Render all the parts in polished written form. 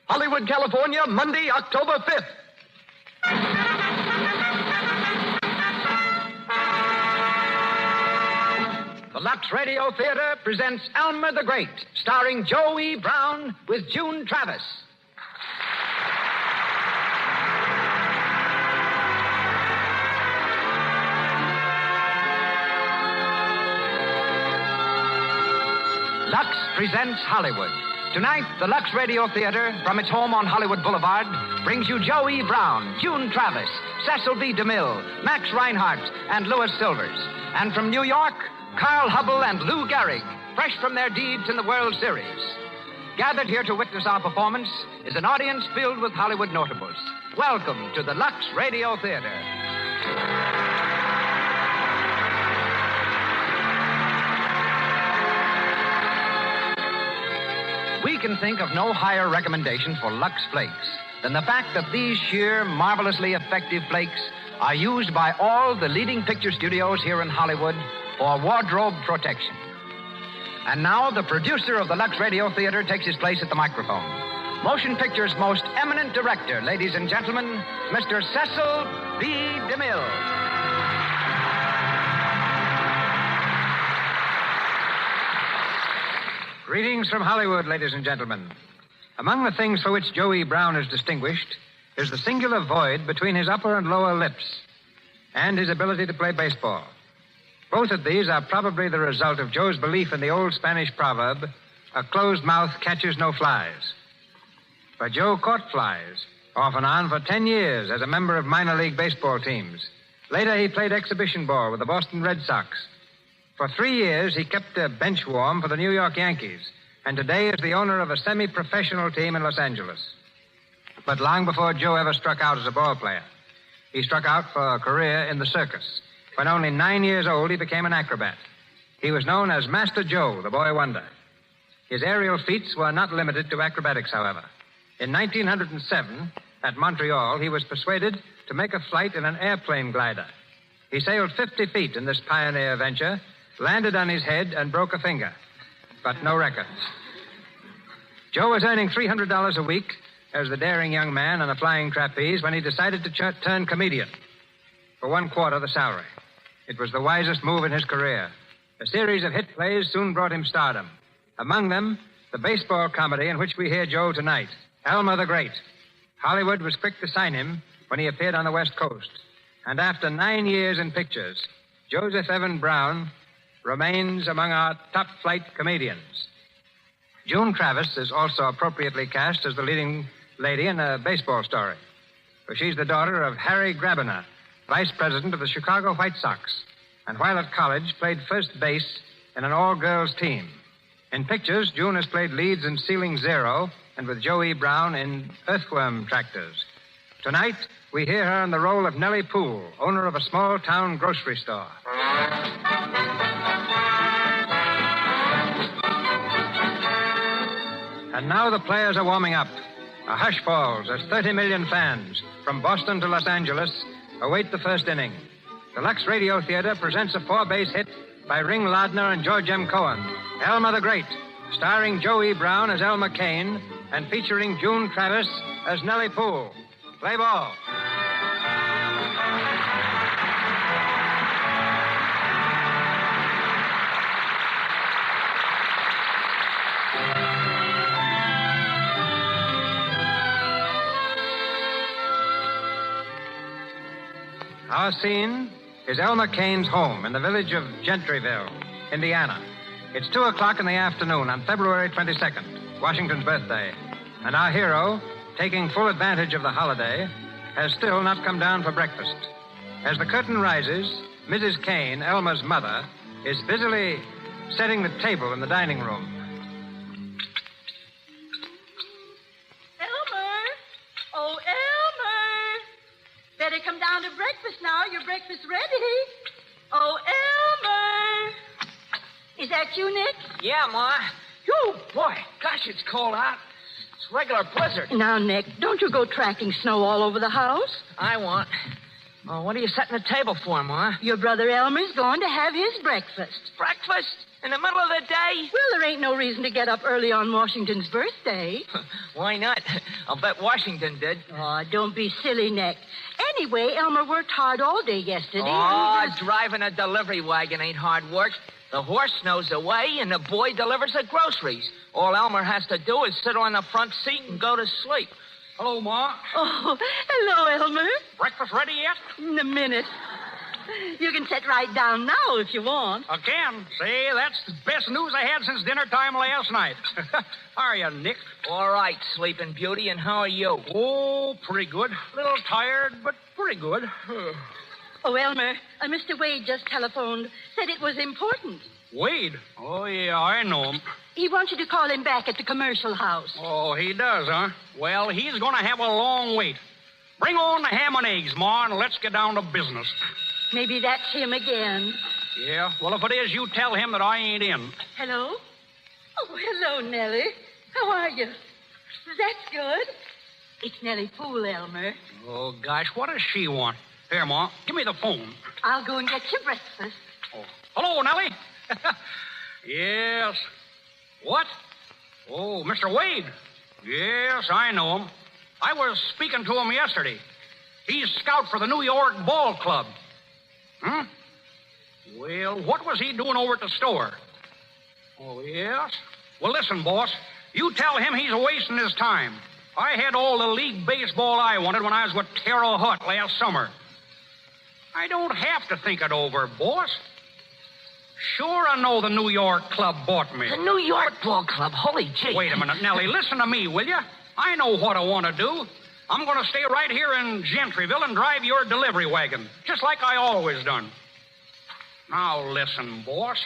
Hollywood, California, Monday, October 5th. The Lux Radio Theater presents Elmer the Great, starring Joey Brown with June Travis. Lux presents Hollywood. Tonight, the Lux Radio Theater, from its home on Hollywood Boulevard, brings you Joey Brown, June Travis, Cecil B. DeMille, Max Reinhardt, and Louis Silvers. And from New York, Carl Hubble and Lou Gehrig, fresh from their deeds in the World Series. Gathered here to witness our performance is an audience filled with Hollywood notables. Welcome to the Lux Radio Theater. We can think of no higher recommendation for Lux Flakes than the fact that these sheer, marvelously effective flakes are used by all the leading picture studios here in Hollywood for wardrobe protection. And now the producer of the Lux Radio Theater takes his place at the microphone. Motion Picture's most eminent director, ladies and gentlemen, Mr. Cecil B. DeMille. Greetings from Hollywood, ladies and gentlemen. Among the things for which Joey Brown is distinguished is the singular void between his upper and lower lips and his ability to play baseball. Both of these are probably the result of Joe's belief in the old Spanish proverb, a closed mouth catches no flies. But Joe caught flies, off and on, for 10 years as a member of minor league baseball teams. Later, he played exhibition ball with the Boston Red Sox. For 3 years, he kept a bench warm for the New York Yankees, and today is the owner of a semi-professional team in Los Angeles. But long before Joe ever struck out as a ball player, he struck out for a career in the circus. When only 9 years old, he became an acrobat. He was known as Master Joe, the boy wonder. His aerial feats were not limited to acrobatics, however. In 1907, at Montreal, he was persuaded to make a flight in an airplane glider. He sailed 50 feet in this pioneer venture, landed on his head, and broke a finger. But no records. Joe was earning $300 a week as the daring young man on the flying trapeze when he decided to turn comedian for 1/4 the salary. It was the wisest move in his career. A series of hit plays soon brought him stardom. Among them, the baseball comedy in which we hear Joe tonight, Elmer the Great. Hollywood was quick to sign him when he appeared on the West Coast. And after 9 years in pictures, Joseph Evan Brown remains among our top-flight comedians. June Travis is also appropriately cast as the leading lady in a baseball story, for she's the daughter of Harry Grabiner, vice president of the Chicago White Sox, and while at college played first base in an all-girls team. In pictures, June has played leads in Ceiling Zero and with Joey Brown in Earthworm Tractors. Tonight, we hear her in the role of Nellie Poole, owner of a small-town grocery store. And now the players are warming up. A hush falls as 30 million fans from Boston to Los Angeles await the first inning. The Lux Radio Theater presents a 4-base hit by Ring Lardner and George M. Cohen, Elmer the Great, starring Joey Brown as Elmer Kane and featuring June Travis as Nellie Poole. Play ball. Our scene is Elmer Kane's home in the village of Gentryville, Indiana. It's 2:00 in the afternoon on February 22nd, Washington's birthday. And our hero, taking full advantage of the holiday, has still not come down for breakfast. As the curtain rises, Mrs. Kane, Elmer's mother, is busily setting the table in the dining room. Oh, Elmer! Better come down to breakfast now. Your breakfast's ready. Oh, Elmer! Is that you, Nick? Yeah, Ma. Oh, boy, gosh, it's cold out. It's a regular blizzard. Now, Nick, don't you go tracking snow all over the house. I want. Oh, what are you setting the table for, Ma? Your brother Elmer's going to have his breakfast. Breakfast? In the middle of the day? Well, there ain't no reason to get up early on Washington's birthday. Why not? I'll bet Washington did. Oh, don't be silly, Nick. Anyway, Elmer worked hard all day yesterday. Oh, driving a delivery wagon ain't hard work. The horse knows the way, and the boy delivers the groceries. All Elmer has to do is sit on the front seat and go to sleep. Hello, Ma. Oh, hello, Elmer. Breakfast ready yet? In a minute. You can sit right down now if you want. Again. Say, that's the best news I had since dinner time last night. How are you, Nick? All right, Sleeping Beauty, and how are you? Oh, pretty good. A little tired, but pretty good. Oh, Elmer, Mr. Wade just telephoned. Said it was important. Wade? Oh, yeah, I know him. He wants you to call him back at the commercial house. Oh, he does, huh? Well, he's going to have a long wait. Bring on the ham and eggs, Ma, and let's get down to business. Maybe that's him again. Yeah? Well, if it is, you tell him that I ain't in. Hello? Oh, hello, Nellie. How are you? That's good. It's Nellie Poole, Elmer. Oh, gosh, what does she want? Here, Ma, give me the phone. I'll go and get you breakfast. Oh. Hello, Nellie. Yes. What? Oh, Mr. Wade. Yes, I know him. I was speaking to him yesterday. He's scout for the New York Ball Club. Well, what was he doing over at the store? Oh, yes? Well, listen, boss. You tell him he's wasting his time. I had all the league baseball I wanted when I was with Terrell Hutt last summer. I don't have to think it over, boss. Sure, I know the New York club bought me. The New York Ball Club? Holy gee. Wait a minute, Nellie. Listen to me, will you? I know what I want to do. I'm going to stay right here in Gentryville and drive your delivery wagon, just like I always done. Now, listen, boss.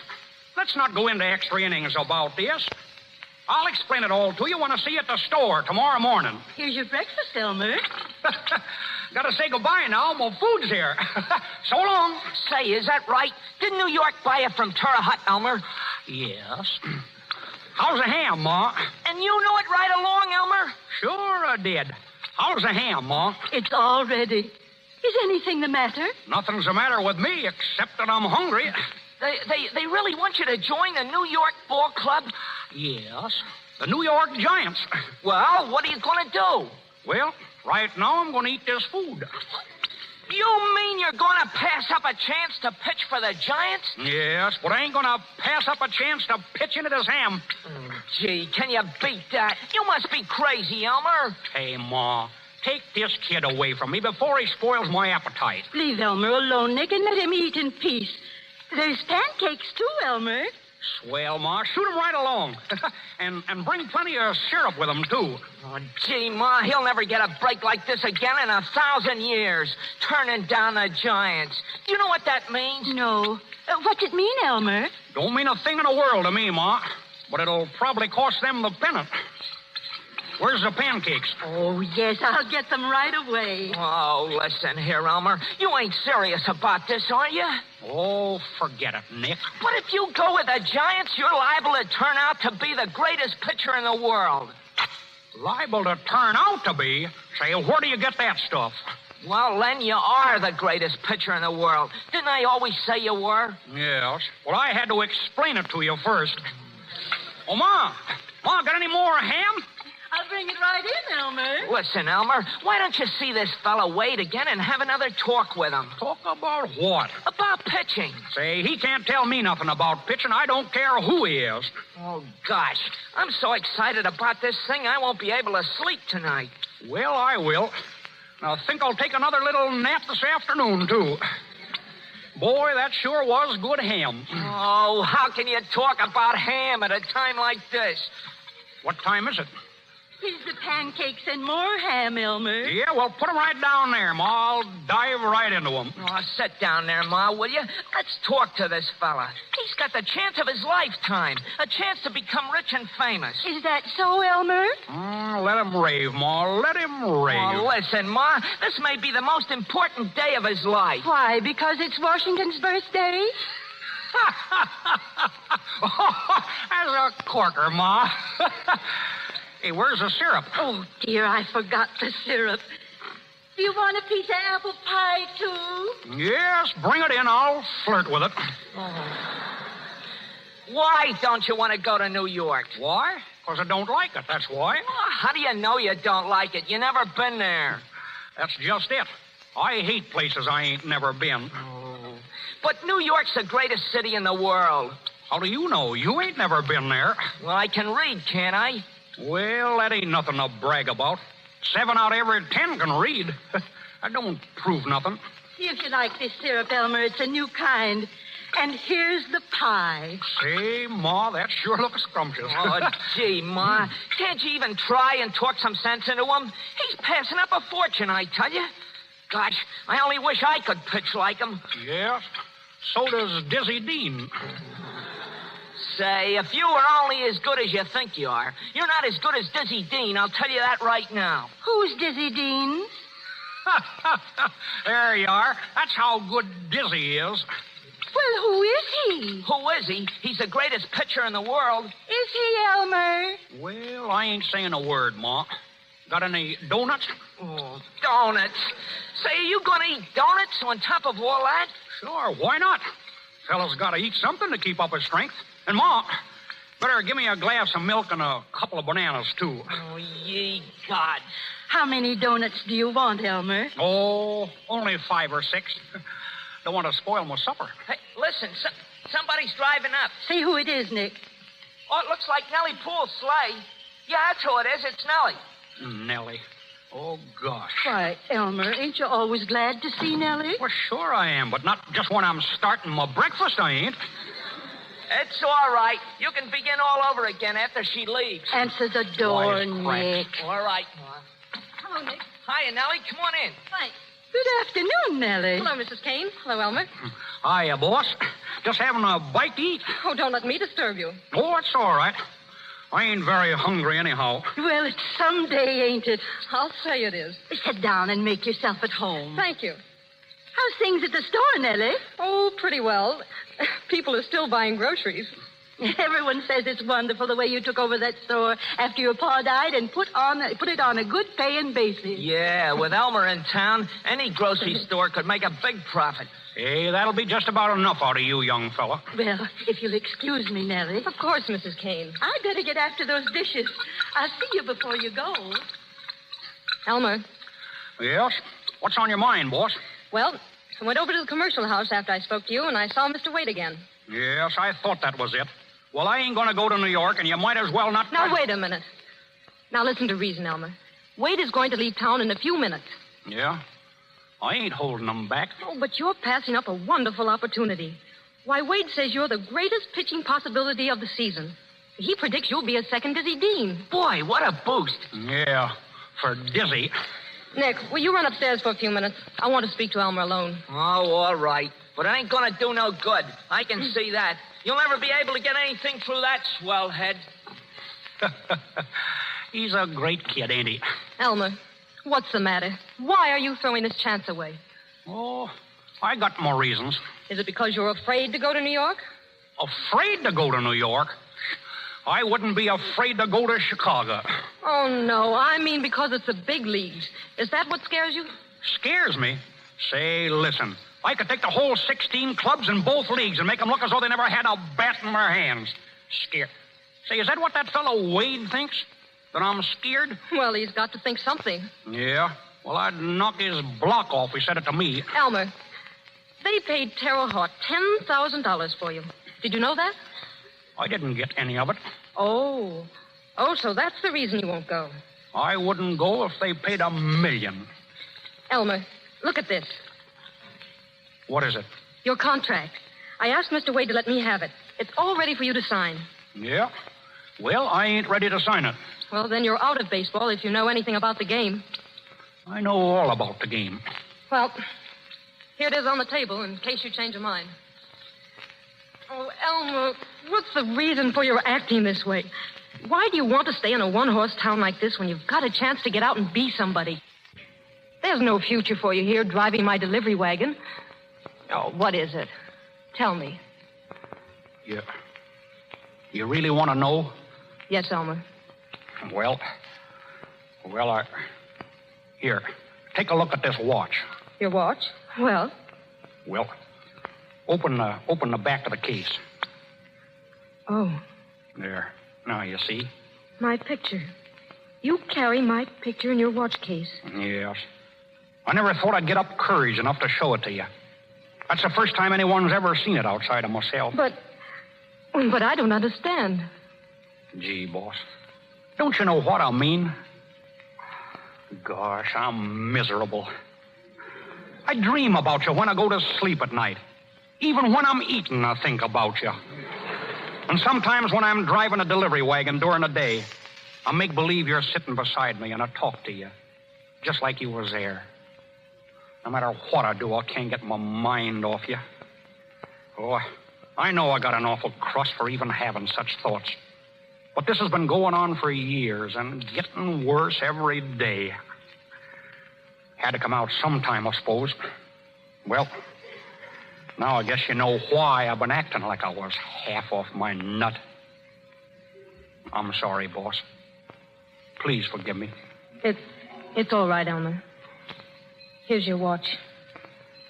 Let's not go into extra innings about this. I'll explain it all to you when I see you at the store tomorrow morning. Here's your breakfast, Elmer. Gotta say goodbye now. My food's here. So long. Say, is that right? Did New York buy it from Terrell Hutt, Elmer? Yes. How's the ham, Ma? And you knew it right along, Elmer? Sure I did. How's the ham, Ma? It's all ready. Is anything the matter? Nothing's the matter with me except that I'm hungry. They really want you to join the New York Ball Club? Yes. The New York Giants. Well, what are you going to do? Well, right now I'm going to eat this food. You mean you're going to pass up a chance to pitch for the Giants? Yes, but I ain't going to pass up a chance to pitch into this ham. Gee, can you beat that? You must be crazy, Elmer. Hey, Ma, take this kid away from me before he spoils my appetite. Leave Elmer alone, Nick, and let him eat in peace. There's pancakes, too, Elmer. Swell, Ma. Shoot him right along. and bring plenty of syrup with him, too. Oh, gee, Ma, he'll never get a break like this again in 1,000 years. Turning down the Giants. Do you know what that means? No. What's it mean, Elmer? Don't mean a thing in the world to me, Ma. But it'll probably cost them the pennant. Where's the pancakes? Oh, yes, I'll get them right away. Oh, listen here, Elmer. You ain't serious about this, are you? Oh, forget it, Nick. But if you go with the Giants, you're liable to turn out to be the greatest pitcher in the world. Liable to turn out to be? Say, where do you get that stuff? Well, Len, you are the greatest pitcher in the world. Didn't I always say you were? Yes. Well, I had to explain it to you first. Oh, Ma, got any more ham? I'll bring it right in, Elmer. Listen, Elmer, why don't you see this fella Wade again and have another talk with him? Talk about what? About pitching. Say, he can't tell me nothing about pitching. I don't care who he is. Oh, gosh. I'm so excited about this thing, I won't be able to sleep tonight. Well, I will. I think I'll take another little nap this afternoon, too. Boy, that sure was good ham. Oh, how can you talk about ham at a time like this? What time is it? Here's the pancakes and more ham, Elmer. Yeah, well, put them right down there, Ma. I'll dive right into them. Oh, sit down there, Ma, will you? Let's talk to this fella. He's got the chance of his lifetime. A chance to become rich and famous. Is that so, Elmer? Let him rave, Ma. Let him rave. Oh, listen, Ma. This may be the most important day of his life. Why, because it's Washington's birthday? As a corker, Ma. Hey, where's the syrup? Oh, dear, I forgot the syrup. Do you want a piece of apple pie, too? Yes, bring it in. I'll flirt with it. Why don't you want to go to New York? Why? Because I don't like it, that's why. How do you know you don't like it? You never been there. That's just it. I hate places I ain't never been. But New York's the greatest city in the world. How do you know? You ain't never been there. Well, I can read, can't I? Well, that ain't nothing to brag about. 7 out of every 10 can read. I don't prove nothing. See if you like this syrup, Elmer. It's a new kind. And here's the pie. Say, Ma, that sure looks scrumptious. Oh, gee, Ma. Can't you even try and talk some sense into him? He's passing up a fortune, I tell you. Gosh, I only wish I could pitch like him. Yes, so does Dizzy Dean. Say, if you were only as good as you think you are, you're not as good as Dizzy Dean, I'll tell you that right now. Who's Dizzy Dean? There you are. That's how good Dizzy is. Well, who is he? Who is he? He's the greatest pitcher in the world. Is he, Elmer? Well, I ain't saying a word, Ma. Got any donuts? Oh, donuts. Say, are you going to eat donuts on top of all that? Sure, why not? Fella's got to eat something to keep up his strength. And, Ma, better give me a glass of milk and a couple of bananas, too. Oh, ye gods. How many donuts do you want, Elmer? Oh, only 5 or 6. Don't want to spoil my supper. Hey, listen, somebody's driving up. See who it is, Nick. Oh, it looks like Nellie Poole's sleigh. Yeah, that's who it is. It's Nellie. Nellie. Oh, gosh. Why, Elmer, ain't you always glad to see Nellie? Well, sure I am, but not just when I'm starting my breakfast, I ain't. It's all right. You can begin all over again after she leaves. Answer the door, Quiet, Nick. All right, Ma. Hello, Nick. Hiya, Nellie. Come on in. Thanks. Good afternoon, Nellie. Hello, Mrs. Kane. Hello, Elmer. Hiya, boss. Just having a bite to eat. Oh, don't let me disturb you. Oh, it's all right. I ain't very hungry anyhow. Well, it's some day, ain't it? I'll say it is. Sit down and make yourself at home. Thank you. How's things at the store, Nellie? Oh, pretty well. People are still buying groceries. Everyone says it's wonderful the way you took over that store after your pa died and put it on a good paying basis. Yeah, with Elmer in town, any grocery store could make a big profit. Hey, that'll be just about enough out of you, young fella. Well, if you'll excuse me, Nellie. Of course, Mrs. Kane. I'd better get after those dishes. I'll see you before you go. Elmer. Yes? What's on your mind, boss? Well, I went over to the commercial house after I spoke to you, and I saw Mr. Wade again. Yes, I thought that was it. Well, I ain't going to go to New York, and you might as well not... Now, wait a minute. Now, listen to reason, Elmer. Wade is going to leave town in a few minutes. Yeah? I ain't holding them back. Oh, but you're passing up a wonderful opportunity. Why, Wade says you're the greatest pitching possibility of the season. He predicts you'll be a second Dizzy Dean. Boy, what a boost. Yeah, for Dizzy. Nick, will you run upstairs for a few minutes? I want to speak to Elmer alone. Oh, all right. But it ain't going to do no good. I can see that. You'll never be able to get anything through that swell head. He's a great kid, ain't he? Elmer, what's the matter? Why are you throwing this chance away? Oh, I got more reasons. Is it because you're afraid to go to New York? Afraid to go to New York? I wouldn't be afraid to go to Chicago. Oh, no. I mean because it's the big leagues. Is that what scares you? Scares me? Say, listen. I could take the whole 16 clubs in both leagues and make them look as though they never had a bat in their hands. Scared. Say, is that what that fellow Wade thinks? That I'm scared? Well, he's got to think something. Yeah? Well, I'd knock his block off if he said it to me. Elmer, they paid Terrell Hart $10,000 for you. Did you know that? I didn't get any of it. Oh. Oh, so that's the reason you won't go. I wouldn't go if they paid $1 million. Elmer, look at this. What is it? Your contract. I asked Mr. Wade to let me have it. It's all ready for you to sign. Yeah? Well, I ain't ready to sign it. Well, then you're out of baseball if you know anything about the game. I know all about the game. Well, here it is on the table in case you change your mind. Oh, Elmer, what's the reason for your acting this way? Why do you want to stay in a one-horse town like this when you've got a chance to get out and be somebody? There's no future for you here driving my delivery wagon. Oh, what is it? Tell me. You really want to know? Yes, Elmer. Well, Here, take a look at this watch. Your watch? Well? Well, open the back of the case. Oh. There. Now, you see? My picture. You carry my picture in your watch case. Yes. I never thought I'd get up courage enough to show it to you. That's the first time anyone's ever seen it outside of myself. But I don't understand. Gee, boss. Don't you know what I mean? Gosh, I'm miserable. I dream about you when I go to sleep at night. Even when I'm eating, I think about you. And sometimes when I'm driving a delivery wagon during the day, I make believe you're sitting beside me and I talk to you, just like you was there. No matter what I do, I can't get my mind off you. Oh, I know I got an awful crust for even having such thoughts. But this has been going on for years and getting worse every day. Had to come out sometime, I suppose. Well, now I guess you know why I've been acting like I was half off my nut. I'm sorry, boss. Please forgive me. It's all right, Elmer. Here's your watch.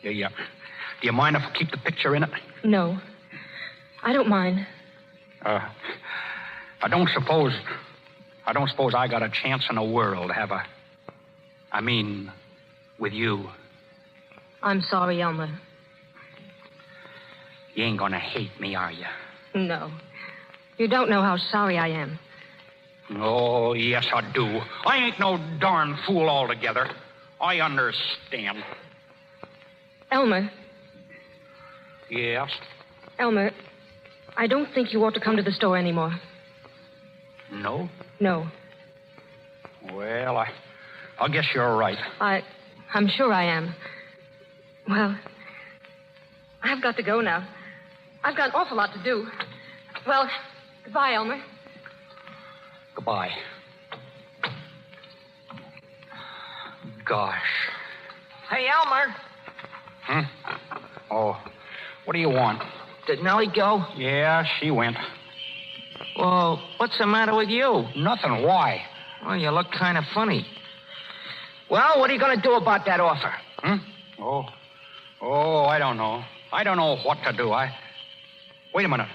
Yeah. Do you mind if I keep the picture in it? No. I don't mind. I don't suppose I got a chance in the world, have I? I mean, with you. I'm sorry, Elmer. You ain't gonna hate me, are you? No. You don't know how sorry I am. Oh, yes, I do. I ain't no darn fool altogether. I understand. Elmer. Yes? Elmer, I don't think you ought to come to the store anymore. No? No. Well, I guess you're right. I'm sure I am. Well, I've got to go now. I've got an awful lot to do. Well, goodbye, Elmer. Goodbye. Gosh. Hey, Elmer. Oh, what do you want? Did Nellie go? Yeah, she went. Well, what's the matter with you? Nothing. Why? Well, you look kind of funny. Well, what are you going to do about that offer? Oh, I don't know. I don't know what to do. Wait a minute.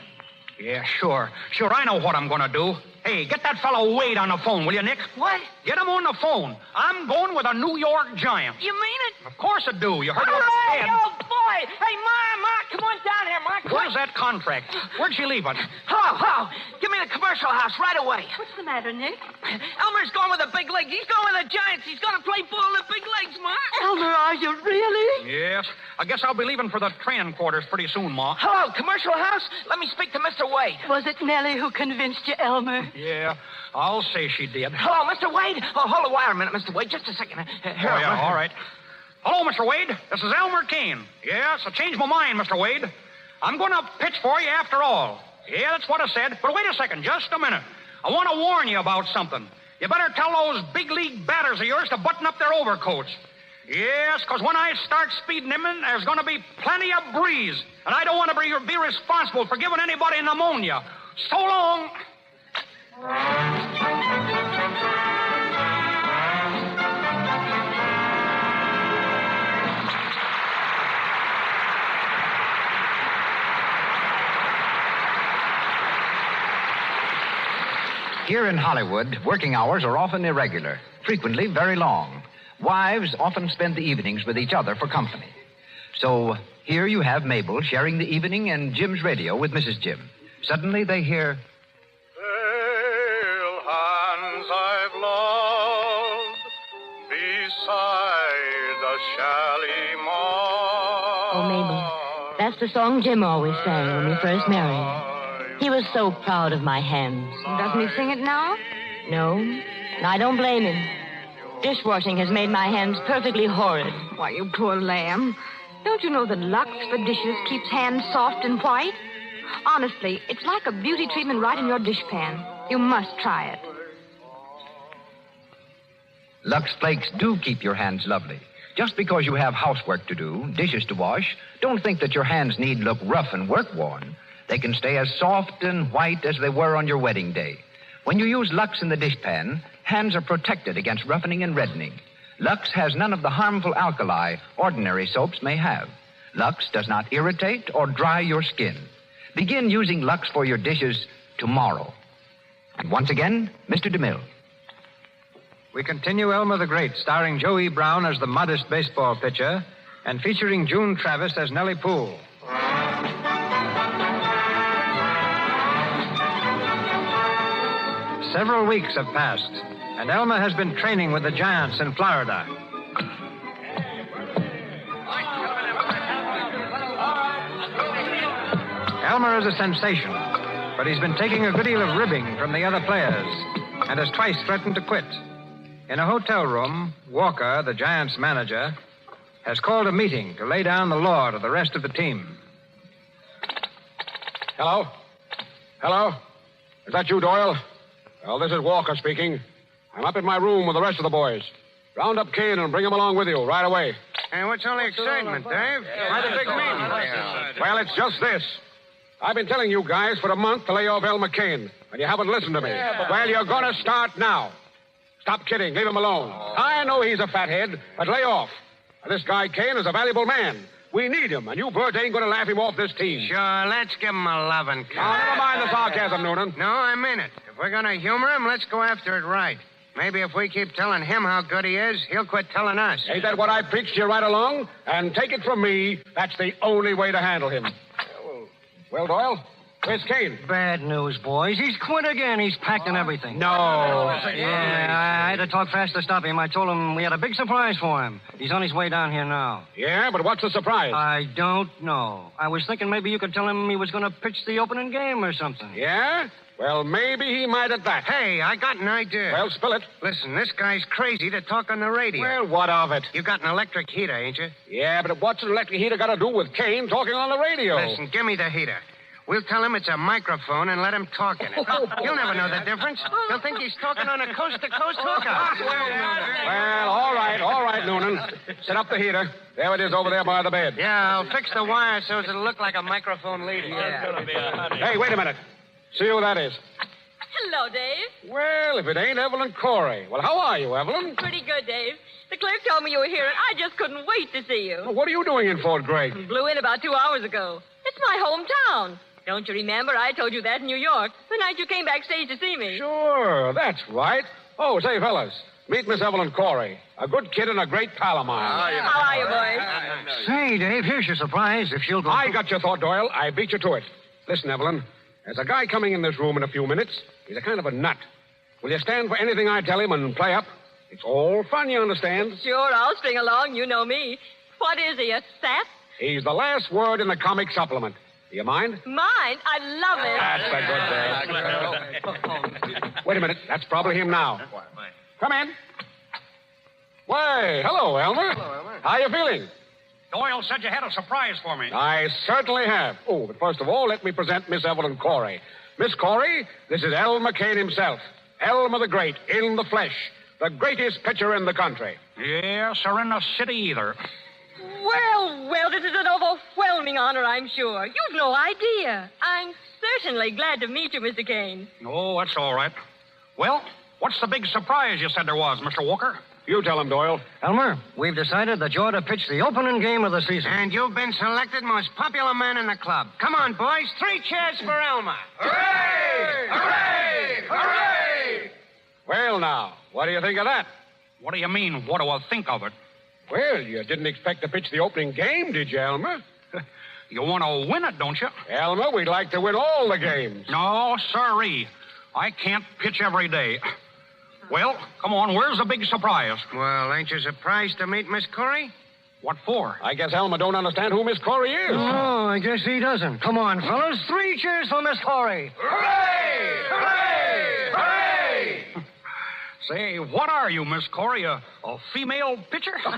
Yeah, sure, I know what I'm going to do. Hey, get that fellow Wade on the phone, will you, Nick? What? Get him on the phone. I'm going with a New York Giant. You mean it? Of course I do. You heard what Hooray! I said. Oh, boy! Hey, Ma, come on down here, Ma. Where's that contract? Where'd she leave it? Hello. Give me the commercial house right away. What's the matter, Nick? Elmer's going with the big leagues. He's going with the Giants. He's going to play ball in the big leagues, Ma. Elmer, are you really? Yes. I guess I'll be leaving for the training quarters pretty soon, Ma. Hello, commercial house. Let me speak to Mr. Wade. Was it Nellie who convinced you, Elmer? Yeah, I'll say she did. Hello, Mr. Wade. Oh, hold the wire a minute, Mr. Wade. Just a second. Here, Oh, yeah, Elmer. all right. Hello, Mr. Wade. This is Elmer Kane. Yes, I changed my mind, Mr. Wade. I'm going to pitch for you after all. Yeah, that's what I said. But wait a second, just a minute. I want to warn you about something. You better tell those big league batters of yours to button up their overcoats. Yes, because when I start speeding them in, there's going to be plenty of breeze. And I don't want to be responsible for giving anybody pneumonia. So long. Here in Hollywood, working hours are often irregular, frequently very long. Wives often spend the evenings with each other for company. So here you have Mabel sharing the evening and Jim's radio with Mrs. Jim. Suddenly they hear... Pale hands I've loved beside the Shalimar. Oh, Mabel, that's the song Jim always sang when we first married. He was so proud of my hands. Doesn't he sing it now? No, I don't blame him. Dishwashing has made my hands perfectly horrid. Why, you poor lamb. Don't you know that Lux for dishes keeps hands soft and white? Honestly, it's like a beauty treatment right in your dishpan. You must try it. Lux Flakes do keep your hands lovely. Just because you have housework to do, dishes to wash, don't think that your hands need look rough and work-worn. They can stay as soft and white as they were on your wedding day. When you use Lux in the dishpan, hands are protected against roughening and reddening. Lux has none of the harmful alkali ordinary soaps may have. Lux does not irritate or dry your skin. Begin using Lux for your dishes tomorrow. And once again, Mr. DeMille. We continue Elmer the Great, starring Joey Brown as the modest baseball pitcher and featuring June Travis as Nellie Poole. Several weeks have passed, and Elmer has been training with the Giants in Florida. Elmer is a sensation, but he's been taking a good deal of ribbing from the other players and has twice threatened to quit. In a hotel room, Walker, the Giants' manager, has called a meeting to lay down the law to the rest of the team. Hello? Hello? Is that you, Doyle? Well, this is Walker speaking. I'm up in my room with the rest of the boys. Round up Kane and bring him along with you right away. And what's all the excitement, Dave? Why the big meeting? Well, it's just this. I've been telling you guys for a month to lay off Elmer Kane, and you haven't listened to me. Well, you're going to start now. Stop kidding. Leave him alone. I know he's a fathead, but lay off. This guy Kane is a valuable man. We need him, and you Bert ain't going to laugh him off this team. Sure, let's give him a loving cut. Now, never mind the sarcasm, Noonan. No, I mean it. If we're going to humor him, let's go after it right. Maybe if we keep telling him how good he is, he'll quit telling us. Ain't that what I preached to you right along? And take it from me, that's the only way to handle him. Well, Doyle, where's Kane? Bad news, boys. He's quit again. He's packed and everything. No. Yeah, I had to talk fast to stop him. I told him we had a big surprise for him. He's on his way down here now. Yeah, but what's the surprise? I don't know. I was thinking maybe you could tell him he was going to pitch the opening game or something. Yeah? Well, maybe he might at that. Hey, I got an idea. Well, spill it. Listen, this guy's crazy to talk on the radio. Well, what of it? You got an electric heater, ain't you? Yeah, but what's an electric heater got to do with Kane talking on the radio? Listen, give me the heater. We'll tell him it's a microphone and let him talk in it. He'll never know the difference. He'll think he's talking on a coast-to-coast hookup. Well, all right, Noonan. Set up the heater. There it is over there by the bed. Yeah, I'll fix the wire so it'll look like a microphone lead. Hey, wait a minute. See who that is. Hello, Dave. Well, if it ain't Evelyn Corey. Well, how are you, Evelyn? Pretty good, Dave. The clerk told me you were here, and I just couldn't wait to see you. Well, what are you doing in Fort Gregg? Blew in about 2 hours ago. It's my hometown. Don't you remember? I told you that in New York, the night you came backstage to see me. Sure, that's right. Oh, say, fellas, meet Miss Evelyn Corey. A good kid and a great pal of mine. How are you, boys? Say, Dave, here's your surprise. If she'll go... I got your thought, Doyle. I beat you to it. Listen, Evelyn, there's a guy coming in this room in a few minutes. He's a kind of a nut. Will you stand for anything I tell him and play up? It's all fun, you understand? Sure, I'll string along. You know me. What is he, a sap? He's the last word in the comic supplement. Do you mind? Mine? I love it. That's a good day. Wait a minute. That's probably him now. Come in. Why, hello, Elmer. Hello, Elmer. How you feeling? Doyle said you had a surprise for me. I certainly have. Oh, but first of all, let me present Miss Evelyn Corey. Miss Corey, this is Elmer Kane himself. Elmer the Great, in the flesh. The greatest pitcher in the country. Yes, or in the city either. Well, this is an overwhelming honor, I'm sure. You've no idea. I'm certainly glad to meet you, Mr. Kane. Oh, that's all right. Well, what's the big surprise you said there was, Mr. Walker? You tell him, Doyle. Elmer, we've decided that you're to pitch the opening game of the season. And you've been selected most popular man in the club. Come on, boys. 3 cheers for Elmer. Hooray! Hooray! Hooray! Well, now, what do you think of that? What do you mean, what do I think of it? Well, you didn't expect to pitch the opening game, did you, Elmer? You want to win it, don't you? Elmer, we'd like to win all the games. No, sirree. I can't pitch every day. Well, come on, where's the big surprise? Well, ain't you surprised to meet Miss Corey? What for? I guess Elmer don't understand who Miss Corey is. Oh, I guess he doesn't. Come on, fellas. 3 cheers for Miss Corey. Hooray! Hooray! Hooray! Say, what are you, Miss Corey? A female pitcher? No.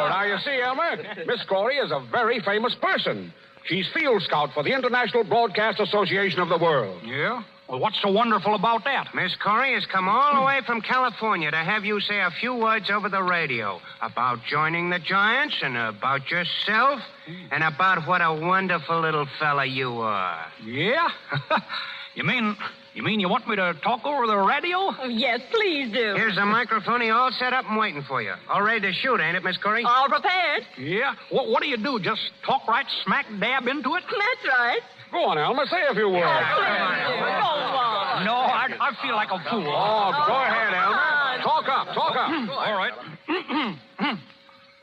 Now, you see, Elmer, Miss Corey is a very famous person. She's field scout for the International Broadcast Association of the World. Yeah? Well, what's so wonderful about that? Miss Corey has come all the way from California to have you say a few words over the radio about joining the Giants and about yourself and about what a wonderful little fella you are. Yeah? You mean You mean you want me to talk over the radio? Oh, yes, please do. Here's the microphone. All set up and waiting for you. All ready to shoot, ain't it, Miss Curry? All prepared. Yeah? What do you do? Just talk right smack dab into it? That's right. Go on, Elmer. Say a few words. Go on. No, I feel like a fool. Oh, go ahead, Elmer. Talk up. All right.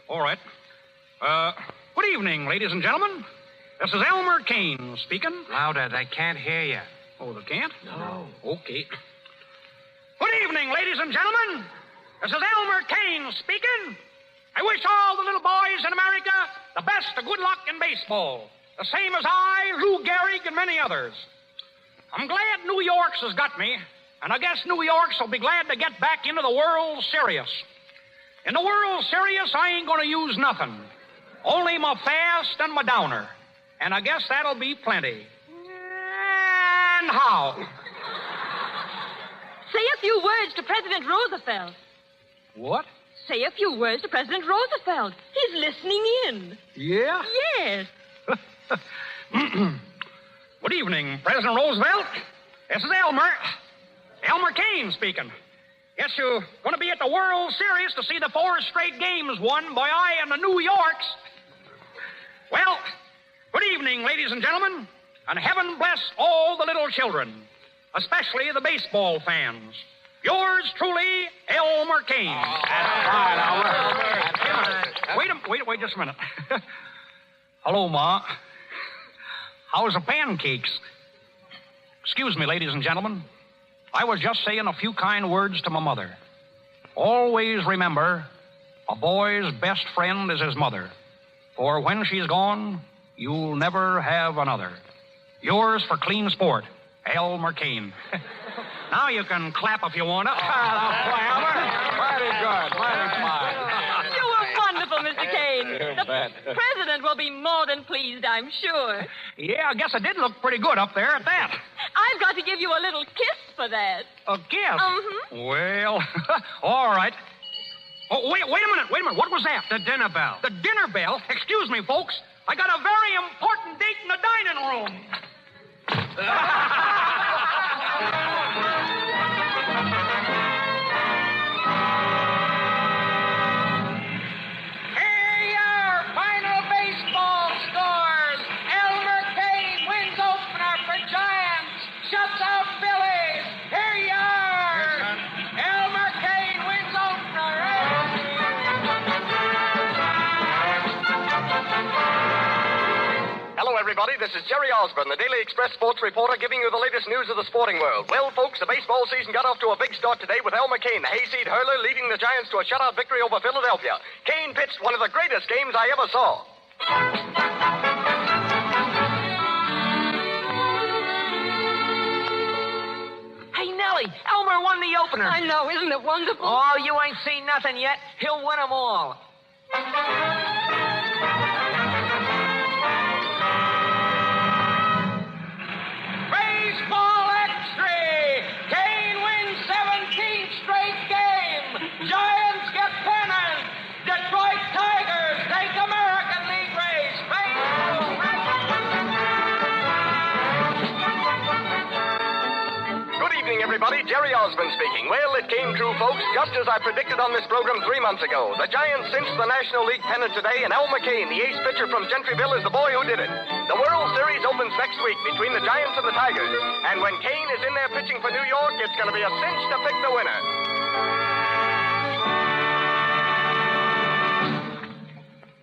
All right. Good evening, ladies and gentlemen. This is Elmer Kane speaking. Louder. They can't hear you. Oh, they can't? No. Okay. Good evening, ladies and gentlemen. This is Elmer Kane speaking. I wish all the little boys in America the best of good luck in baseball. The same as I, Lou Gehrig, and many others. I'm glad New York's has got me, and I guess New York's will be glad to get back into the World Series. In the World Series, I ain't going to use nothing. Only my fast and my downer. And I guess that'll be plenty. And how? Say a few words to President Roosevelt. What? Say a few words to President Roosevelt. He's listening in. Yeah? Yes. Good evening, President Roosevelt. This is Elmer. Elmer Kane speaking. Guess you're going to be at the World Series to see the 4 straight games won by I and the New Yorks. Well, good evening, ladies and gentlemen, and heaven bless all the little children, especially the baseball fans. Yours truly, Elmer Kane. Wait just a minute. Hello, Ma. How's the pancakes? Excuse me, ladies and gentlemen. I was just saying a few kind words to my mother. Always remember, a boy's best friend is his mother. For when she's gone, you'll never have another. Yours for clean sport, Elmer Kane. Now you can clap if you want to. Mighty good. Mighty fine. You were wonderful, Mr. Kane. You bet. The president will be more than pleased, I'm sure. Yeah, I guess I did look pretty good up there at that. I've got to give you a little kiss for that. A kiss? Mm-hmm. Well, all right. Oh, wait a minute. What was that? The dinner bell. The dinner bell? Excuse me, folks. I got a very important date in the dining room. Here your final baseball scores. Elmer Kane wins opener for Giants. Shuts out Phillies. Here you are. Elmer Kane wins opener. Hello, everybody. This is Jerry Osborne, the Daily Express sports reporter, giving you the latest news of the sporting world. Well, folks, the baseball season got off to a big start today with Elmer Kane, the hayseed hurler, leading the Giants to a shutout victory over Philadelphia. Kane pitched one of the greatest games I ever saw. Hey, Nellie, Elmer won the opener. I know, isn't it wonderful? Oh, you ain't seen nothing yet. He'll win them all. Baseball extra! Kane wins 17th straight game. Giants get pennant. Detroit Tigers take American League race. Good evening, everybody. Jerry Osborne speaking. Well, it came true, folks, just as I predicted on this program 3 months ago. The Giants cinched the National League pennant today, and Elmer Kane, the ace pitcher from Gentryville, is the boy who did it. The World Series opens next week between the Giants and the Tigers. And when Kane is in there pitching for New York, it's going to be a cinch to pick the winner.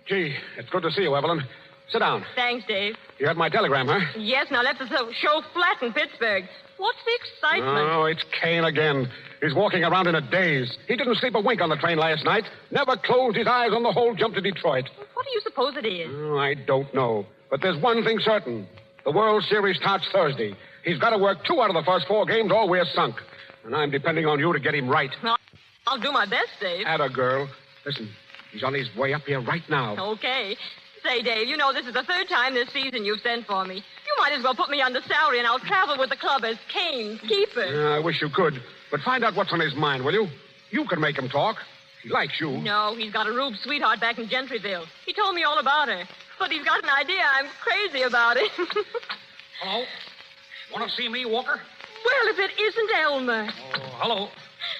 Gee, it's good to see you, Evelyn. Sit down. Thanks, Dave. You had my telegram, huh? Yes, now let the show flat in Pittsburgh. What's the excitement? Oh, it's Kane again. He's walking around in a daze. He didn't sleep a wink on the train last night. Never closed his eyes on the whole jump to Detroit. What do you suppose it is? Oh, I don't know. But there's one thing certain. The World Series starts Thursday. He's got to work 2 out of the first 4 games, or we're sunk. And I'm depending on you to get him right. Well, I'll do my best, Dave. Atta girl. Listen, he's on his way up here right now. Okay. Say, Dave, you know this is the 3rd time this season you've sent for me. You might as well put me under salary, and I'll travel with the club as Kane's keeper. I wish you could. But find out what's on his mind, will you? You can make him talk. He likes you. No, he's got a rube sweetheart back in Gentryville. He told me all about her. But he's got an idea I'm crazy about it. Hello? Want to see me, Walker? Well, if it isn't Elmer. Oh, hello.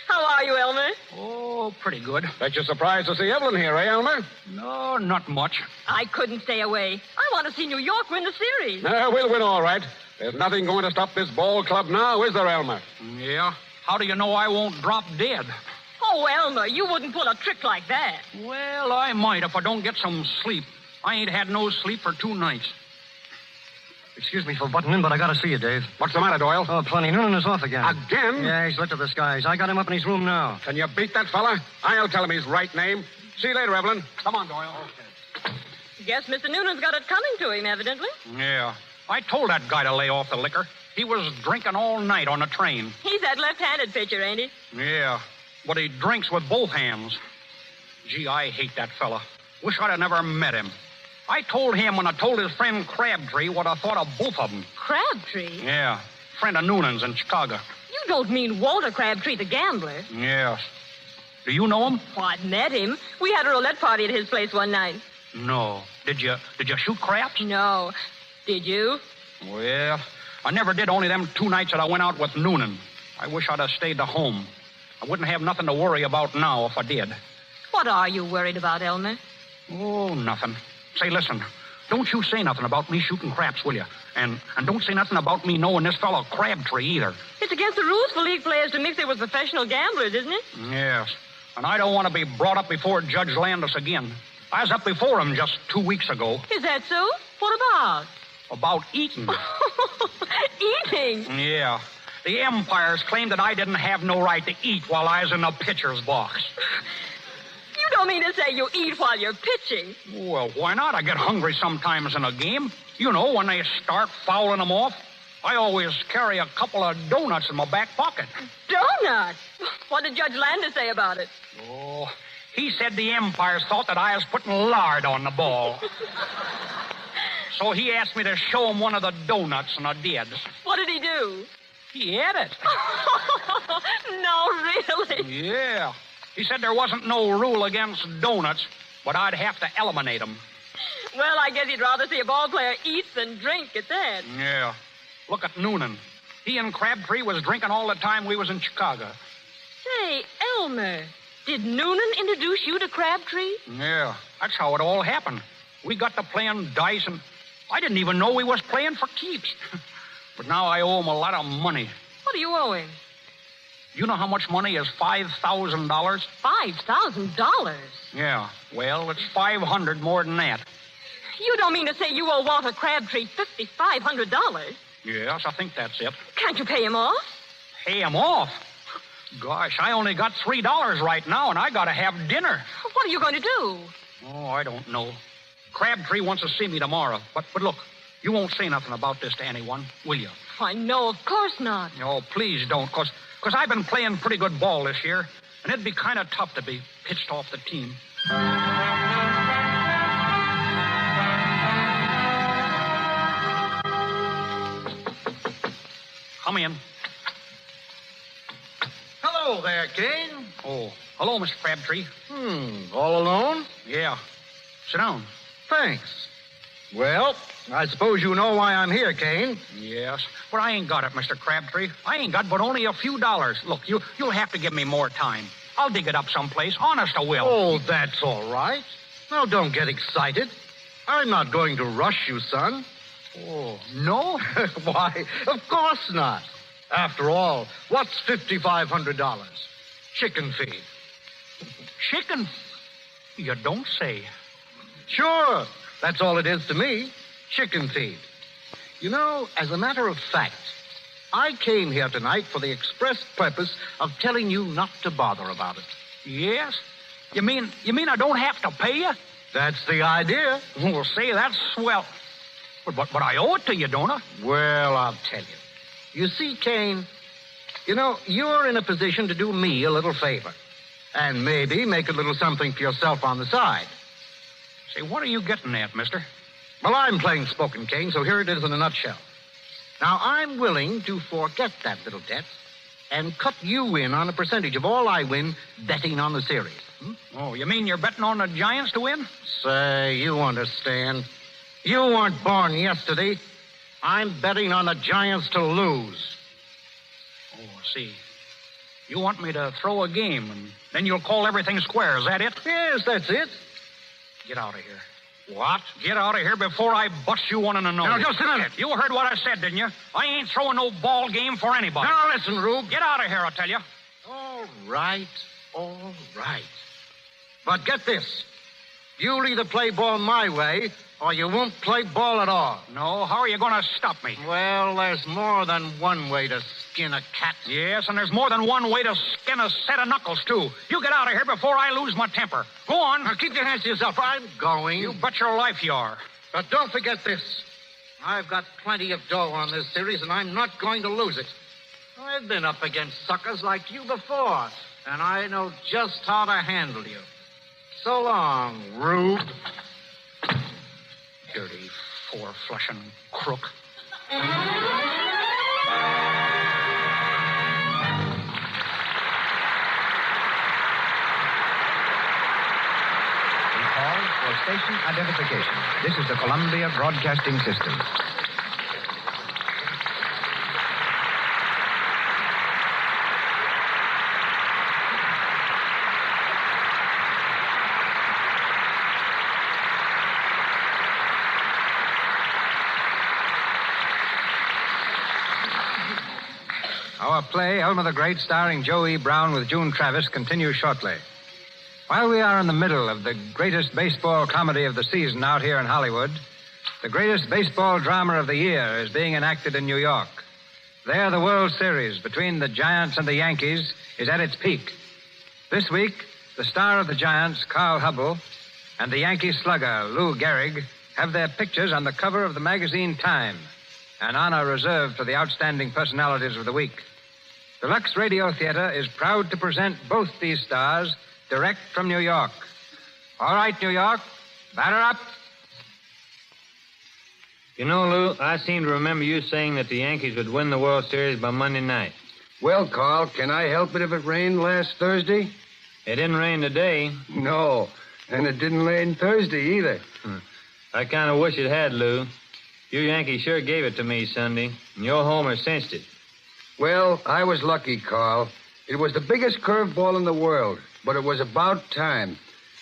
How are you, Elmer? Oh, pretty good. Bet you're surprised to see Evelyn here, eh, Elmer? No, not much. I couldn't stay away. I want to see New York win the series. We'll win all right. There's nothing going to stop this ball club now, is there, Elmer? Yeah? How do you know I won't drop dead? Oh, Elmer, you wouldn't pull a trick like that. Well, I might if I don't get some sleep. I ain't had no sleep for 2 nights. Excuse me for butting in, but I gotta see you, Dave. What's the matter, Doyle? Oh, plenty. Noonan is off again. Again? Yeah, he's lit to the skies. I got him up in his room now. Can you beat that fella? I'll tell him his right name. See you later, Evelyn. Come on, Doyle. Guess Mr. Noonan's got it coming to him, evidently. Yeah. I told that guy to lay off the liquor. He was drinking all night on the train. He's that left-handed pitcher, ain't he? Yeah. But he drinks with both hands. Gee, I hate that fella. Wish I'd have never met him. I told him when I told his friend Crabtree what I thought of both of them. Crabtree? Yeah. Friend of Noonan's in Chicago. You don't mean Walter Crabtree, the gambler. Yes. Do you know him? Well, I've met him. We had a roulette party at his place one night. No. Did you shoot craps? No. Did you? Well, I never did, only them 2 nights that I went out with Noonan. I wish I'd have stayed at home. I wouldn't have nothing to worry about now if I did. What are you worried about, Elmer? Oh, nothing. Say, listen, don't you say nothing about me shooting craps, will you? And don't say nothing about me knowing this fellow Crabtree either. It's against the rules for league players to mix it with professional gamblers, isn't it? Yes. And I don't want to be brought up before Judge Landis again. I was up before him just 2 weeks ago. Is that so? What about? About eating. Eating? Yeah. The umpires claimed that I didn't have no right to eat while I was in the pitcher's box. You don't mean to say you eat while you're pitching? Well, why not? I get hungry sometimes in a game. You know, when they start fouling them off. I always carry a couple of donuts in my back pocket. Donuts? What did Judge Landis say about it? Oh, he said the umpires thought that I was putting lard on the ball. So he asked me to show him one of the donuts, and I did. What did he do? He ate it. No, really? Yeah. He said there wasn't no rule against donuts, but I'd have to eliminate them. Well, I guess he'd rather see a ball player eat than drink at that. Yeah. Look at Noonan. He and Crabtree was drinking all the time we was in Chicago. Say, Elmer, did Noonan introduce you to Crabtree? Yeah, that's how it all happened. We got to playing dice, and I didn't even know we was playing for keeps. But now I owe him a lot of money. What do you owe him? You know how much money is $5,000? $5,000? Yeah, well, it's 500 more than that. You don't mean to say you owe Walter Crabtree $5,500? Yes, I think that's it. Can't you pay him off? Pay him off? Gosh, I only got $3 right now, and I got to have dinner. What are you going to do? Oh, I don't know. Crabtree wants to see me tomorrow. But look, you won't say nothing about this to anyone, will you? Why, no, of course not. Oh, please don't, because I've been playing pretty good ball this year, and it'd be kind of tough to be pitched off the team. Come in. Hello there, Kane. Oh, hello, Mr. Crabtree. All alone? Yeah. Sit down. Thanks. Well, I suppose you know why I'm here, Kane. Yes. But I ain't got it, Mr. Crabtree. I ain't got but only a few dollars. Look, you'll have to give me more time. I'll dig it up someplace. Honest, I will. Oh, that's all right. Now, don't get excited. I'm not going to rush you, son. Oh, no? Why, of course not. After all, what's $5,500? Chicken feed. Chicken? You don't say. Sure. That's all it is to me. Chicken feed. You know, as a matter of fact, I came here tonight for the express purpose of telling you not to bother about it. Yes? You mean I don't have to pay you? That's the idea. Well, say, that's swell. But I owe it to you, don't I? Well, I'll tell you. You see, Kane, you know, you're in a position to do me a little favor. And maybe make a little something for yourself on the side. Say, what are you getting at, mister? Well, I'm plain spoken, Kane, so here it is in a nutshell. Now, I'm willing to forget that little debt and cut you in on a percentage of all I win betting on the series. Oh, you mean you're betting on the Giants to win? Say, you understand. You weren't born yesterday. I'm betting on the Giants to lose. Oh, see. You want me to throw a game, and then you'll call everything square. Is that it? Yes, that's it. Get out of here. What? Get out of here before I bust you one in the nose. Now, just a minute. You heard what I said, didn't you? I ain't throwing no ball game for anybody. Now, listen, Rube. Get out of here, I tell you. All right. But get this. You'll either play ball my way, or you won't play ball at all. No, how are you going to stop me? Well, there's more than one way to skin a cat. Yes, and there's more than one way to skin a set of knuckles, too. You get out of here before I lose my temper. Go on. Now, keep your hands to yourself. I'm going. You bet your life you are. But don't forget this. I've got plenty of dough on this series, and I'm not going to lose it. I've been up against suckers like you before, and I know just how to handle you. So long, Rube. Dirty, four-flushing crook. For station identification. This is the Columbia Broadcasting System. Our play, Elmer the Great, starring Joe E. Brown with June Travis, continues shortly. While we are in the middle of the greatest baseball comedy of the season out here in Hollywood, the greatest baseball drama of the year is being enacted in New York. There, the World Series between the Giants and the Yankees is at its peak. This week, the star of the Giants, Carl Hubbell, and the Yankee slugger, Lou Gehrig, have their pictures on the cover of the magazine Time, an honor reserved for the outstanding personalities of the week. The Lux Radio Theater is proud to present both these stars direct from New York. All right, New York, batter up. You know, Lou, I seem to remember you saying that the Yankees would win the World Series by Monday night. Well, Carl, can I help it if it rained last Thursday? It didn't rain today. No, and it didn't rain Thursday either. I kind of wish it had, Lou. You Yankees sure gave it to me Sunday, and your homer cinched it. Well, I was lucky, Carl. It was the biggest curveball in the world, but it was about time.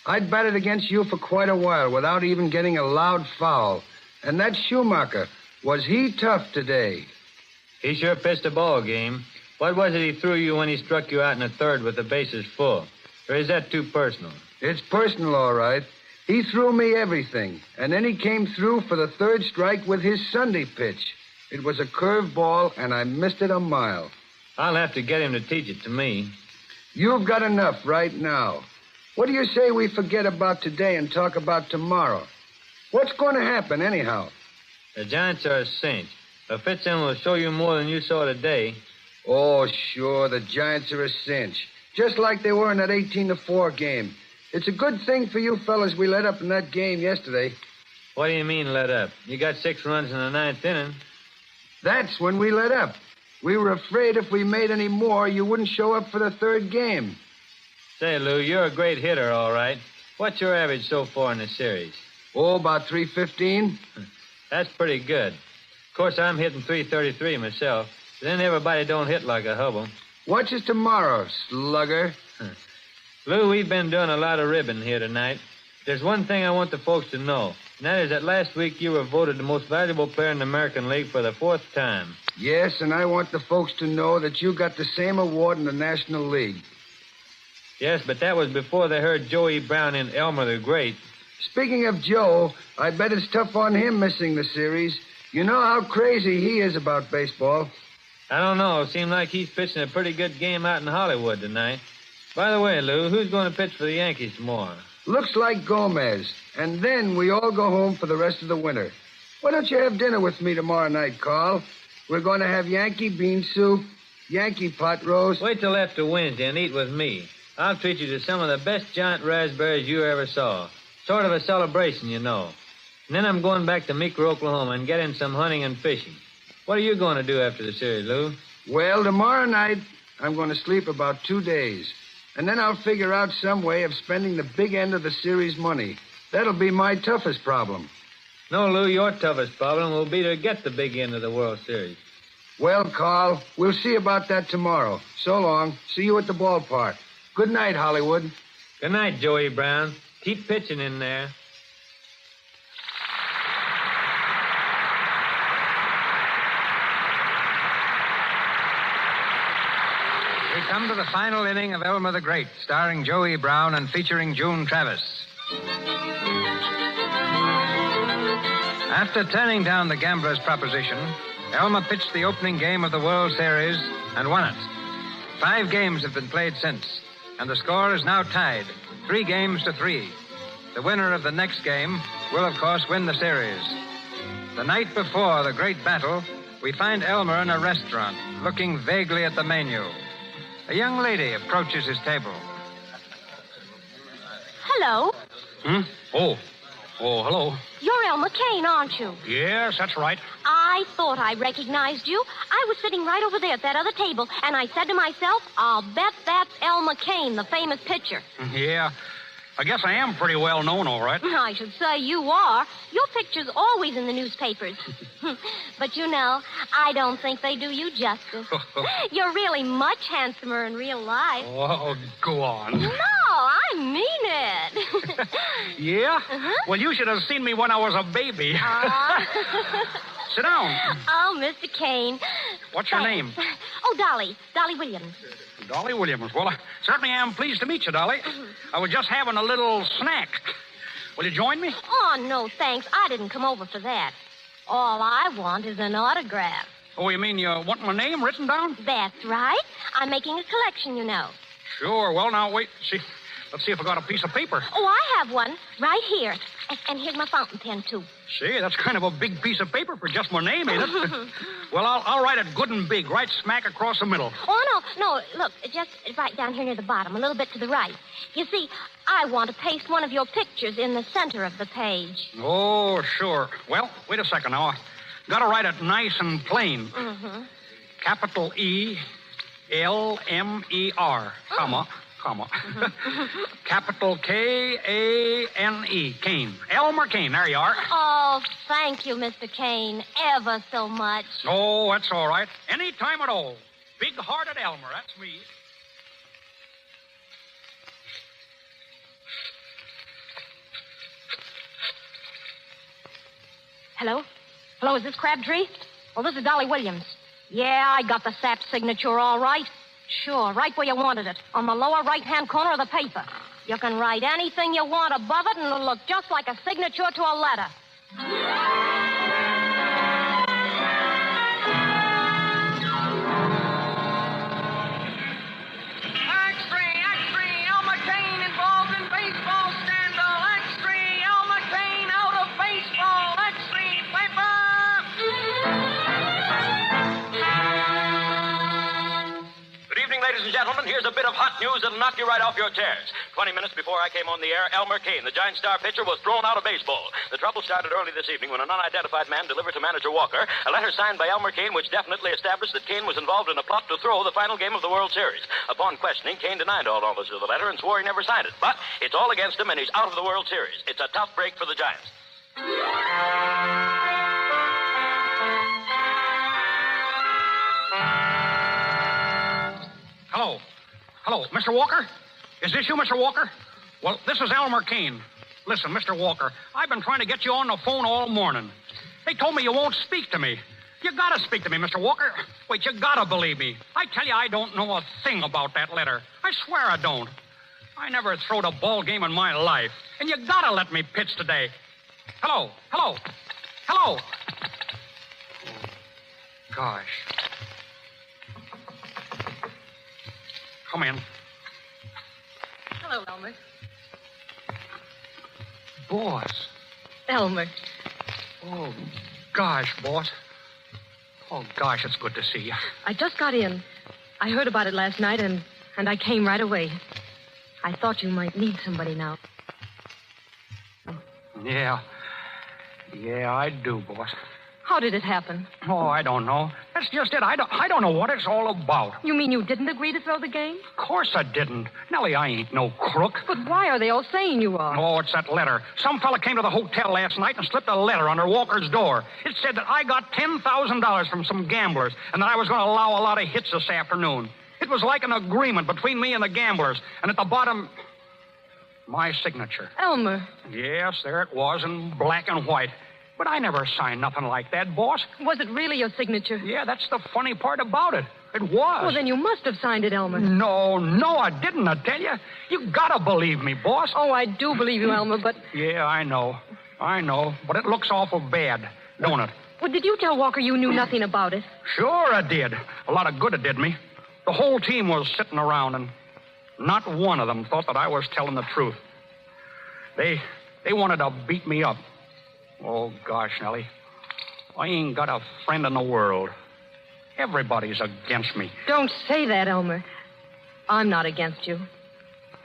I'd batted against you for quite a while without even getting a loud foul. And that Schumacher, was he tough today? He sure pitched a ball game. What was it he threw you when he struck you out in the third with the bases full? Or is that too personal? It's personal, all right. He threw me everything, and then he came through for the third strike with his Sunday pitch. It was a curveball, and I missed it a mile. I'll have to get him to teach it to me. You've got enough right now. What do you say we forget about today and talk about tomorrow? What's going to happen, anyhow? The Giants are a cinch. But Fitzsimmons will show you more than you saw today. Oh, sure, the Giants are a cinch. Just like they were in that 18-4 game. It's a good thing for you fellas we let up in that game yesterday. What do you mean, let up? You got 6 runs in the 9th inning. That's when we let up. We were afraid if we made any more, you wouldn't show up for the third game. Say, Lou, you're a great hitter, all right. What's your average so far in the series? Oh, about 315. That's pretty good. Of course, I'm hitting 333 myself. But then everybody don't hit like a Hubble. Watch us tomorrow, slugger. Lou, we've been doing a lot of ribbon here tonight. There's one thing I want the folks to know, and that is that last week you were voted the most valuable player in the American League for the 4th time. Yes, and I want the folks to know that you got the same award in the National League. Yes, but that was before they heard Joe E. Brown in Elmer the Great. Speaking of Joe, I bet it's tough on him missing the series. You know how crazy he is about baseball. I don't know. It seemed like he's pitching a pretty good game out in Hollywood tonight. By the way, Lou, who's going to pitch for the Yankees tomorrow? Looks like Gomez. And then we all go home for the rest of the winter. Why don't you have dinner with me tomorrow night, Carl? We're going to have Yankee bean soup, Yankee pot roast. Wait till after Wednesday and eat with me. I'll treat you to some of the best giant raspberries you ever saw. Sort of a celebration, you know. And then I'm going back to Meeker, Oklahoma, and get in some hunting and fishing. What are you going to do after the series, Lou? Well, tomorrow night, I'm going to sleep about 2 days. And then I'll figure out some way of spending the big end of the series money. That'll be my toughest problem. No, Lou, your toughest problem will be to get the big end of the World Series. Well, Carl, we'll see about that tomorrow. So long. See you at the ballpark. Good night, Hollywood. Good night, Joey Brown. Keep pitching in there. We come to the final inning of Elmer the Great, starring Joey Brown and featuring June Travis. After turning down the gambler's proposition, Elmer pitched the opening game of the World Series and won it. 5 games have been played since, and the score is now tied, 3-3. The winner of the next game will, of course, win the series. The night before the great battle, we find Elmer in a restaurant, looking vaguely at the menu. A young lady approaches his table. Hello. Oh, hello. You're Elmer Kane, aren't you? Yes, that's right. I thought I recognized you. I was sitting right over there at that other table, and I said to myself, I'll bet that's Elmer Kane, the famous pitcher. Yeah, I guess I am pretty well known, all right. I should say you are. Your picture's always in the newspapers. But, you know, I don't think they do you justice. You're really much handsomer in real life. Oh, go on. No, I mean it. Yeah? Uh-huh. Well, you should have seen me when I was a baby. Sit down. Oh, Mr. Kane. What's your name? Oh, Dolly. Dolly Williams. Dolly Williams. Well, I certainly am pleased to meet you, Dolly. I was just having a little snack. Will you join me? Oh, no, thanks. I didn't come over for that. All I want is an autograph. Oh, you mean you want my name written down? That's right. I'm making a collection, you know. Sure. Well, now, wait. Let's see if I got a piece of paper. Oh, I have one right here. And here's my fountain pen, too. See, that's kind of a big piece of paper for just my name, ain't it? Well, I'll write it good and big, right smack across the middle. Oh, no. Look, just right down here near the bottom, a little bit to the right. You see, I want to paste one of your pictures in the center of the page. Oh, sure. Well, wait a second now. I gotta write it nice and plain. Mm-hmm. Capital E, L-M-E-R, comma. Capital K-A-N-E, Kane. Elmer Kane, there you are. Oh, thank you, Mr. Kane, ever so much. Oh, that's all right. Any time at all. Big-hearted Elmer, that's me. Hello? Hello, is this Crabtree? Well, this is Dolly Williams. Yeah, I got the sap signature all right. Sure, right where you wanted it, on the lower right-hand corner of the paper. You can write anything you want above it, and it'll look just like a signature to a letter. X3, Elmer Kane involved in baseball scandal. X3, Elmer Kane out of baseball. X3, paper! Good evening, ladies and gentlemen. Here's a bit of hot news that'll knock you right off your chairs. 20 minutes before I came on the air, Elmer Kane, the Giant star pitcher, was thrown out of baseball. The trouble started early this evening when an unidentified man delivered to manager Walker a letter signed by Elmer Kane which definitely established that Kane was involved in a plot to throw the final game of the World Series. Upon questioning, Kane denied all knowledge of the letter and swore he never signed it. But it's all against him, and he's out of the World Series. It's a tough break for the Giants. Hello, Mr. Walker? Is this you, Mr. Walker? Well, this is Elmer Kane. Listen, Mr. Walker, I've been trying to get you on the phone all morning. They told me you won't speak to me. You gotta speak to me, Mr. Walker. Wait, you gotta believe me. I tell you, I don't know a thing about that letter. I swear I don't. I never throwed a ball game in my life. And you gotta let me pitch today. Hello. Oh, gosh. Come in. Hello, Elmer. Boss. Elmer. Oh, gosh, boss. Oh, gosh, it's good to see you. I just got in. I heard about it last night, and I came right away. I thought you might need somebody now. Yeah, I do, boss. How did it happen? Oh, I don't know. That's just it. I don't know what it's all about. You mean you didn't agree to throw the game? Of course I didn't. Nellie, I ain't no crook. But why are they all saying you are? Oh, it's that letter. Some fella came to the hotel last night and slipped a letter under Walker's door. It said that I got $10,000 from some gamblers and that I was going to allow a lot of hits this afternoon. It was like an agreement between me and the gamblers. And at the bottom, my signature. Elmer. Yes, there it was in black and white. But I never signed nothing like that, boss. Was it really your signature? Yeah, that's the funny part about it. It was. Well, then you must have signed it, Elmer. No, I didn't, I tell you. You gotta believe me, boss. Oh, I do believe you, Elmer, but... Yeah, I know. But it looks awful bad, don't it? Well, did you tell Walker you knew nothing about it? Sure I did. A lot of good it did me. The whole team was sitting around, and not one of them thought that I was telling the truth. They wanted to beat me up. Oh, gosh, Nellie. I ain't got a friend in the world. Everybody's against me. Don't say that, Elmer. I'm not against you.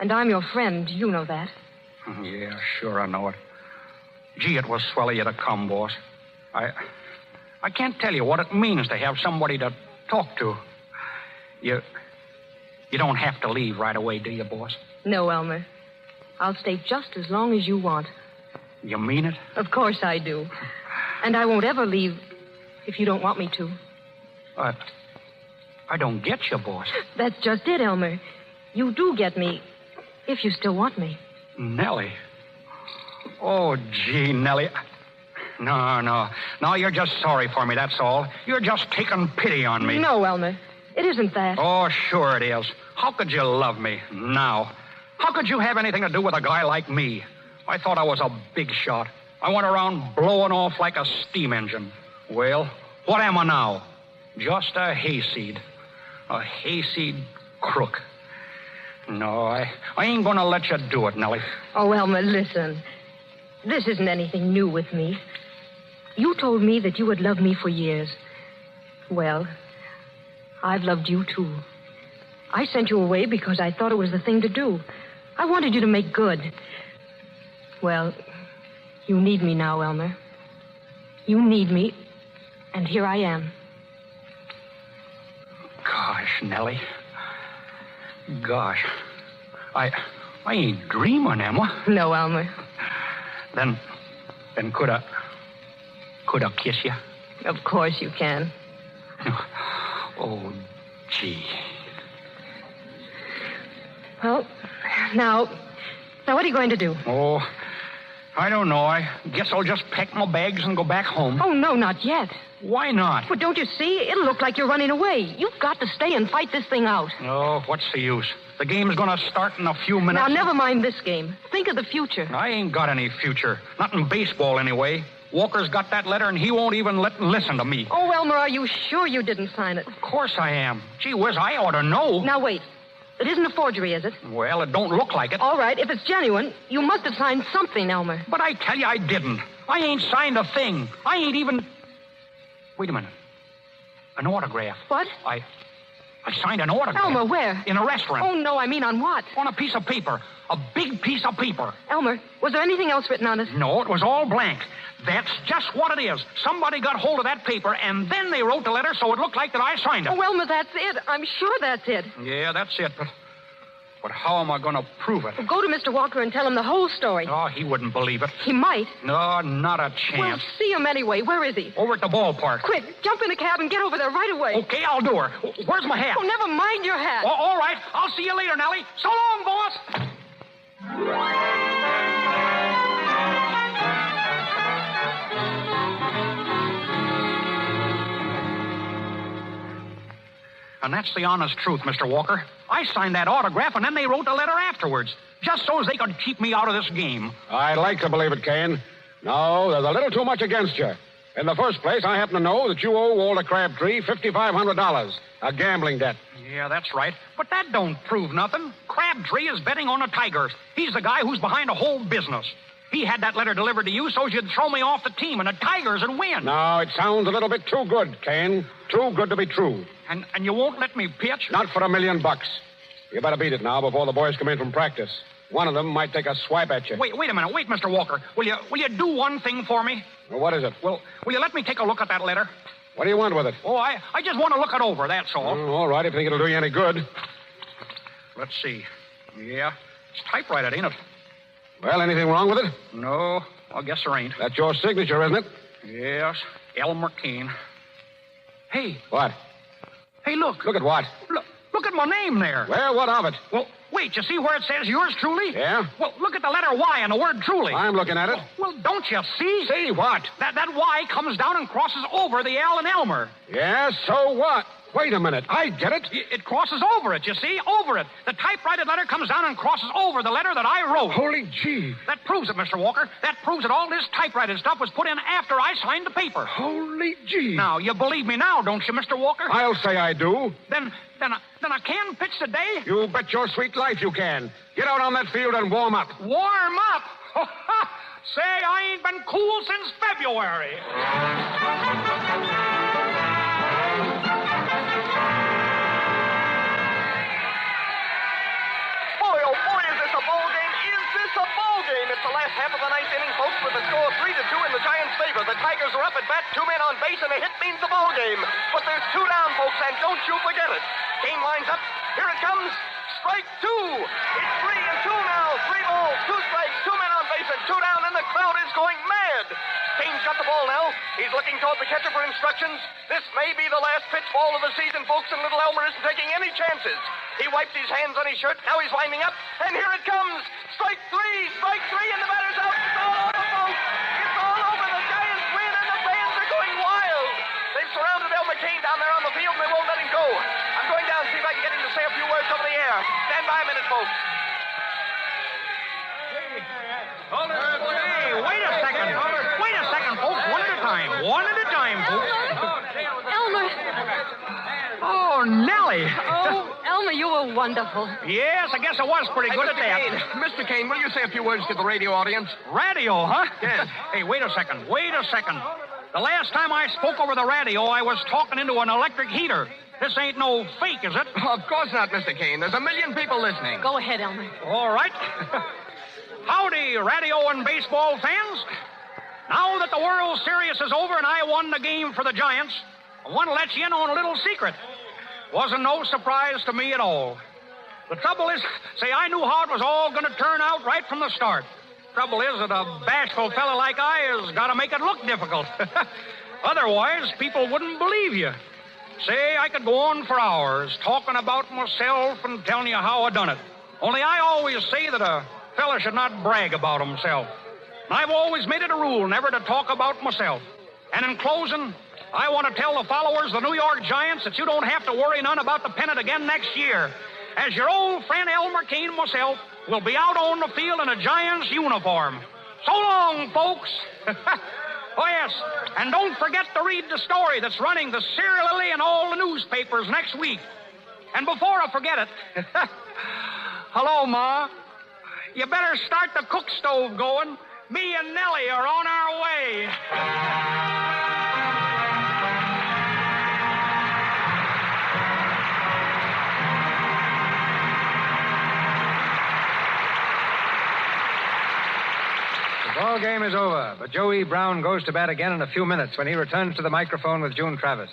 And I'm your friend. You know that. Yeah, sure, I know it. Gee, it was swell of you to come, boss. I can't tell you what it means to have somebody to talk to. You don't have to leave right away, do you, boss? No, Elmer. I'll stay just as long as you want. You mean it? Of course I do. And I won't ever leave if you don't want me to. I don't get you, boss. That's just it, Elmer. You do get me, if you still want me. Nellie. Oh, gee, Nellie. No, you're just sorry for me, that's all. You're just taking pity on me. No, Elmer. It isn't that. Oh, sure it is. How could you love me now? How could you have anything to do with a guy like me? I thought I was a big shot. I went around blowing off like a steam engine. Well, what am I now? Just a hayseed. A hayseed crook. No, I ain't gonna let you do it, Nellie. Oh, Elmer, listen. This isn't anything new with me. You told me that you would love me for years. Well, I've loved you, too. I sent you away because I thought it was the thing to do. I wanted you to make good. Well, you need me now, Elmer. You need me, and here I am. Gosh, Nellie. Gosh. I ain't dreaming, am I? No, Elmer. Then could I kiss you? Of course you can. Oh, gee. Well, now what are you going to do? Oh, I don't know. I guess I'll just pack my bags and go back home. Oh, no, not yet. Why not? But don't you see? It'll look like you're running away. You've got to stay and fight this thing out. Oh, what's the use? The game's going to start in a few minutes. Now, never mind this game. Think of the future. I ain't got any future. Not in baseball, anyway. Walker's got that letter, and he won't even listen to me. Oh, Elmer, are you sure you didn't sign it? Of course I am. Gee whiz, I ought to know. Now, wait. It isn't a forgery, is it? Well, it don't look like it. All right, if it's genuine, you must have signed something, Elmer. But I tell you, I didn't. I ain't signed a thing. I ain't even... Wait a minute. An autograph. What? I signed an autograph. Elmer, where? In a restaurant. Oh, no, I mean on what? On a piece of paper. A big piece of paper. Elmer, was there anything else written on it? No, it was all blank. That's just what it is. Somebody got hold of that paper, and then they wrote the letter so it looked like that I signed it. Oh, Elmer, that's it. I'm sure that's it. Yeah, that's it. But how am I going to prove it? Well, go to Mr. Walker and tell him the whole story. Oh, he wouldn't believe it. He might. No, not a chance. Well, see him anyway. Where is he? Over at the ballpark. Quick, jump in a cab and get over there right away. Okay, I'll do her. Where's my hat? Oh, never mind your hat. Oh, all right. I'll see you later, Nellie. So long, boss. And that's the honest truth, Mr. Walker. I signed that autograph, and then they wrote the letter afterwards, just so as they could keep me out of this game. I'd like to believe it, Kane. No, there's a little too much against you. In the first place, I happen to know that you owe Walter Crabtree $5,500, a gambling debt. Yeah, that's right. But that don't prove nothing. Crabtree is betting on the Tigers. He's the guy who's behind the whole business. He had that letter delivered to you so you'd throw me off the team and the Tigers would win. No, it sounds a little bit too good, Kane. Too good to be true. And you won't let me pitch? Not for $1 million. You better beat it now before the boys come in from practice. One of them might take a swipe at you. Wait a minute. Wait, Mr. Walker. Will you do one thing for me? Well, what is it? Will you let me take a look at that letter? What do you want with it? Oh, I just want to look it over, that's all. All right, if you think it'll do you any good. Let's see. Yeah, it's typewritten, ain't it? Well, anything wrong with it? No, I guess there ain't. That's your signature, isn't it? Yes, Elmer Kane. Hey. What? Hey, look. Look at what? Look at my name there. Well, what of it? Well, wait, you see where it says yours truly? Yeah? Well, look at the letter Y and the word truly. I'm looking at it. Well, don't you see? See what? That Y comes down and crosses over the L in Elmer. Yeah, so what? Wait a minute. I get it. It crosses over it, you see? Over it. The typewritten letter comes down and crosses over the letter that I wrote. Holy gee. That proves it, Mr. Walker. That proves that all this typewritten stuff was put in after I signed the paper. Holy gee. Now, you believe me now, don't you, Mr. Walker? I'll say I do. Then I can pitch today? You bet your sweet life you can. Get out on that field and warm up. Warm up? Say, I ain't been cool since February. It's the last half of the ninth inning, folks, with the score 3-2 in the Giants' favor. The Tigers are up at bat, 2 men on base, and a hit means the ball game. But there's 2 down, folks, and don't you forget it. Kane lines up. Here it comes. Strike 2. It's 3-2 now. 3 balls, 2 strikes, 2 men on base, and 2 down, and the crowd is going mad. Kane's got the ball now. He's looking toward the catcher for instructions. This may be the last pitch ball of the season, folks, and little Elmer isn't taking any chances. He wipes his hands on his shirt. Now he's winding up, and here it comes. Strike 3, and the batter's out. It's all over, folks. It's all over. The Giants win, and the fans are going wild. They've surrounded Elmer Kane down there on the field, and they won't let him go. I'm going down to see if I can get him to say a few words over the air. Stand by a minute, folks. Hey, wait a second. Wait a second, folks. One at a time. One at a time, folks. Elmer. Oh, Nellie. Oh, Elmer, you were wonderful. Yes, I guess I was pretty good at that. Mr. Kane, will you say a few words to the radio audience? Radio, huh? Yes. Hey, wait a second. The last time I spoke over the radio, I was talking into an electric heater. This ain't no fake, is it? Of course not, Mr. Kane. There's a million people listening. Go ahead, Elmer. All right. Howdy, radio and baseball fans. Now that the World Series is over and I won the game for the Giants, I want to let you in on a little secret. Wasn't no surprise to me at all. The trouble is, I knew how it was all going to turn out right from the start. Trouble is that a bashful fella like I has got to make it look difficult. Otherwise, people wouldn't believe you. I could go on for hours talking about myself and telling you how I done it. Only I always say that a fella should not brag about himself. I've always made it a rule never to talk about myself. And in closing, I want to tell the followers of the New York Giants that you don't have to worry none about the pennant again next year, as your old friend Elmer Kane and myself will be out on the field in a Giants uniform. So long, folks. Oh, yes, and don't forget to read the story that's running the serially in all the newspapers next week. And before I forget it, hello, Ma. You better start the cook stove going. Me and Nellie are on our way. The ball game is over, but Joey Brown goes to bat again in a few minutes when he returns to the microphone with June Travis.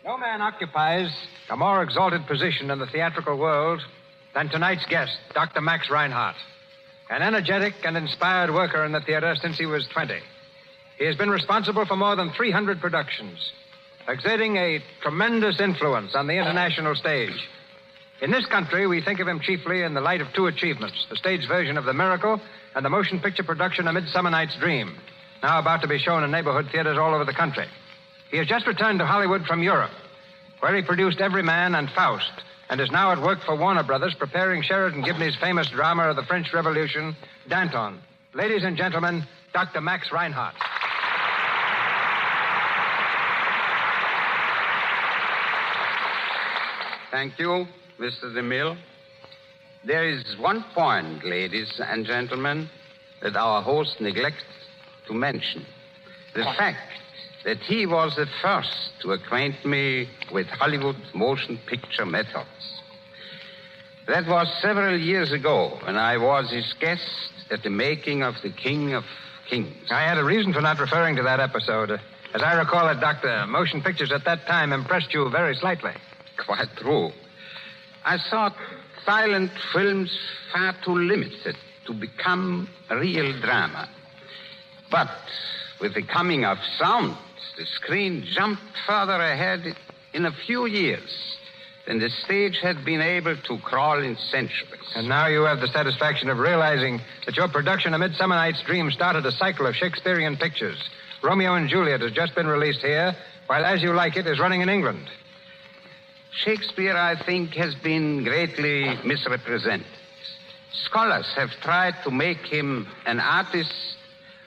No man occupies a more exalted position in the theatrical world than tonight's guest, Dr. Max Reinhardt, an energetic and inspired worker in the theater since he was 20. He has been responsible for more than 300 productions, exerting a tremendous influence on the international stage. In this country, we think of him chiefly in the light of 2 achievements, the stage version of The Miracle and the motion picture production A Midsummer Night's Dream, now about to be shown in neighborhood theaters all over the country. He has just returned to Hollywood from Europe, where he produced Everyman and Faust, and is now at work for Warner Brothers preparing Sheridan Gibney's famous drama of the French Revolution, Danton. Ladies and gentlemen, Dr. Max Reinhardt. Thank you, Mr. DeMille. There is one point, ladies and gentlemen, that our host neglects to mention. The fact that he was the first to acquaint me with Hollywood motion picture methods. That was several years ago when I was his guest at the making of the King of Kings. I had a reason for not referring to that episode. As I recall it, Doctor, motion pictures at that time impressed you very slightly. Quite true. I thought silent films far too limited to become a real drama. But with the coming of sound, the screen jumped further ahead in a few years than the stage had been able to crawl in centuries. And now you have the satisfaction of realizing that your production of Midsummer Night's Dream started a cycle of Shakespearean pictures. Romeo and Juliet has just been released here, while As You Like It is running in England. Shakespeare, I think, has been greatly misrepresented. Scholars have tried to make him an artist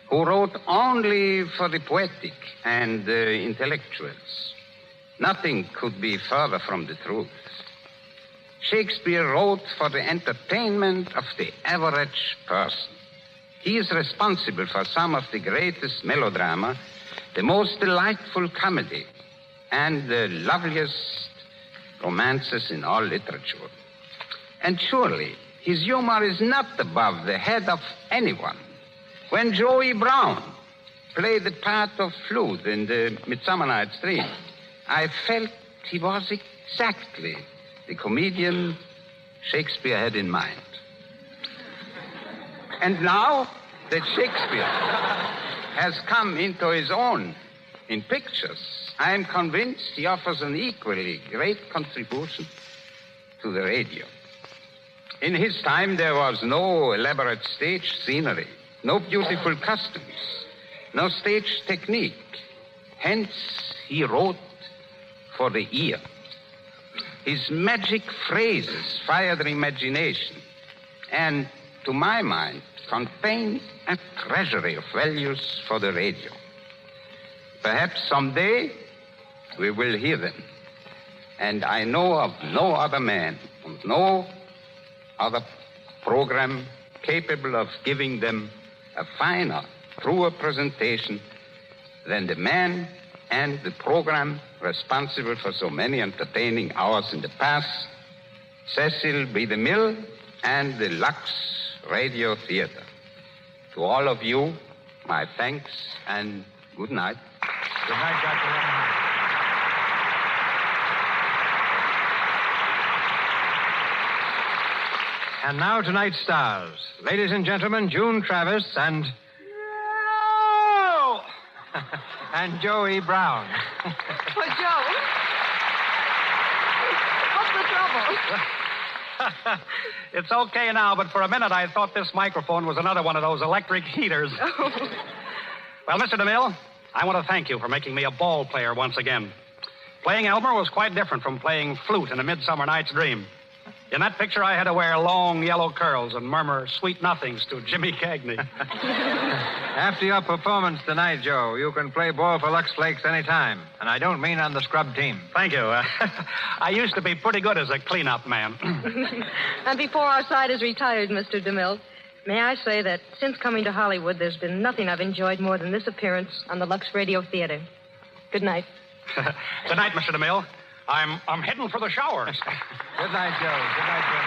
who wrote only for the poetic and intellectuals. Nothing could be further from the truth. Shakespeare wrote for the entertainment of the average person. He is responsible for some of the greatest melodrama, the most delightful comedy, and the loveliest romances in all literature. And surely, his humor is not above the head of anyone. When Joey Brown played the part of Flute in the Midsummer Night's Dream, I felt he was exactly the comedian Shakespeare had in mind. And now that Shakespeare has come into his own in pictures, I am convinced he offers an equally great contribution to the radio. In his time, there was no elaborate stage scenery, no beautiful costumes, no stage technique. Hence, he wrote for the ear. His magic phrases fired the imagination and, to my mind, contain a treasury of values for the radio. Perhaps someday we will hear them. And I know of no other man, and no other program capable of giving them a finer, truer presentation than the man and the program responsible for so many entertaining hours in the past, Cecil B. DeMille and the Lux Radio Theater. To all of you, my thanks and good night. Good night, Dr. Reinhardt. And now tonight's stars. Ladies and gentlemen, June Travis and... No! and Joey Brown. Oh, Joey. What's the trouble? It's okay now, but for a minute I thought this microphone was another one of those electric heaters. Oh. Well, Mr. DeMille, I want to thank you for making me a ball player once again. Playing Elmer was quite different from playing Flute in A Midsummer Night's Dream. In that picture, I had to wear long yellow curls and murmur sweet nothings to Jimmy Cagney. After your performance tonight, Joe, you can play ball for Lux Flakes anytime. And I don't mean on the scrub team. Thank you. I used to be pretty good as a cleanup man. And before our side is retired, Mr. DeMille, may I say that since coming to Hollywood, there's been nothing I've enjoyed more than this appearance on the Lux Radio Theater. Good night. Good night, Mr. DeMille. I'm heading for the showers. Good night, Joe. Good night, Joe.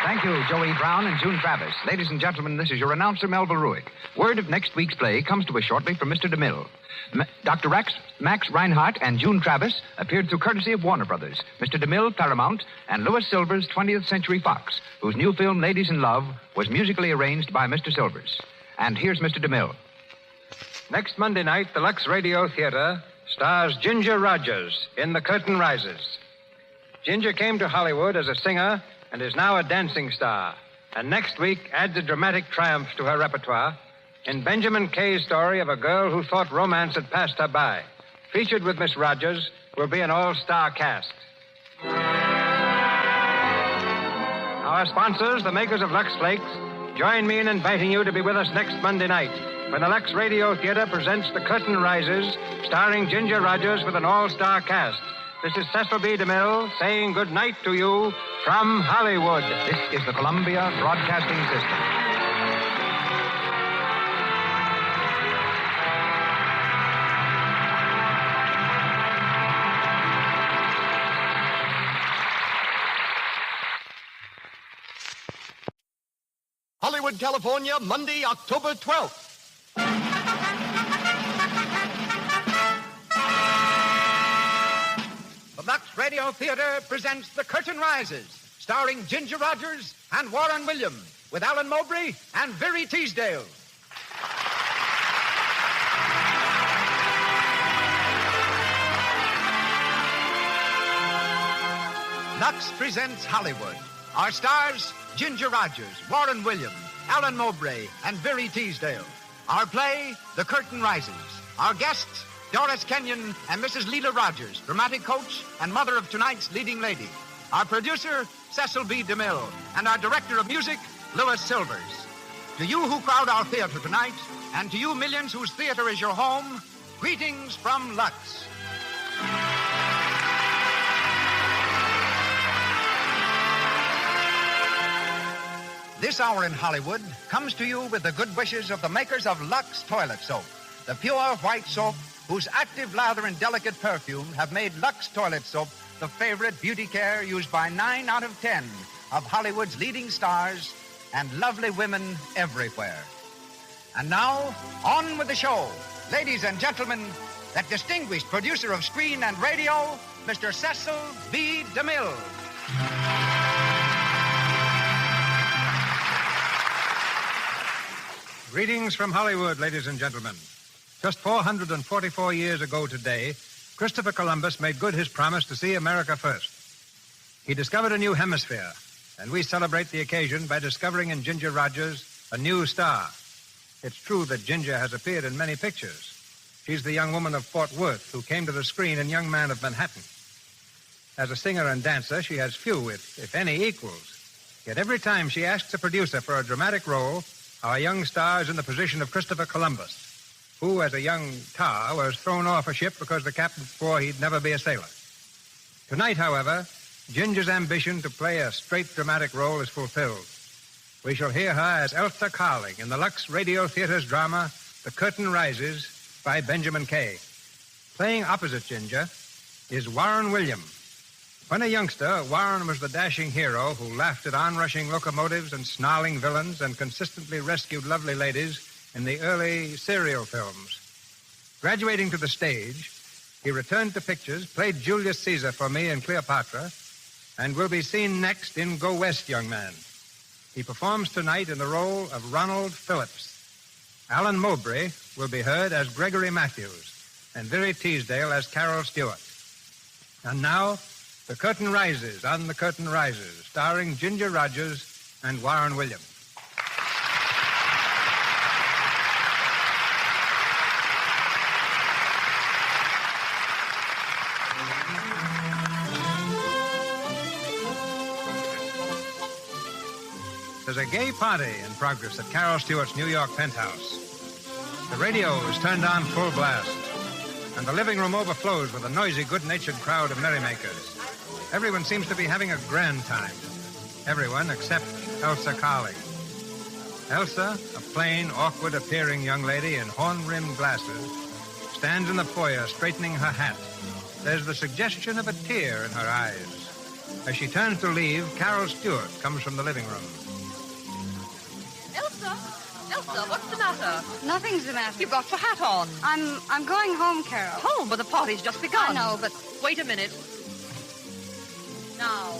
Thank you, Joey Brown and June Travis. Ladies and gentlemen, this is your announcer, Melville Ruick. Word of next week's play comes to us shortly from Mr. DeMille. Dr. Max Reinhardt and June Travis appeared through courtesy of Warner Brothers, Mr. DeMille, Paramount, and Louis Silvers, 20th Century Fox, whose new film, Ladies in Love, was musically arranged by Mr. Silvers. And here's Mr. DeMille. Next Monday night, the Lux Radio Theater stars Ginger Rogers in The Curtain Rises. Ginger came to Hollywood as a singer and is now a dancing star. And next week adds a dramatic triumph to her repertoire in Benjamin Kay's story of a girl who thought romance had passed her by. Featured with Miss Rogers will be an all-star cast. Our sponsors, the makers of Lux Flakes, join me in inviting you to be with us next Monday night when the Lux Radio Theater presents The Curtain Rises, starring Ginger Rogers with an all-star cast. This is Cecil B. DeMille saying good night to you from Hollywood. This is the Columbia Broadcasting System. Hollywood, California, Monday, October 12th. The Lux Radio Theater presents The Curtain Rises, starring Ginger Rogers and Warren Williams, with Alan Mowbray and Very Teasdale. Lux presents Hollywood. Our stars, Ginger Rogers, Warren Williams, Alan Mowbray, and Very Teasdale. Our play, The Curtain Rises. Our guests, Doris Kenyon and Mrs. Leela Rogers, dramatic coach and mother of tonight's leading lady. Our producer, Cecil B. DeMille, and our director of music, Louis Silvers. To you who crowd our theater tonight, and to you millions whose theater is your home, greetings from Lux. This hour in Hollywood comes to you with the good wishes of the makers of Lux Toilet Soap, the pure white soap whose active lather and delicate perfume have made Lux Toilet Soap the favorite beauty care used by 9 out of 10 of Hollywood's leading stars and lovely women everywhere. And now, on with the show. Ladies and gentlemen, that distinguished producer of screen and radio, Mr. Cecil B. DeMille. Greetings from Hollywood, ladies and gentlemen. Just 444 years ago today, Christopher Columbus made good his promise to see America first. He discovered a new hemisphere, and we celebrate the occasion by discovering in Ginger Rogers a new star. It's true that Ginger has appeared in many pictures. She's the young woman of Fort Worth who came to the screen in Young Man of Manhattan. As a singer and dancer, she has few, if any, equals. Yet every time she asks a producer for a dramatic role, our young star is in the position of Christopher Columbus, who, as a young tar, was thrown off a ship because the captain swore he'd never be a sailor. Tonight, however, Ginger's ambition to play a straight dramatic role is fulfilled. We shall hear her as Elsa Carling in the Lux Radio Theater's drama, The Curtain Rises, by Benjamin Kay. Playing opposite Ginger is Warren Williams. When a youngster, Warren was the dashing hero who laughed at onrushing locomotives and snarling villains and consistently rescued lovely ladies in the early serial films. Graduating to the stage, he returned to pictures, played Julius Caesar for me in Cleopatra, and will be seen next in Go West, Young Man. He performs tonight in the role of Ronald Phillips. Alan Mowbray will be heard as Gregory Matthews, and Very Teasdale as Carol Stewart. And now, The Curtain Rises on The Curtain Rises, starring Ginger Rogers and Warren Williams. There's a gay party in progress at Carol Stewart's New York penthouse. The radio is turned on full blast, and the living room overflows with a noisy, good-natured crowd of merrymakers. Everyone seems to be having a grand time. Everyone except Elsa Carling. Elsa, a plain, awkward-appearing young lady in horn-rimmed glasses, stands in the foyer straightening her hat. There's the suggestion of a tear in her eyes. As she turns to leave, Carol Stewart comes from the living room. Elsa, what's the matter? Nothing's the matter. You've got your hat on. I'm going home, Carol. Home, but the party's just begun. I know, but... Wait a minute. Now,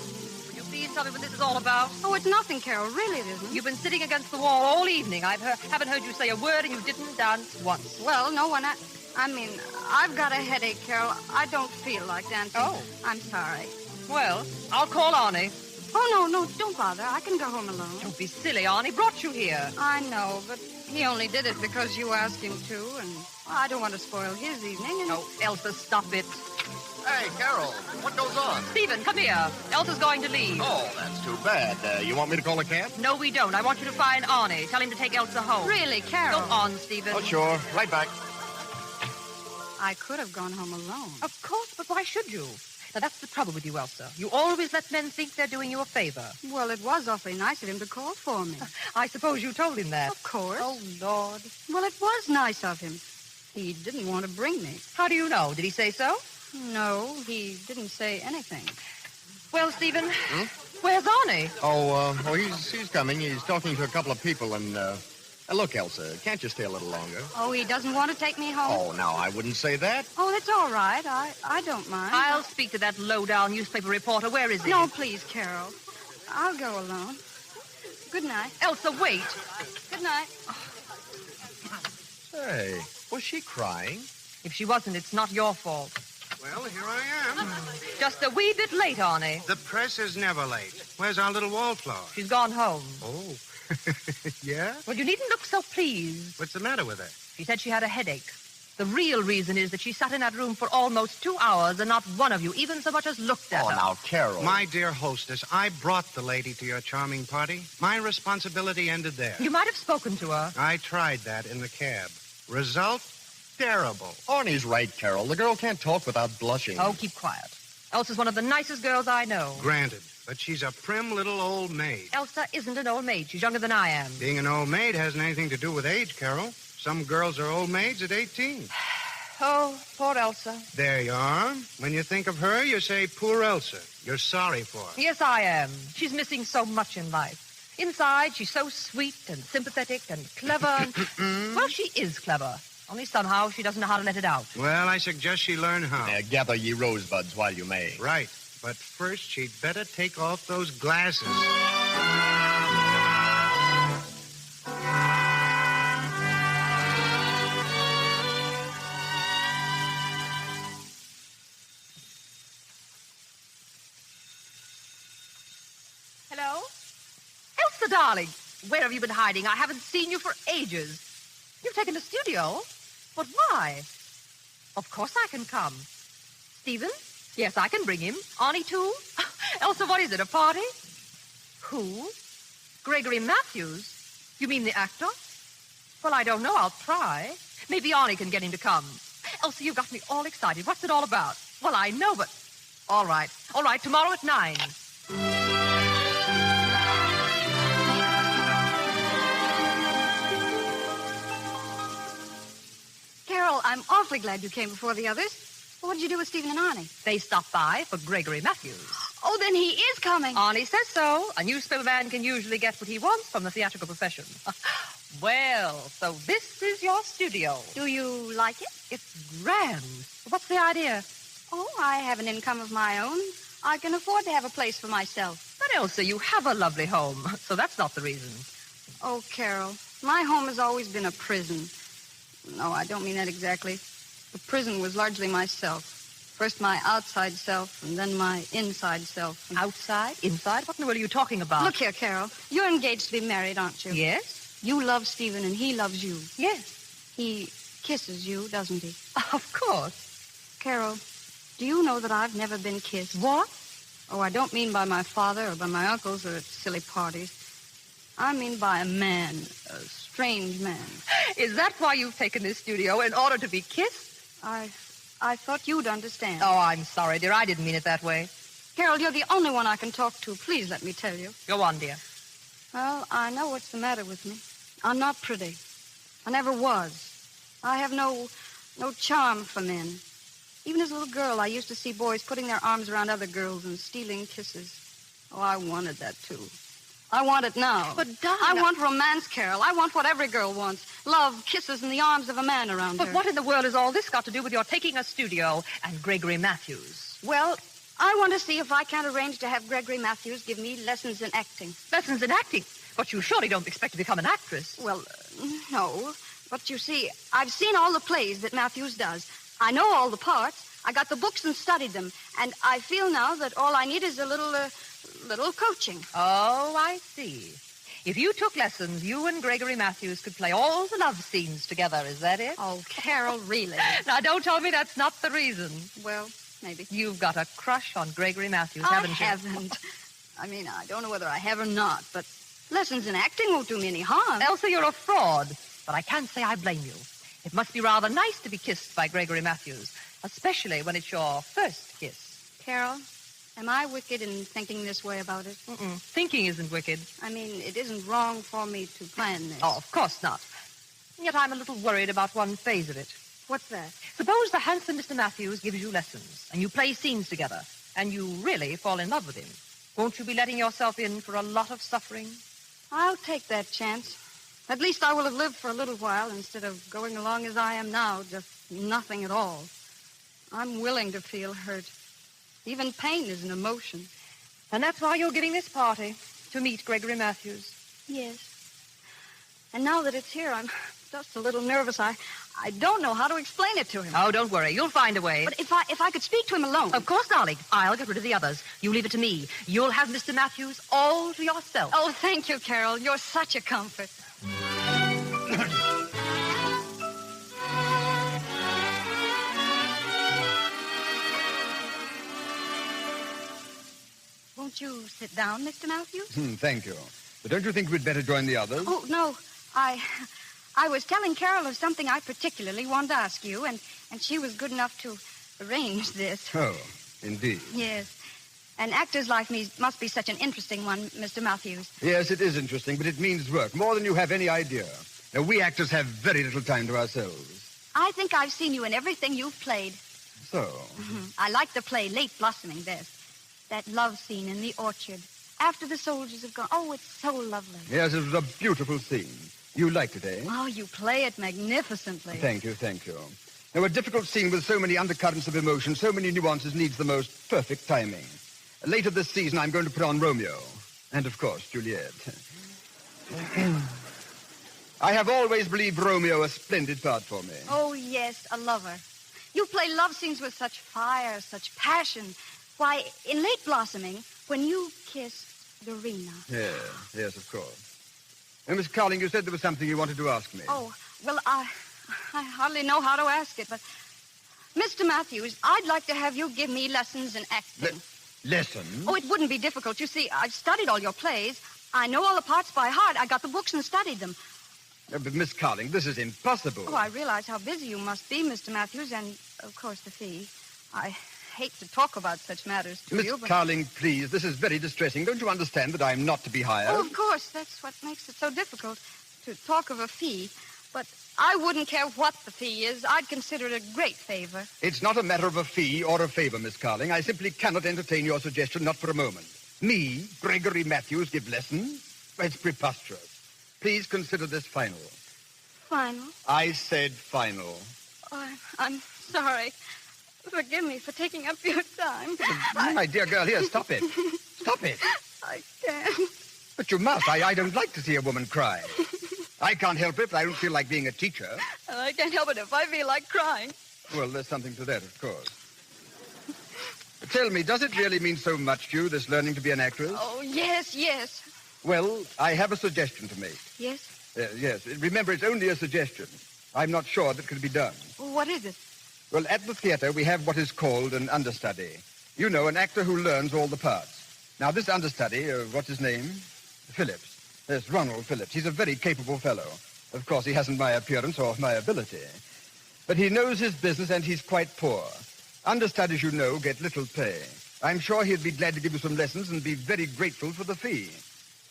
will you please tell me what this is all about? Oh, it's nothing, Carol. Really, it isn't. You've been sitting against the wall all evening. Haven't heard you say a word, and you didn't dance once. Well, no one... I mean, I've got a headache, Carol. I don't feel like dancing. Oh. I'm sorry. Well, I'll call Arnie. Oh, no, don't bother. I can go home alone. Don't be silly, Arnie brought you here. I know, but he only did it because you asked him to, and I don't want to spoil his evening. And... Oh, Elsa, stop it. Hey, Carol, what goes on? Stephen, come here. Elsa's going to leave. Oh, that's too bad. You want me to call a cab? No, we don't. I want you to find Arnie. Tell him to take Elsa home. Really, Carol? Go on, Stephen. Oh, sure. Right back. I could have gone home alone. Of course, but why should you? Now, that's the trouble with you, Elsa. You always let men think they're doing you a favor. Well, it was awfully nice of him to call for me. I suppose you told him that. Of course. Oh, Lord. Well, it was nice of him. He didn't want to bring me. How do you know? Did he say so? No, he didn't say anything. Well, Stephen, Where's Arnie? He's coming. He's talking to a couple of people, and, look, Elsa, can't you stay a little longer? Oh, he doesn't want to take me home? Oh, now, I wouldn't say that. Oh, that's all right. I don't mind. I'll speak to that low-down newspaper reporter. Where is he? No, please, Carol. I'll go alone. Good night. Elsa, wait. Good night. Say, was she crying? If she wasn't, it's not your fault. Well, here I am. Just a wee bit late, Arnie. The press is never late. Where's our little wallflower? She's gone home. Oh. Yeah? Well, you needn't look so pleased. What's the matter with her? She said she had a headache. The real reason is that she sat in that room for almost 2 hours and not one of you even so much as looked at her. Oh, now, Carol. My dear hostess, I brought the lady to your charming party. My responsibility ended there. You might have spoken to her. I tried that in the cab. Result? Terrible. Arnie's right, Carol. The girl can't talk without blushing. Oh, keep quiet. Elsa's one of the nicest girls I know. Granted, but she's a prim little old maid. Elsa isn't an old maid. She's younger than I am. Being an old maid hasn't anything to do with age, Carol. Some girls are old maids at 18. Oh, poor Elsa. There you are. When you think of her, you say, poor Elsa. You're sorry for her. Yes, I am. She's missing so much in life. Inside, she's so sweet and sympathetic and clever. Well, she is clever. Only somehow she doesn't know how to let it out. Well, I suggest she learn how. Gather ye rosebuds while you may. Right. But first, she'd better take off those glasses. Hello? Elsa, darling. Where have you been hiding? I haven't seen you for ages. You've taken the studio? But why? Of course I can come. Stephen? Yes, I can bring him. Arnie, too? Elsa, what is it, a party? Who? Gregory Matthews? You mean the actor? Well, I don't know. I'll try. Maybe Arnie can get him to come. Elsa, you got me all excited. What's it all about? Well, I know, but... All right. All right, tomorrow at 9. Carol, I'm awfully glad you came before the others. What did you do with Stephen and Arnie? They stopped by for Gregory Matthews. Oh, then he is coming. Arnie says so. A newspaper man can usually get what he wants from the theatrical profession. Well, so this is your studio. Do you like it? It's grand. What's the idea? Oh, I have an income of my own. I can afford to have a place for myself. But Elsa, you have a lovely home, so that's not the reason. Oh, Carol, my home has always been a prison. No, I don't mean that exactly. The prison was largely myself. First my outside self, and then my inside self. Outside? Inside? What in the world are you talking about? Look here, Carol. You're engaged to be married, aren't you? Yes. You love Stephen, and he loves you. Yes. He kisses you, doesn't he? Of course. Carol, do you know that I've never been kissed? What? Oh, I don't mean by my father or by my uncles or at silly parties. I mean by a man, a strange man. Is that why you've taken this studio, in order to be kissed? I thought you'd understand. Oh, I'm sorry, dear. I didn't mean it that way. Carol, you're the only one I can talk to. Please let me tell you. Go on, dear. Well, I know what's the matter with me. I'm not pretty. I never was. I have no charm for men. Even as a little girl, I used to see boys putting their arms around other girls and stealing kisses. Oh, I wanted that, too. I want it now. But, darling... I want romance, Carol. I want what every girl wants. Love, kisses, and the arms of a man around her. But what in the world has all this got to do with your taking a studio and Gregory Matthews? Well, I want to see if I can't arrange to have Gregory Matthews give me lessons in acting. Lessons in acting? But you surely don't expect to become an actress. Well, no. But you see, I've seen all the plays that Matthews does. I know all the parts. I got the books and studied them. And I feel now that all I need is a little coaching. Oh, I see. If you took lessons, you and Gregory Matthews could play all the love scenes together. Is that it? Oh, Carol, really? Now, don't tell me that's not the reason. Well, maybe. You've got a crush on Gregory Matthews, haven't you? I haven't. I mean, I don't know whether I have or not, but lessons in acting won't do me any harm. Elsa, you're a fraud. But I can't say I blame you. It must be rather nice to be kissed by Gregory Matthews, especially when it's your first kiss. Carol, am I wicked in thinking this way about it? Thinking isn't wicked. I mean, it isn't wrong for me to plan this. Oh, of course not. Yet I'm a little worried about one phase of it. What's that? Suppose the handsome Mr. Matthews gives you lessons, and you play scenes together, and you really fall in love with him. Won't you be letting yourself in for a lot of suffering? I'll take that chance. At least I will have lived for a little while instead of going along as I am now, just nothing at all. I'm willing to feel hurt. Even pain is an emotion. And that's why you're giving this party, to meet Gregory Matthews. Yes. And now that it's here, I'm just a little nervous. I don't know how to explain it to him. Oh, don't worry. You'll find a way. But if I could speak to him alone. Of course, darling. I'll get rid of the others. You leave it to me. You'll have Mr. Matthews all to yourself. Oh, thank you, Carol. You're such a comfort. Won't you sit down, Mr. Matthews? Thank you. But don't you think we'd better join the others? Oh, no. I was telling Carol of something I particularly wanted to ask you, and she was good enough to arrange this. Oh, indeed. Yes. An actor's life must be such an interesting one, Mr. Matthews. Yes, it is interesting, but it means work, more than you have any idea. Now, we actors have very little time to ourselves. I think I've seen you in everything you've played. So? I like the play Late Blossoming best. That love scene in the orchard. After the soldiers have gone. Oh, it's so lovely. Yes, it was a beautiful scene. You liked it, eh? Oh, you play it magnificently. Thank you. Now, a difficult scene with so many undercurrents of emotion, so many nuances, needs the most perfect timing. Later this season, I'm going to put on Romeo. And, of course, Juliet. I have always believed Romeo a splendid part for me. Oh, yes, a lover. You play love scenes with such fire, such passion. Why, in Late Blossoming, when you kissed Dorina. Yes, of course. Now, Miss Carling, you said there was something you wanted to ask me. Oh, well, I hardly know how to ask it, but... Mr. Matthews, I'd like to have you give me lessons in acting. Lessons? Oh, it wouldn't be difficult. You see, I've studied all your plays. I know all the parts by heart. I got the books and studied them. But, Miss Carling, this is impossible. Oh, I realize how busy you must be, Mr. Matthews, and, of course, the fee. I hate to talk about such matters to you, Miss but... Carling, please, this is very distressing. Don't you understand that I'm not to be hired? Oh, of course. That's what makes it so difficult to talk of a fee. But I wouldn't care what the fee is. I'd consider it a great favor. It's not a matter of a fee or a favor, Miss Carling. I simply cannot entertain your suggestion, not for a moment. Me, Gregory Matthews, give lessons? It's preposterous. Please consider this final. Final? I said final. Oh, I'm sorry. Forgive me for taking up your time. My dear girl, here, stop it. Stop it. I can't. But you must. I don't like to see a woman cry. I can't help it, but I don't feel like being a teacher. I can't help it if I feel like crying. Well, there's something to that, of course. Tell me, does it really mean so much to you, this learning to be an actress? Oh, yes. Well, I have a suggestion to make. Yes? Yes. Remember, it's only a suggestion. I'm not sure that could be done. What is it? Well, at the theater, we have what is called an understudy. You know, an actor who learns all the parts. Now, this understudy, what's his name? Phillips. Yes, Ronald Phillips. He's a very capable fellow. Of course, he hasn't my appearance or my ability. But he knows his business, and he's quite poor. Understudies, you know, get little pay. I'm sure he'd be glad to give you some lessons and be very grateful for the fee.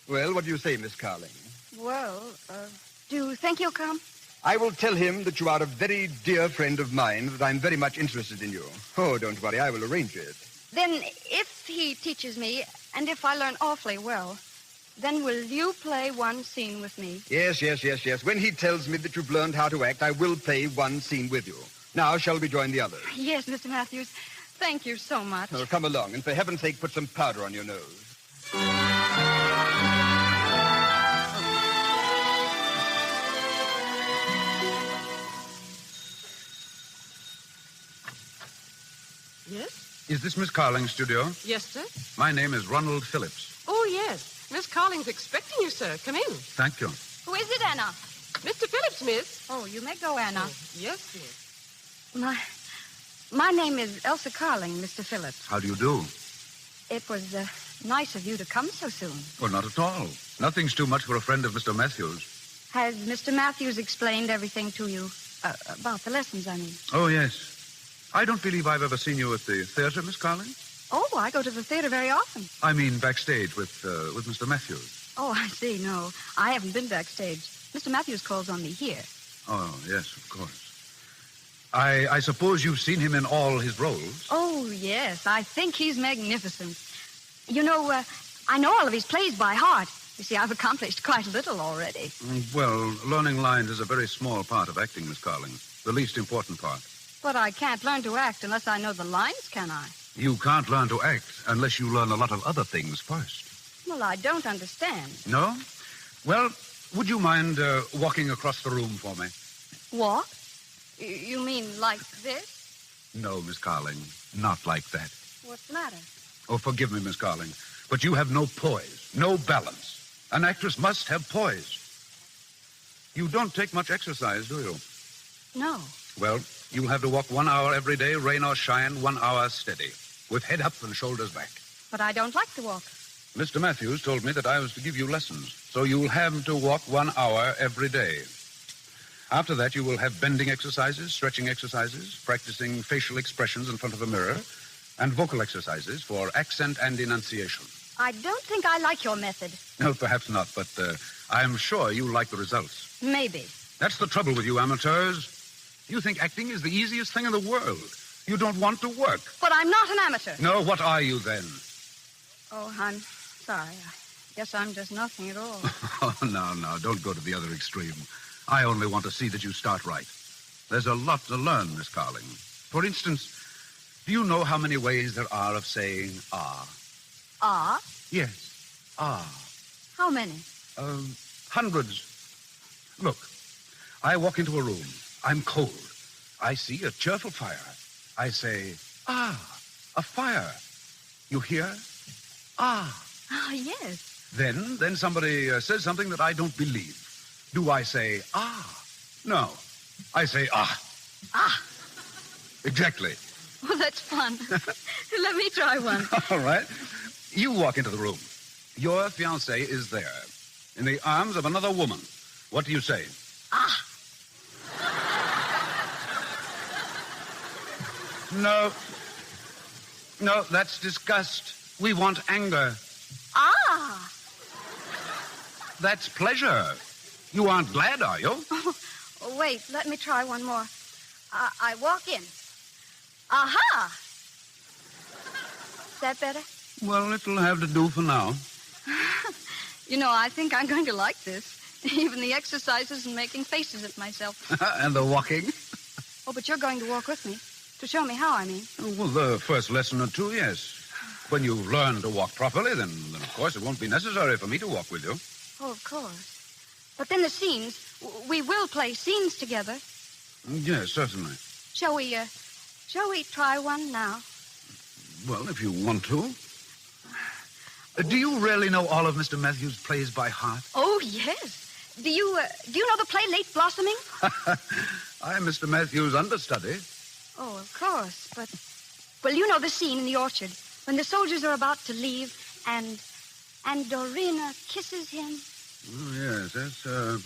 Well, what do you say, Miss Carling? Well, do you think he'll come? I will tell him that you are a very dear friend of mine, that I'm very much interested in you. Oh, don't worry, I will arrange it. Then, if he teaches me, and if I learn awfully well, then will you play one scene with me? Yes. When he tells me that you've learned how to act, I will play one scene with you. Now, shall we join the others? Yes, Mr. Matthews. Thank you so much. Oh, come along, and for heaven's sake, put some powder on your nose. Yes? Is this Miss Carling's studio? Yes, sir. My name is Ronald Phillips. Oh, yes. Miss Carling's expecting you, sir. Come in. Thank you. Who is it, Anna? Mr. Phillips, miss. Oh, you may go, Anna. Oh, yes, miss. My name is Elsa Carling, Mr. Phillips. How do you do? It was nice of you to come so soon. Well, not at all. Nothing's too much for a friend of Mr. Matthews. Has Mr. Matthews explained everything to you? About the lessons, I mean. Oh, yes. I don't believe I've ever seen you at the theater, Miss Carling. Oh, I go to the theater very often. I mean backstage with Mr. Matthews. Oh, I see. No, I haven't been backstage. Mr. Matthews calls on me here. Oh, yes, of course. I suppose you've seen him in all his roles? Oh, yes. I think he's magnificent. You know, I know all of his plays by heart. You see, I've accomplished quite a little already. Well, learning lines is a very small part of acting, Miss Carling. The least important part. But I can't learn to act unless I know the lines, can I? You can't learn to act unless you learn a lot of other things first. Well, I don't understand. No? Well, would you mind walking across the room for me? Walk? You mean like this? No, Miss Carling, not like that. What's the matter? Oh, forgive me, Miss Carling, but you have no poise, no balance. An actress must have poise. You don't take much exercise, do you? No. Well, you'll have to walk 1 hour every day, rain or shine, 1 hour steady, with head up and shoulders back. But I don't like to walk. Mr. Matthews told me that I was to give you lessons, so you'll have to walk 1 hour every day. After that, you will have bending exercises, stretching exercises, practicing facial expressions in front of a mirror, and vocal exercises for accent and enunciation. I don't think I like your method. No, perhaps not, but I'm sure you'll like the results. Maybe. That's the trouble with you amateurs. You think acting is the easiest thing in the world. You don't want to work. But I'm not an amateur. No, what are you then? Oh, I'm sorry. I guess I'm just nothing at all. Oh, no, don't go to the other extreme. I only want to see that you start right. There's a lot to learn, Miss Carling. For instance, do you know how many ways there are of saying ah? Ah? Yes, ah. How many? Hundreds. Look, I walk into a room. I'm cold. I see a cheerful fire. I say, ah, a fire. You hear? Ah. Ah, yes. Then somebody says something that I don't believe. Do I say, ah? No. I say, ah. Ah. Exactly. Well, that's fun. Let me try one. All right. You walk into the room. Your fiancé is there, in the arms of another woman. What do you say? Ah. No, that's disgust. We want anger. Ah. That's pleasure. You aren't glad, are you? Oh, wait, let me try one more. I walk in. Aha! Is that better? Well, it'll have to do for now. You know, I think I'm going to like this. Even the exercises and making faces at myself. And the walking? Oh, but you're going to walk with me. To show me how, I mean. Well, the first lesson or two, yes. When you learn to walk properly, then of course, it won't be necessary for me to walk with you. Oh, of course. But then the scenes, we will play scenes together. Yes, certainly. Shall we try one now? Well, if you want to. Do you really know all of Mr. Matthews' plays by heart? Oh, yes. Do you know the play Late Blossoming? I'm Mr. Matthews' understudy. Oh, of course, but... Well, you know the scene in the orchard when the soldiers are about to leave and Dorina kisses him. Oh, yes, that's a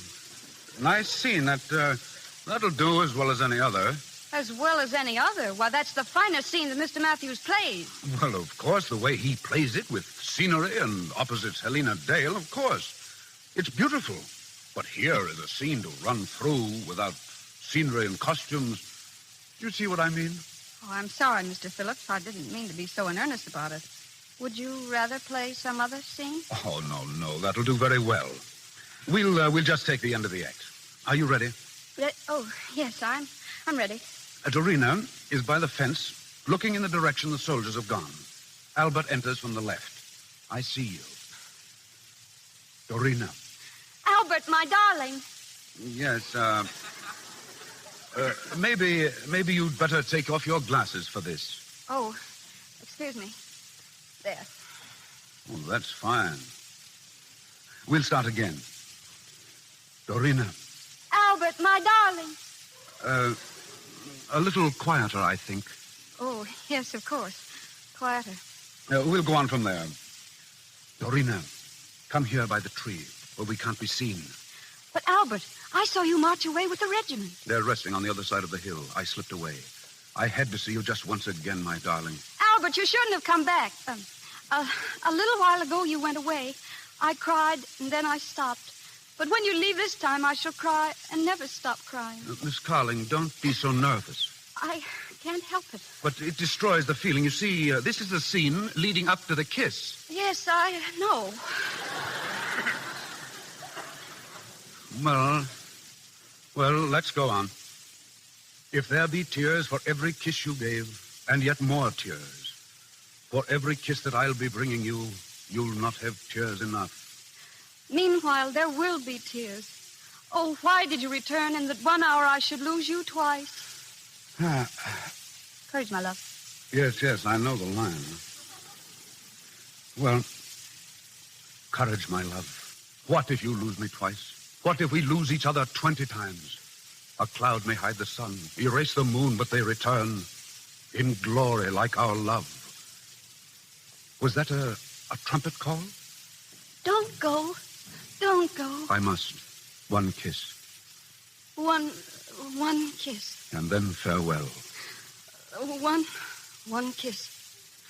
nice scene. That'll do as well as any other. As well as any other? Why, that's the finest scene that Mr. Matthews plays. Well, of course, the way he plays it with scenery and opposites Helena Dale, of course. It's beautiful. But here is a scene to run through without scenery and costumes. Do you see what I mean? Oh, I'm sorry, Mr. Phillips. I didn't mean to be so in earnest about it. Would you rather play some other scene? Oh, no. That'll do very well. We'll just take the end of the act. Are you ready? Oh, yes, I'm ready. Dorina is by the fence, looking in the direction the soldiers have gone. Albert enters from the left. I see you. Dorina. Albert, my darling. Yes, maybe you'd better take off your glasses for this. Oh, excuse me. There. Oh, that's fine. We'll start again. Dorina. Albert, my darling. A little quieter, I think. Oh, yes, of course. Quieter. We'll go on from there. Dorina, come here by the tree where we can't be seen. But, Albert, I saw you march away with the regiment. They're resting on the other side of the hill. I slipped away. I had to see you just once again, my darling. Albert, you shouldn't have come back. A little while ago, you went away. I cried, and then I stopped. But when you leave this time, I shall cry and never stop crying. Miss Carling, don't be so nervous. I can't help it. But it destroys the feeling. You see, this is the scene leading up to the kiss. Yes, I know. Well, let's go on. If there be tears for every kiss you gave, and yet more tears, for every kiss that I'll be bringing you, you'll not have tears enough. Meanwhile, there will be tears. Oh, why did you return in that 1 hour I should lose you twice? Courage, my love. Yes, I know the line. Well, courage, my love. What if you lose me twice? What if we lose each other 20 times? A cloud may hide the sun, erase the moon, but they return in glory like our love. Was that a trumpet call? Don't go. Don't go. I must. One kiss. One kiss. And then farewell. One kiss.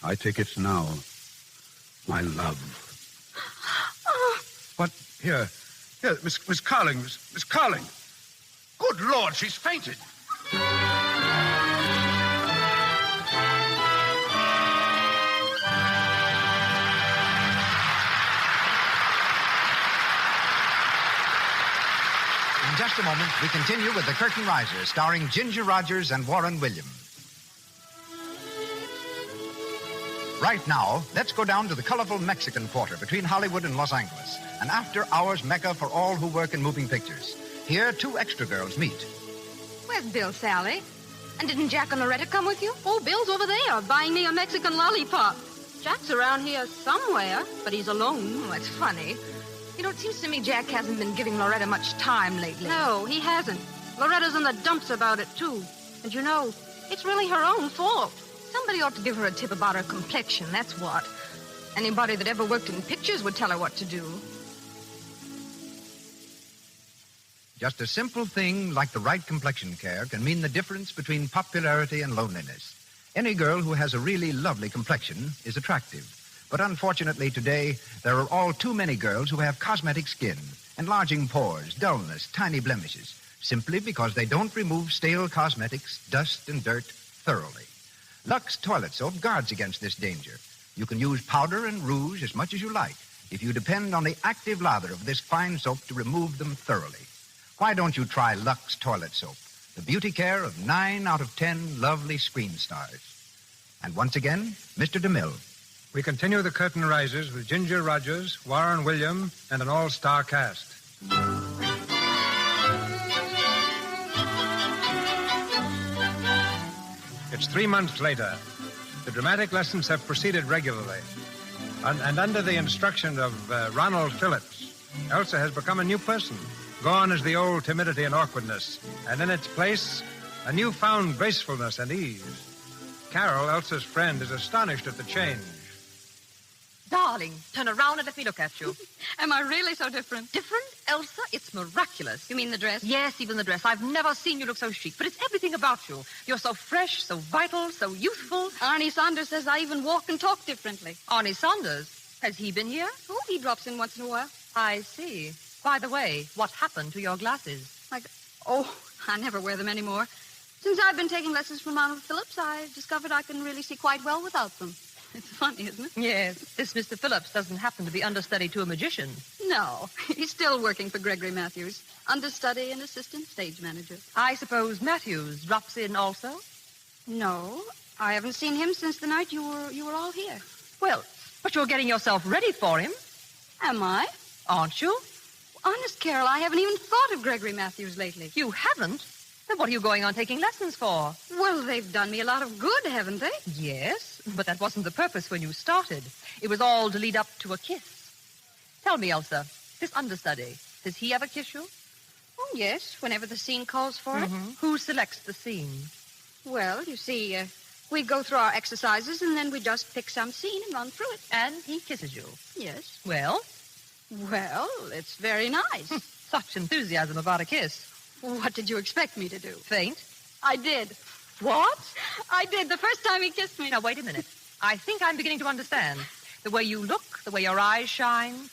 I take it now, my love. What? Here, Miss Carling. Miss Carling. Good Lord, she's fainted. In just a moment, we continue with The Curtain Riser, starring Ginger Rogers and Warren Williams. Right now, let's go down to the colorful Mexican Quarter between Hollywood and Los Angeles, an after-hours mecca for all who work in moving pictures. Here, two extra girls meet. Where's Bill, Sally? And didn't Jack and Loretta come with you? Oh, Bill's over there, buying me a Mexican lollipop. Jack's around here somewhere, but he's alone. Oh, that's funny. You know, it seems to me Jack hasn't been giving Loretta much time lately. No, he hasn't. Loretta's in the dumps about it, too. And you know, it's really her own fault. Somebody ought to give her a tip about her complexion, that's what. Anybody that ever worked in pictures would tell her what to do. Just a simple thing like the right complexion care can mean the difference between popularity and loneliness. Any girl who has a really lovely complexion is attractive. But unfortunately today, there are all too many girls who have cosmetic skin, enlarging pores, dullness, tiny blemishes, simply because they don't remove stale cosmetics, dust, and dirt thoroughly. LUX toilet soap guards against this danger. You can use powder and rouge as much as you like if you depend on the active lather of this fine soap to remove them thoroughly. Why don't you try LUX toilet soap, the beauty care of 9 out of 10 lovely screen stars? And once again, Mr. DeMille. We continue The Curtain Rises with Ginger Rogers, Warren Williams, and an all-star cast. It's 3 months later. The dramatic lessons have proceeded regularly. And under the instruction of Ronald Phillips, Elsa has become a new person. Gone is the old timidity and awkwardness, and in its place, a newfound gracefulness and ease. Carol, Elsa's friend, is astonished at the change. Darling, turn around and let me look at you. Am I really so different? Different? Elsa, it's miraculous. You mean the dress? Yes, even the dress. I've never seen you look so chic, but it's everything about you. You're so fresh, so vital, so youthful. Arnie Saunders says I even walk and talk differently. Arnie Saunders? Has he been here? Oh, he drops in once in a while. I see. By the way, what happened to your glasses? Oh, I never wear them anymore. Since I've been taking lessons from Ronald Phillips, I discovered I can really see quite well without them. It's funny, isn't it? Yes. This Mr. Phillips doesn't happen to be understudy to a magician. No. He's still working for Gregory Matthews. Understudy and assistant stage manager. I suppose Matthews drops in also? No. I haven't seen him since the night you were all here. Well, but you're getting yourself ready for him. Am I? Aren't you? Honest, Carol, I haven't even thought of Gregory Matthews lately. You haven't? Then what are you going on taking lessons for? Well, they've done me a lot of good, haven't they? Yes, but that wasn't the purpose when you started. It was all to lead up to a kiss. Tell me, Elsa, this understudy, does he ever kiss you? Oh, yes, whenever the scene calls for it. Who selects the scene? Well, you see, we go through our exercises, and then we just pick some scene and run through it. And he kisses you? Yes. Well? Well, it's very nice. Such enthusiasm about a kiss. What did you expect me to do? Faint? I did. What? I did, the first time he kissed me. Now, wait a minute. I think I'm beginning to understand. The way you look, the way your eyes shine.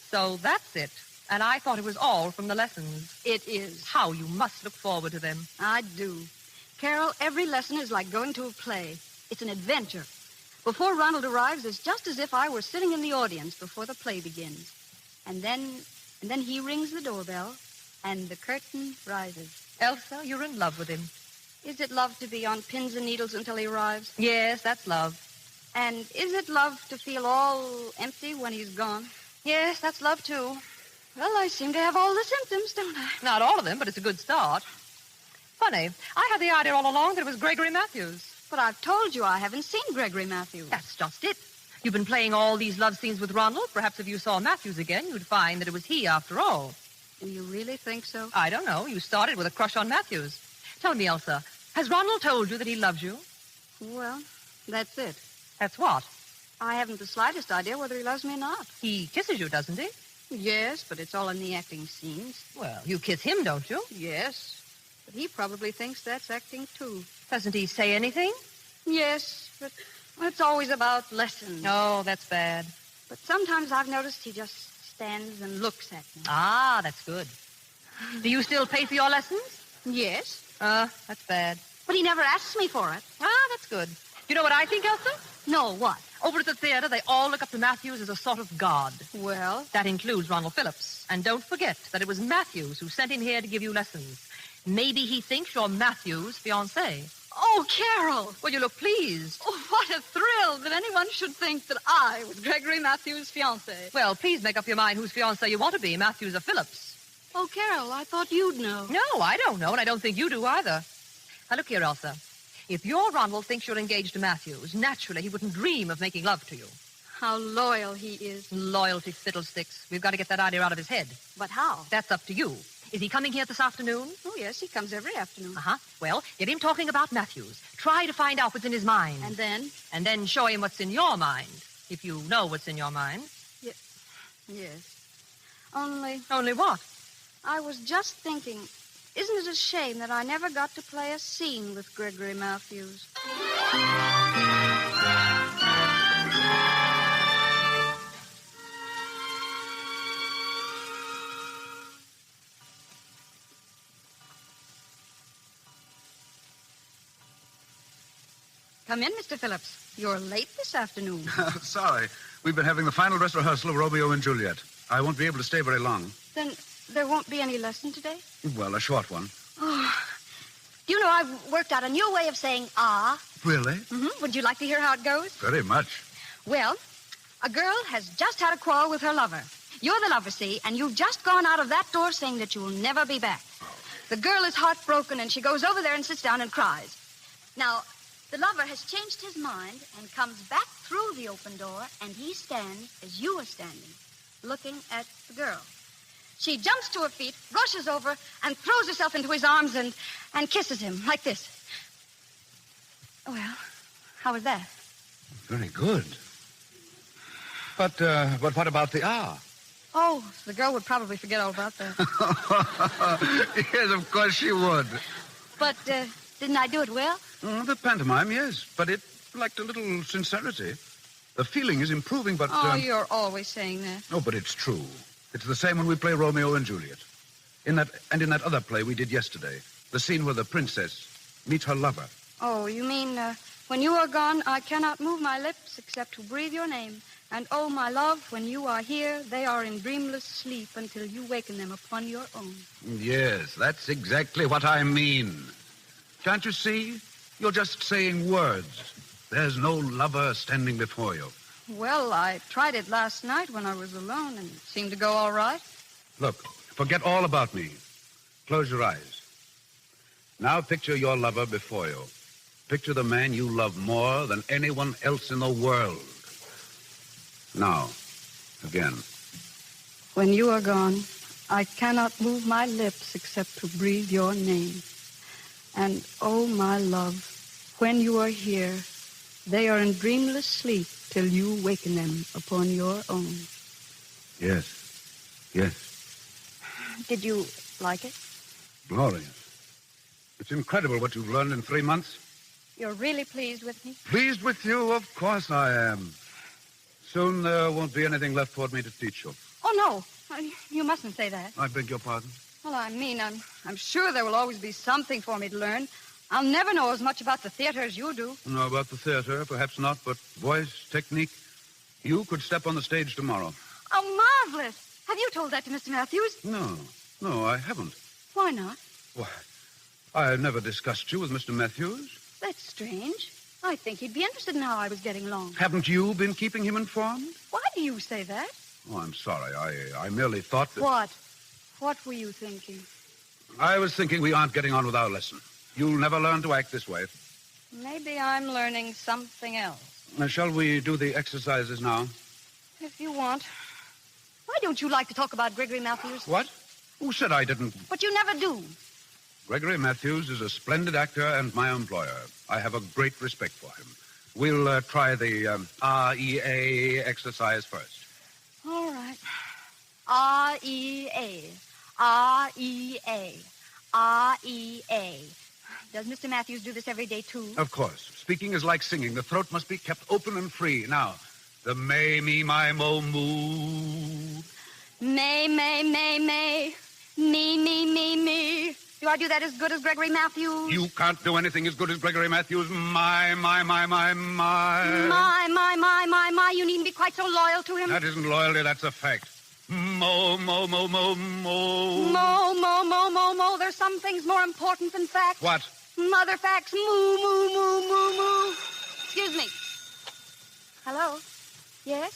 So that's it. And I thought it was all from the lessons. It is. How you must look forward to them. I do. Carol, every lesson is like going to a play. It's an adventure. Before Ronald arrives, it's just as if I were sitting in the audience before the play begins. And then he rings the doorbell, and the curtain rises. Elsa, you're in love with him. Is it love to be on pins and needles until he arrives? Yes, that's love. And is it love to feel all empty when he's gone? Yes, that's love, too. Well, I seem to have all the symptoms, don't I? Not all of them, but it's a good start. Funny, I had the idea all along that it was Gregory Matthews. But I've told you I haven't seen Gregory Matthews. That's just it. You've been playing all these love scenes with Ronald. Perhaps if you saw Matthews again, you'd find that it was he after all. Do you really think so? I don't know. You started with a crush on Matthews. Tell me, Elsa, has Ronald told you that he loves you? Well, that's it. That's what? I haven't the slightest idea whether he loves me or not. He kisses you, doesn't he? Yes, but it's all in the acting scenes. Well, you kiss him, don't you? Yes, but he probably thinks that's acting, too. Doesn't he say anything? Yes, but it's always about lessons. Oh, that's bad. But sometimes I've noticed he just stands and looks at me. Ah, that's good. Do you still pay for your lessons? Yes. That's bad. But he never asks me for it. Ah, that's good. You know what I think, Elsa? No, what? Over at the theater, they all look up to Matthews as a sort of god. Well? That includes Ronald Phillips. And don't forget that it was Matthews who sent him here to give you lessons. Maybe he thinks you're Matthews' fiancée. Oh, Carol! Well, you look pleased. Oh, what a thrill that anyone should think that I was Gregory Matthews' fiancée. Well, please make up your mind whose fiancée you want to be, Matthews or Phillips. Oh, Carol, I thought you'd know. No, I don't know, and I don't think you do either. Now, look here, Elsa. If your Ronald thinks you're engaged to Matthews, naturally he wouldn't dream of making love to you. How loyal he is. Loyalty fiddlesticks. We've got to get that idea out of his head. But how? That's up to you. Is he coming here this afternoon? Oh, yes, he comes every afternoon. Uh-huh. Well, get him talking about Matthews. Try to find out what's in his mind. And then? And then show him what's in your mind, if you know what's in your mind. Yes. Only... Only what? I was just thinking, isn't it a shame that I never got to play a scene with Gregory Matthews? Come in, Mr. Phillips. You're late this afternoon. Sorry. We've been having the final dress rehearsal of Romeo and Juliet. I won't be able to stay very long. Then there won't be any lesson today? Well, a short one. Oh. Do you know, I've worked out a new way of saying ah. Really? Mm-hmm. Would you like to hear how it goes? Very much. Well, a girl has just had a quarrel with her lover. You're the lover, see, and you've just gone out of that door saying that you'll never be back. The girl is heartbroken, and she goes over there and sits down and cries. Now, the lover has changed his mind and comes back through the open door, and he stands as you are standing, looking at the girl. She jumps to her feet, rushes over, and throws herself into his arms and kisses him like this. Well, how was that? Very good. But what about the ah? Oh, the girl would probably forget all about that. Yes, of course she would. But didn't I do it well? Oh, the pantomime, yes, but it lacked a little sincerity. The feeling is improving, but... Oh, you're always saying that. Oh, but it's true. It's the same when we play Romeo and Juliet. In that other play we did yesterday, the scene where the princess meets her lover. Oh, you mean, when you are gone, I cannot move my lips except to breathe your name. And, oh, my love, when you are here, they are in dreamless sleep until you waken them upon your own. Yes, that's exactly what I mean. Can't you see? You're just saying words. There's no lover standing before you. Well, I tried it last night when I was alone, and it seemed to go all right. Look, forget all about me. Close your eyes. Now picture your lover before you. Picture the man you love more than anyone else in the world. Now, again. When you are gone, I cannot move my lips except to breathe your name. And, oh, my love, when you are here, they are in dreamless sleep till you waken them upon your own. Yes. Yes. Did you like it? Glorious. It's incredible what you've learned in 3 months. You're really pleased with me? Pleased with you? Of course I am. Soon there won't be anything left for me to teach you. Oh, no. You mustn't say that. I beg your pardon? Well, I mean, I'm sure there will always be something for me to learn. I'll never know as much about the theater as you do. No, about the theater, perhaps not, but voice, technique. You could step on the stage tomorrow. Oh, marvelous. Have you told that to Mr. Matthews? No, I haven't. Why not? Why, I never discussed you with Mr. Matthews. That's strange. I think he'd be interested in how I was getting along. Haven't you been keeping him informed? Why do you say that? Oh, I'm sorry. I merely thought that... What? What were you thinking? I was thinking we aren't getting on with our lesson. You'll never learn to act this way. Maybe I'm learning something else. Shall we do the exercises now? If you want. Why don't you like to talk about Gregory Matthews? What? Who said I didn't? But you never do. Gregory Matthews is a splendid actor and my employer. I have a great respect for him. We'll try the REA exercise first. All right. REA. REA. REA. Does Mr. Matthews do this every day, too? Of course. Speaking is like singing. The throat must be kept open and free. Now, the may, me, my, mo, moo. May, may, may, may. Me, me, me, me. Do I do that as good as Gregory Matthews? You can't do anything as good as Gregory Matthews. My. You needn't be quite so loyal to him. That isn't loyalty, that's a fact. Mo. Mo. There's some things more important than facts. What? Mother facts. Moo. Excuse me. Hello? Yes?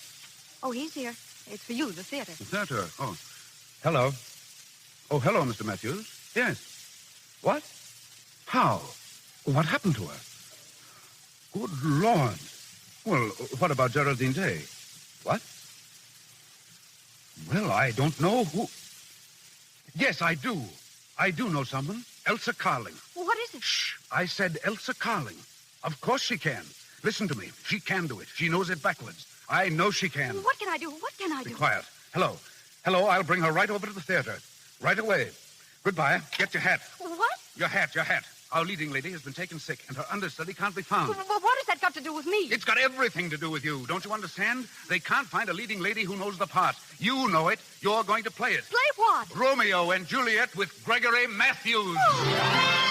Oh, he's here. It's for you, the theater. The theater? Oh. Hello. Oh, hello, Mr. Matthews. Yes. What? How? What happened to her? Good Lord. Well, what about Geraldine Day? What? Well, I don't know who... Yes, I do. I do know someone. Elsa Carling. What is it? Shh. I said Elsa Carling. Of course she can. Listen to me. She can do it. She knows it backwards. I know she can. What can I do? Be quiet. Hello. I'll bring her right over to the theater. Right away. Goodbye. Get your hat. What? Your hat. Our leading lady has been taken sick, and her understudy can't be found. Well, what has that got to do with me? It's got everything to do with you. Don't you understand? They can't find a leading lady who knows the part. You know it. You're going to play it. Play what? Romeo and Juliet with Gregory Matthews. Oh.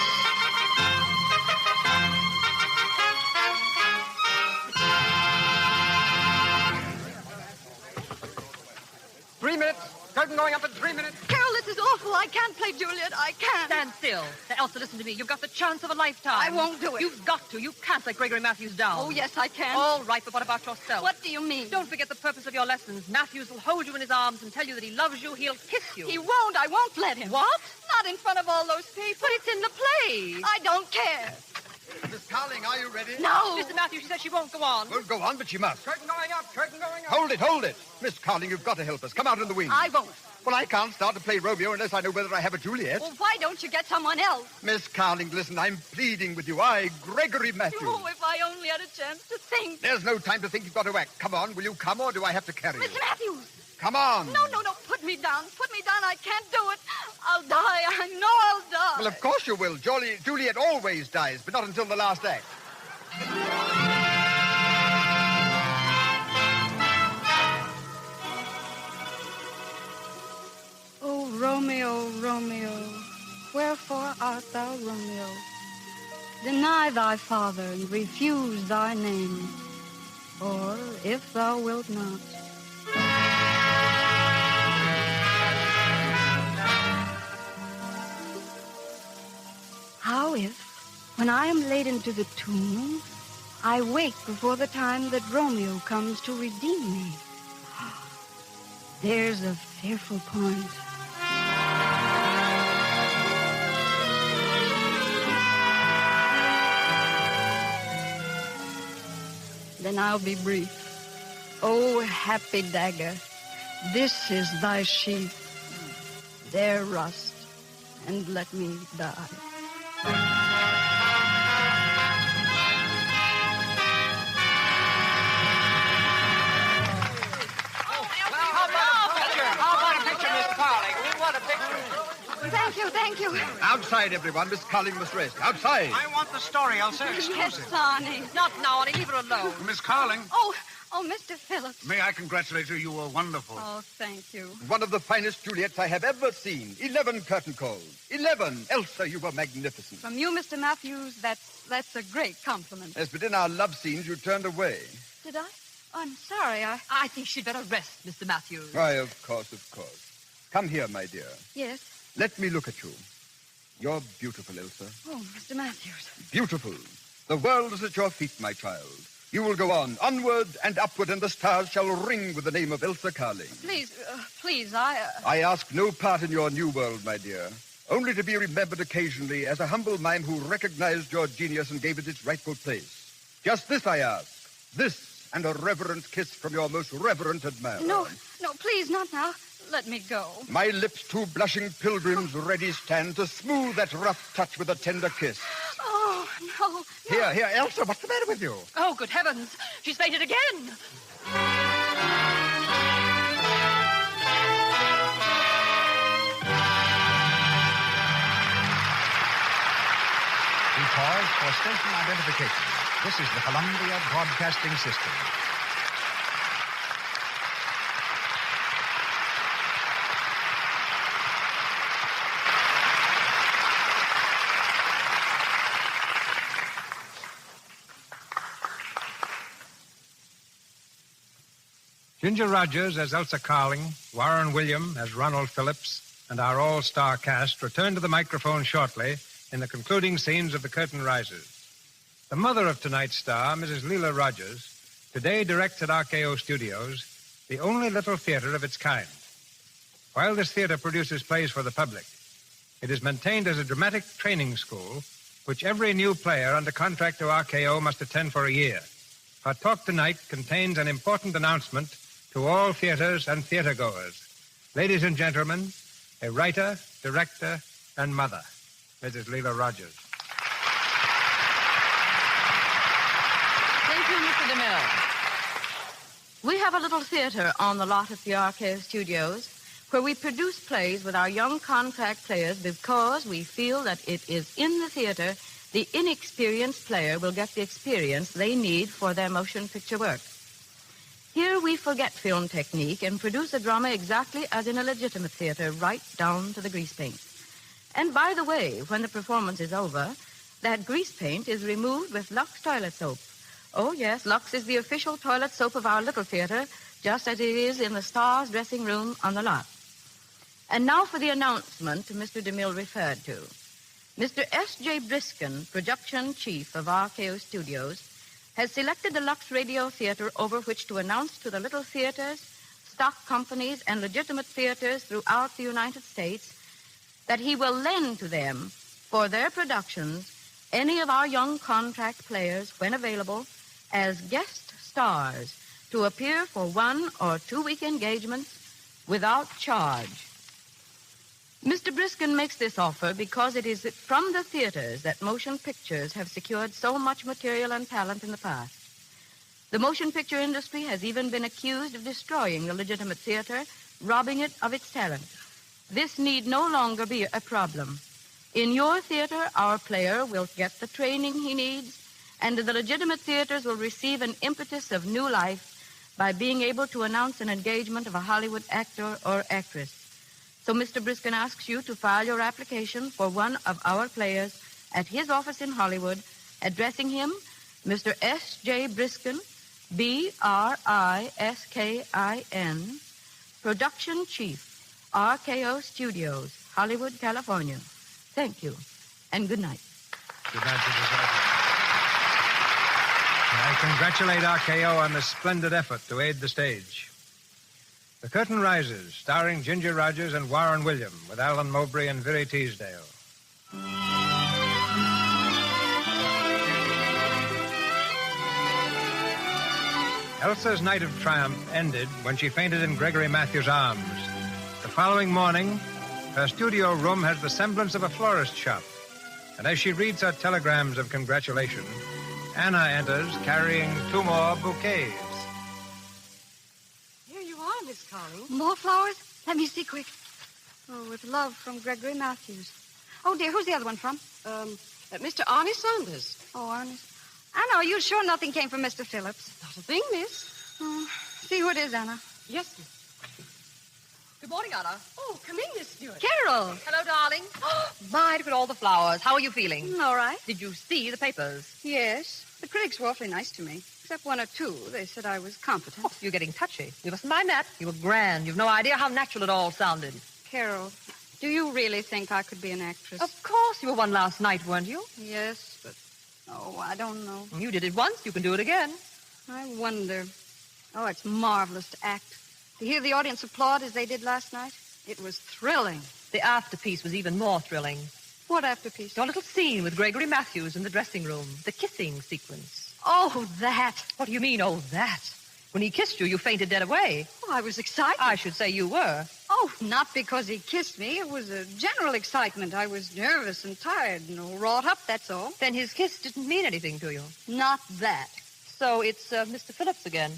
3 minutes. Curtain going up in 3 minutes. Carol, this is awful. I can't play Juliet. I can't. Stand still. Now, Elsa, listen to me. You've got the chance of a lifetime. I won't do it. You've got to. You can't let Gregory Matthews down. Oh, yes, I can. All right, but what about yourself? What do you mean? Don't forget the purpose of your lessons. Matthews will hold you in his arms and tell you that he loves you. He'll kiss you. He won't. I won't let him. What? Not in front of all those people. But it's in the play. I don't care. Miss Carling, are you ready? No. Mr. Matthews, she said she won't go on. Well, go on, but she must. Curtain going up. Hold it. Miss Carling, you've got to help us. Come out in the wing. I won't. Well, I can't start to play Romeo unless I know whether I have a Juliet. Well, why don't you get someone else? Miss Carling, listen, I'm pleading with you. Gregory Matthews. Oh, if I only had a chance to think. There's no time to think. You've got to act. Come on, will you come, or do I have to carry you? Mr. Matthews! Come on. No. Put me down. I can't do it. I'll die. I know I'll die. Well, of course you will. Juliet always dies, but not until the last act. Oh, Romeo, Romeo, wherefore art thou Romeo? Deny thy father and refuse thy name, or if thou wilt not. How if, when I am laid into the tomb, I wake before the time that Romeo comes to redeem me? There's a fearful point. Then I'll be brief. Oh, happy dagger, this is thy sheath. There rust, and let me die. Thank you. Outside, everyone. Miss Carling must rest. Outside. I want the story, Elsa. Excuse Yes, it. Sonny. Not now, Arnie. Leave her alone. Miss Carling. Oh, Oh, Mr. Phillips. May I congratulate you? You were wonderful. Oh, thank you. One of the finest Juliets I have ever seen. 11 curtain calls. 11. Elsa, you were magnificent. From you, Mr. Matthews, that's a great compliment. Yes, but in our love scenes, you turned away. Did I? Oh, I'm sorry. I think she'd better rest, Mr. Matthews. Why, of course, of course. Come here, my dear. Yes? Let me look at you. You're beautiful, Elsa. Oh, Mr. Matthews. Beautiful. The world is at your feet, my child. You will go on, onward and upward, and the stars shall ring with the name of Elsa Carling. Please, I ask no part in your new world, my dear. Only to be remembered occasionally as a humble mime who recognized your genius and gave it its rightful place. Just this I ask. This and a reverent kiss from your most reverent admirer. No, please, not now. Let me go. My lips, two blushing pilgrims, ready stand to smooth that rough touch with a tender kiss. Oh, no. Here, Elsa, what's the matter with you? Oh, good heavens. She's fainted again. We pause for station identification. This is the Columbia Broadcasting System. Ginger Rogers as Elsa Carling, Warren William as Ronald Phillips, and our all-star cast return to the microphone shortly in the concluding scenes of The Curtain Rises. The mother of tonight's star, Mrs. Leela Rogers, today directs at RKO Studios the only little theater of its kind. While this theater produces plays for the public, it is maintained as a dramatic training school which every new player under contract to RKO must attend for a year. Our talk tonight contains an important announcement to all theaters and theatergoers. Ladies and gentlemen, a writer, director, and mother, Mrs. Leela Rogers. Thank you, Mr. DeMille. We have a little theater on the lot at the RKO Studios where we produce plays with our young contract players because we feel that it is in the theater the inexperienced player will get the experience they need for their motion picture work. Here we forget film technique and produce a drama exactly as in a legitimate theater, right down to the grease paint. And by the way, when the performance is over, that grease paint is removed with LUX toilet soap. Oh, yes, LUX is the official toilet soap of our little theater, just as it is in the stars' dressing room on the lot. And now for the announcement Mr. DeMille referred to. Mr. S.J. Briskin, production chief of RKO Studios, has selected the LUX Radio Theater over which to announce to the little theaters, stock companies, and legitimate theaters throughout the United States that he will lend to them for their productions any of our young contract players, when available, as guest stars to appear for 1 or 2 week engagements without charge. Mr. Briskin makes this offer because it is from the theaters that motion pictures have secured so much material and talent in the past. The motion picture industry has even been accused of destroying the legitimate theater, robbing it of its talent. This need no longer be a problem. In your theater, our player will get the training he needs, and the legitimate theaters will receive an impetus of new life by being able to announce an engagement of a Hollywood actor or actress. So Mr. Briskin asks you to file your application for one of our players at his office in Hollywood, addressing him Mr. S.J. Briskin, B-R-I-S-K-I-N, Production Chief, RKO Studios, Hollywood, California. Thank you, and good night. Good night, Mrs. Rogers. I congratulate RKO on this splendid effort to aid the stage. The Curtain Rises, starring Ginger Rogers and Warren William, with Alan Mowbray and Virry Teasdale. Elsa's night of triumph ended when she fainted in Gregory Matthews' arms. The following morning, her studio room has the semblance of a florist shop. And as she reads her telegrams of congratulation, Anna enters carrying 2 more bouquets. Miss Carling. More flowers? Let me see quick. Oh, with love from Gregory Matthews. Oh, dear, who's the other one from? Mr. Arnie Saunders. Oh, Arnie. Anna, are you sure nothing came from Mr. Phillips? Not a thing, miss. See who it is, Anna. Yes, miss. Good morning, Anna. Oh, come in, Miss Stewart. Carol. Hello, darling. My, look at all the flowers. How are you feeling? All right. Did you see the papers? Yes. The critics were awfully nice to me. Except one or two. They said I was competent. Oh, you're getting touchy. You mustn't mind that. You were grand. You've no idea how natural it all sounded. Carol, do you really think I could be an actress? Of course you were one last night, weren't you? Yes, but... Oh, I don't know. You did it once. You can do it again. I wonder. Oh, it's marvelous to act. To hear the audience applaud as they did last night, it was thrilling. The afterpiece was even more thrilling. What afterpiece? Your little scene with Gregory Matthews in the dressing room. The kissing sequence. Oh, that. What do you mean, oh, that? When he kissed you, you fainted dead away. Oh, I was excited. I should say you were. Oh, not because he kissed me. It was a general excitement. I was nervous and tired and wrought up, that's all. Then his kiss didn't mean anything to you. Not that. So it's Mr. Phillips again.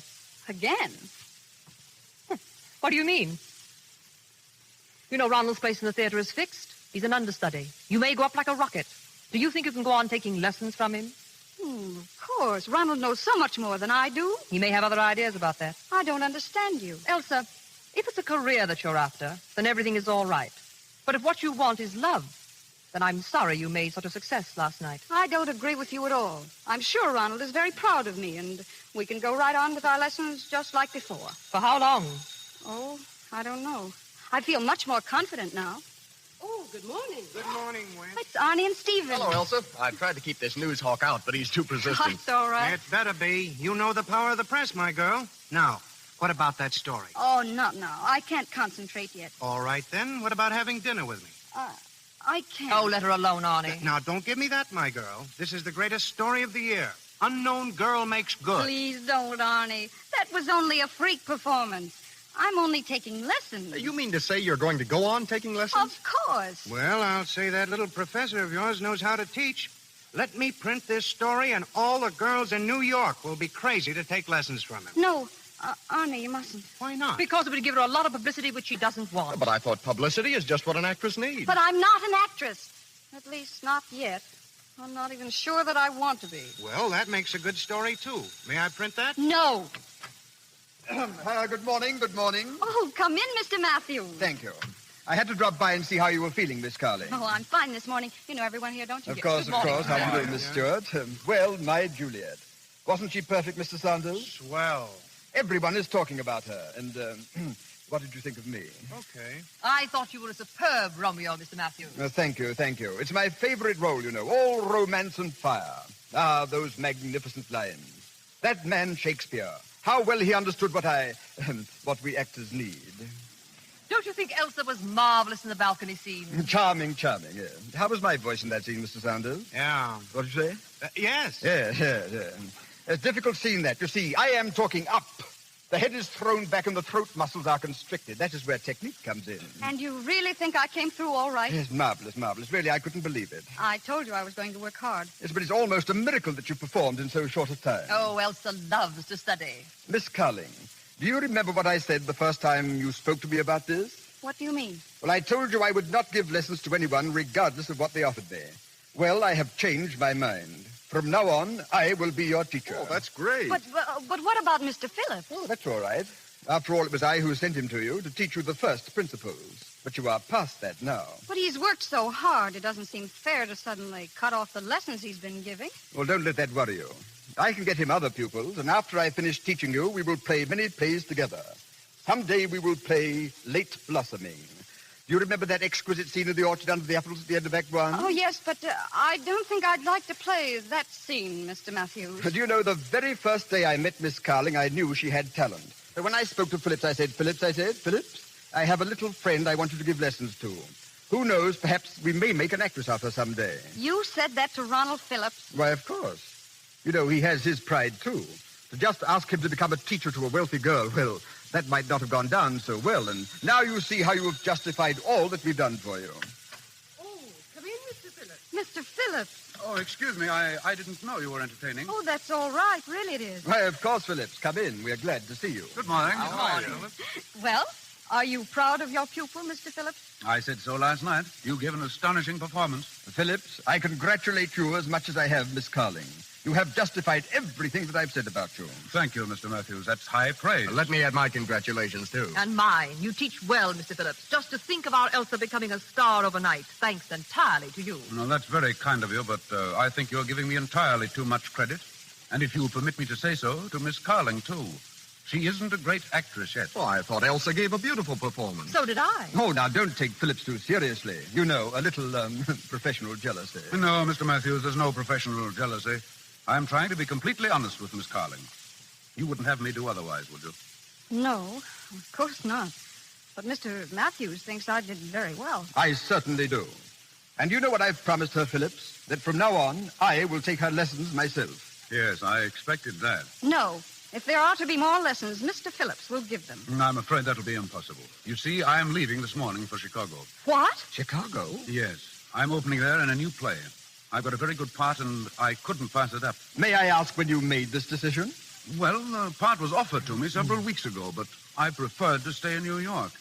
Again? What do you mean? You know Ronald's place in the theater is fixed. He's an understudy. You may go up like a rocket. Do you think you can go on taking lessons from him? Of course. Ronald knows so much more than I do. He may have other ideas about that. I don't understand you. Elsa, if it's a career that you're after, then everything is all right. But if what you want is love, then I'm sorry you made such a success last night. I don't agree with you at all. I'm sure Ronald is very proud of me, and we can go right on with our lessons just like before. For how long? Oh, I don't know. I feel much more confident now. Oh, good morning. Good morning, Win. It's Arnie and Stephen. Hello, Elsa. I tried to keep this news hawk out, but he's too persistent. That's all right. It better be. You know the power of the press, my girl. Now, what about that story? Oh, not now. I can't concentrate yet. All right, then. What about having dinner with me? I can't. Oh, let her alone, Arnie. Now, don't give me that, my girl. This is the greatest story of the year. Unknown girl makes good. Please don't, Arnie. That was only a freak performance. I'm only taking lessons. You mean to say you're going to go on taking lessons? Of course. Well, I'll say that little professor of yours knows how to teach. Let me print this story, and all the girls in New York will be crazy to take lessons from him. No, Arnie, you mustn't. Why not? Because it would give her a lot of publicity which she doesn't want. But I thought publicity is just what an actress needs. But I'm not an actress. At least not yet. I'm not even sure that I want to be. Well, that makes a good story, too. May I print that? No. Good morning, good morning. Oh, come in, Mr. Matthews. Thank you. I had to drop by and see how you were feeling, Miss Carling. Oh, I'm fine this morning. You know everyone here, don't you? Of course, Good of morning. course. How do you do, Miss Stewart? Well, my Juliet. Wasn't she perfect, Mr. Saunders? Swell. Everyone is talking about her. And what did you think of me? Okay. I thought you were a superb Romeo, Mr. Matthews. Thank you, thank you. It's my favorite role, you know. All romance and fire. Ah, those magnificent lines. That man, Shakespeare. How well he understood what we actors need. Don't you think Elsa was marvelous in the balcony scene? Charming, charming, yeah. How was my voice in that scene, Mr. Saunders? Yeah. What did you say? Yes. Yeah. It's difficult seeing that. You see, I am talking up. The head is thrown back and the throat muscles are constricted. That is where technique comes in. And you really think I came through all right? Yes, marvelous, marvelous. Really, I couldn't believe it. I told you I was going to work hard. Yes, but it's almost a miracle that you performed in so short a time. Oh, Elsa loves to study. Miss Carling, do you remember what I said the first time you spoke to me about this? What do you mean? Well, I told you I would not give lessons to anyone regardless of what they offered me. Well, I have changed my mind. From now on, I will be your teacher. Oh, that's great. But what about Mr. Phillips? Oh, that's all right. After all, it was I who sent him to you to teach you the first principles. But you are past that now. But he's worked so hard, it doesn't seem fair to suddenly cut off the lessons he's been giving. Well, don't let that worry you. I can get him other pupils, and after I finish teaching you, we will play many plays together. Someday we will play Late Blossoming. Do you remember that exquisite scene in the orchard under the apples at the end of Act One? Oh, yes, but I don't think I'd like to play that scene, Mr. Matthews. Do you know, the very first day I met Miss Carling, I knew she had talent. So when I spoke to Phillips, I said, Phillips, I have a little friend I want you to give lessons to. Who knows, perhaps we may make an actress of her someday. You said that to Ronald Phillips? Why, of course. You know, he has his pride, too. To just ask him to become a teacher to a wealthy girl, well, that might not have gone down so well. And now you see how you have justified all that we've done for you. Oh, come in, Mr. Phillips. Mr. Phillips. Oh, excuse me. I didn't know you were entertaining. Oh, that's all right. Really it is. Why, of course, Phillips. Come in. We're glad to see you. Good morning. How are you? Well, are you proud of your pupil, Mr. Phillips? I said so last night. You gave an astonishing performance. Phillips, I congratulate you as much as I have Miss Carling. You have justified everything that I've said about you. Thank you, Mr. Matthews. That's high praise. Let me add my congratulations, too. And mine. You teach well, Mr. Phillips. Just to think of our Elsa becoming a star overnight, thanks entirely to you. No, that's very kind of you, but I think you're giving me entirely too much credit. And if you'll permit me to say so, to Miss Carling, too. She isn't a great actress yet. Oh, I thought Elsa gave a beautiful performance. So did I. Oh, now, don't take Phillips too seriously. You know, a little professional jealousy. No, Mr. Matthews, there's no professional jealousy. I'm trying to be completely honest with Miss Carling. You wouldn't have me do otherwise, would you? No, of course not. But Mr. Matthews thinks I did very well. I certainly do. And you know what I've promised her, Phillips? That from now on, I will take her lessons myself. Yes, I expected that. No. If there are to be more lessons, Mr. Phillips will give them. I'm afraid that'll be impossible. You see, I'm leaving this morning for Chicago. What? Chicago? Yes. I'm opening there in a new play. I've got a very good part, and I couldn't pass it up. May I ask when you made this decision? Well, the part was offered to me several weeks ago, but I preferred to stay in New York.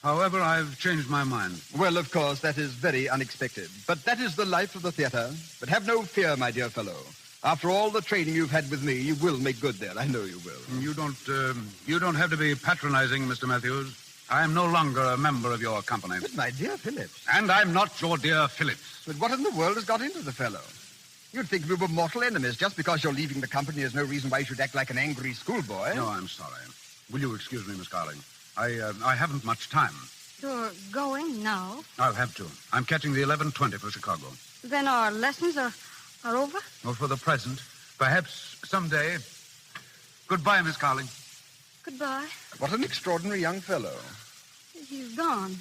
However, I've changed my mind. Well, of course, that is very unexpected. But that is the life of the theater. But have no fear, my dear fellow. After all the training you've had with me, you will make good there. I know you will. You don't have to be patronizing, Mr. Matthews. I am no longer a member of your company. But my dear Phillips. And I'm not your dear Phillips. But what in the world has got into the fellow? You'd think we were mortal enemies. Just because you're leaving the company, there's no reason why you should act like an angry schoolboy. No, I'm sorry. Will you excuse me, Miss Carling? I haven't much time. You're going now? I'll have to. I'm catching the 11:20 for Chicago. Then our lessons are over? Well, for the present. Perhaps someday. Goodbye, Miss Carling. Goodbye. What an extraordinary young fellow. He's gone.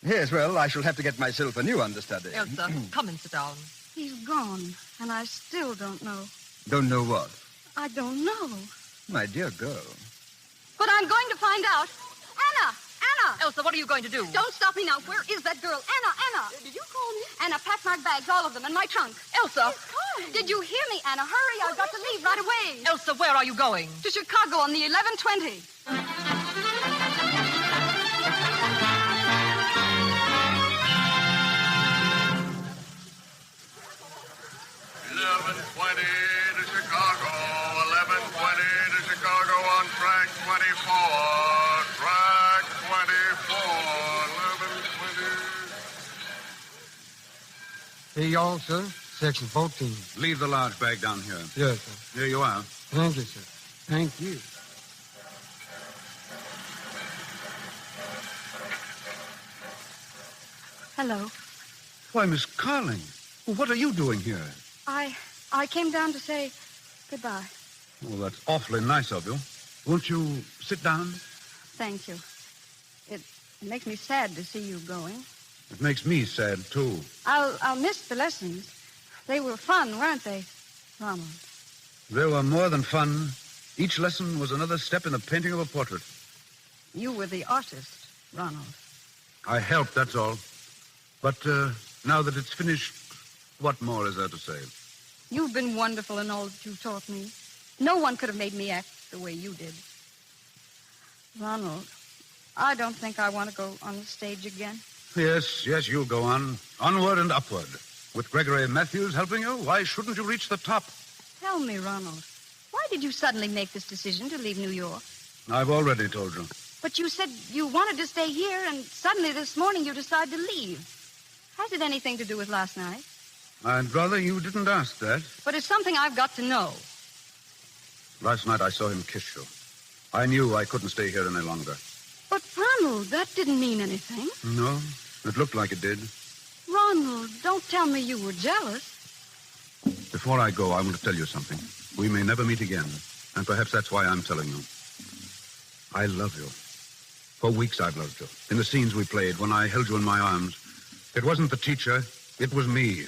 Yes, well, I shall have to get myself a new understudy. Elsa, come and sit down. He's gone, and I still don't know. Don't know what? I don't know. My dear girl. But I'm going to find out. Anna! Anna! Elsa, what are you going to do? Don't stop me now. Where is that girl? Anna! Did you call me? Anna, pack my bags, all of them, and my trunk. Elsa! Did you hear me, Anna? Hurry, I've got to leave right away. Elsa, where are you going? To Chicago on the 11:20. 11:20 to Chicago. 11:20 to Chicago on track 24. Track 24. 11:20. Here you are, sir. Section 14. Leave the large bag down here. Yes, sir. Here you are. Thank you, sir. Thank you. Hello. Why, Miss Carling, what are you doing here? I came down to say goodbye. Well, that's awfully nice of you. Won't you sit down? Thank you. It makes me sad to see you going. It makes me sad, too. I'll miss the lessons. They were fun, weren't they, Ronald? They were more than fun. Each lesson was another step in the painting of a portrait. You were the artist, Ronald. I helped, that's all. But now that it's finished, what more is there to say? You've been wonderful in all that you've taught me. No one could have made me act the way you did. Ronald, I don't think I want to go on the stage again. Yes, you'll go on. Onward and upward. With Gregory Matthews helping you, why shouldn't you reach the top? Tell me, Ronald, why did you suddenly make this decision to leave New York? I've already told you. But you said you wanted to stay here, and suddenly this morning you decided to leave. Has it anything to do with last night? I'd rather you didn't ask that. But it's something I've got to know. Last night I saw him kiss you. I knew I couldn't stay here any longer. But, Ronald, that didn't mean anything. No, it looked like it did. Ronald, don't tell me you were jealous. Before I go, I want to tell you something. We may never meet again, and perhaps that's why I'm telling you. I love you. For weeks I've loved you. In the scenes we played, when I held you in my arms, it wasn't the teacher, it was me.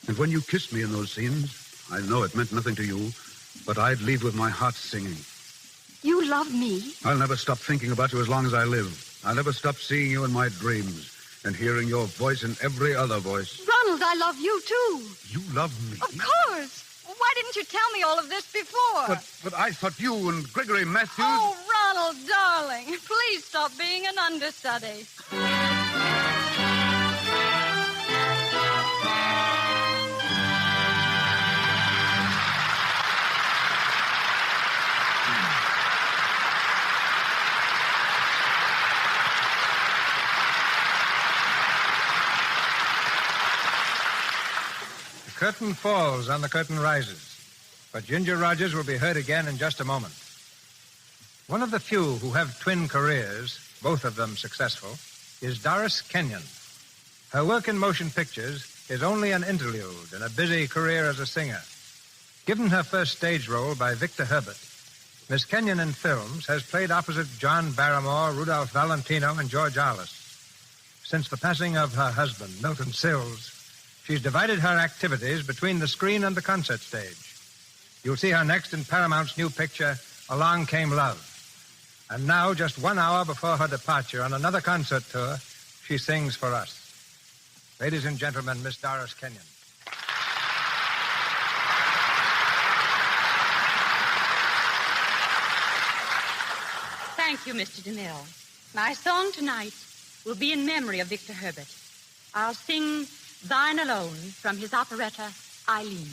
And when you kissed me in those scenes, I know it meant nothing to you, but I'd leave with my heart singing. You love me? I'll never stop thinking about you as long as I live. I'll never stop seeing you in my dreams and hearing your voice in every other voice. Ronald, I love you, too. You love me. Of course. Why didn't you tell me all of this before? But I thought you and Gregory Matthews... Oh, Ronald, darling, please stop being an understudy. curtain falls on the curtain rises. But Ginger Rogers will be heard again in just a moment. One of the few who have twin careers, both of them successful, is Doris Kenyon. Her work in motion pictures is only an interlude in a busy career as a singer. Given her first stage role by Victor Herbert, Miss Kenyon in films has played opposite John Barrymore, Rudolph Valentino, and George Arliss. Since the passing of her husband, Milton Sills, she's divided her activities between the screen and the concert stage. You'll see her next in Paramount's new picture, Along Came Love. And now, just 1 hour before her departure on another concert tour, she sings for us. Ladies and gentlemen, Miss Doris Kenyon. Thank you, Mr. DeMille. My song tonight will be in memory of Victor Herbert. I'll sing Thine Alone from his operetta, Eileen.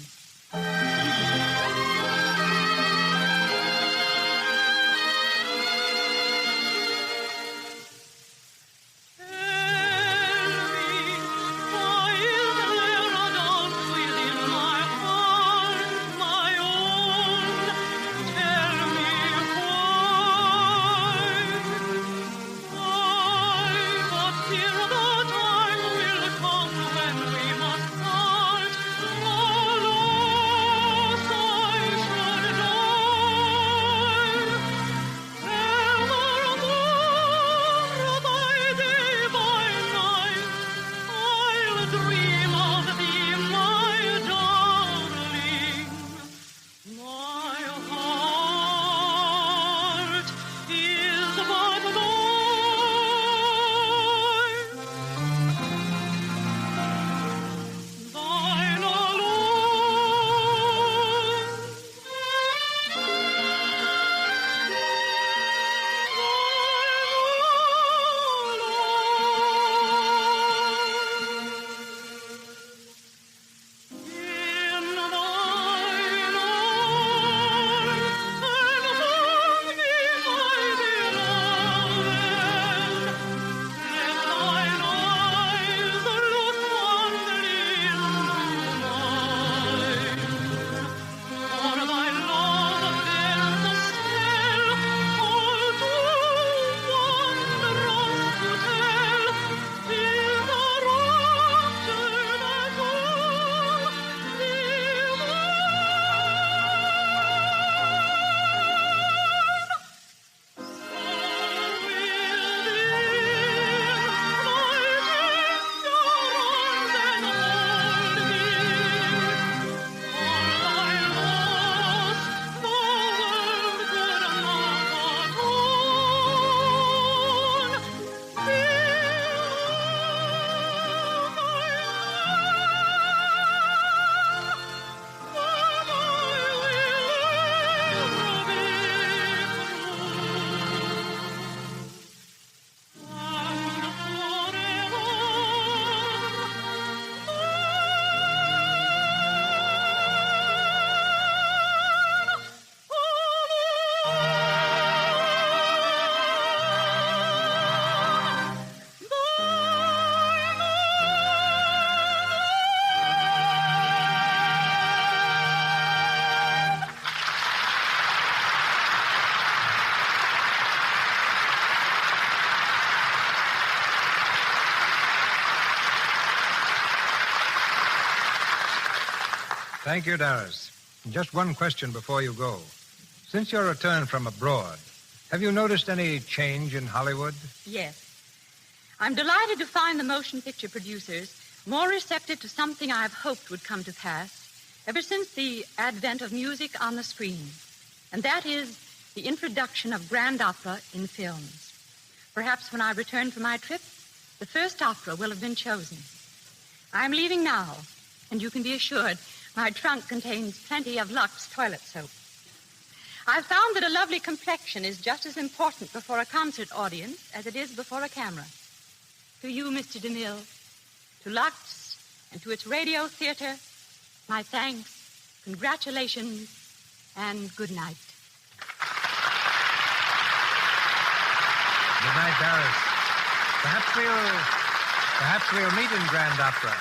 Thank you, Doris. Just one question before you go. Since your return from abroad, have you noticed any change in Hollywood? Yes. I'm delighted to find the motion picture producers more receptive to something I've hoped would come to pass ever since the advent of music on the screen, and that is the introduction of grand opera in films. Perhaps when I return from my trip, the first opera will have been chosen. I'm leaving now, and you can be assured my trunk contains plenty of LUX toilet soap. I've found that a lovely complexion is just as important before a concert audience as it is before a camera. To you, Mr. DeMille, to LUX, and to its radio theater, my thanks, congratulations, and good night. Good night, Doris. Perhaps we'll meet in Grand Opera.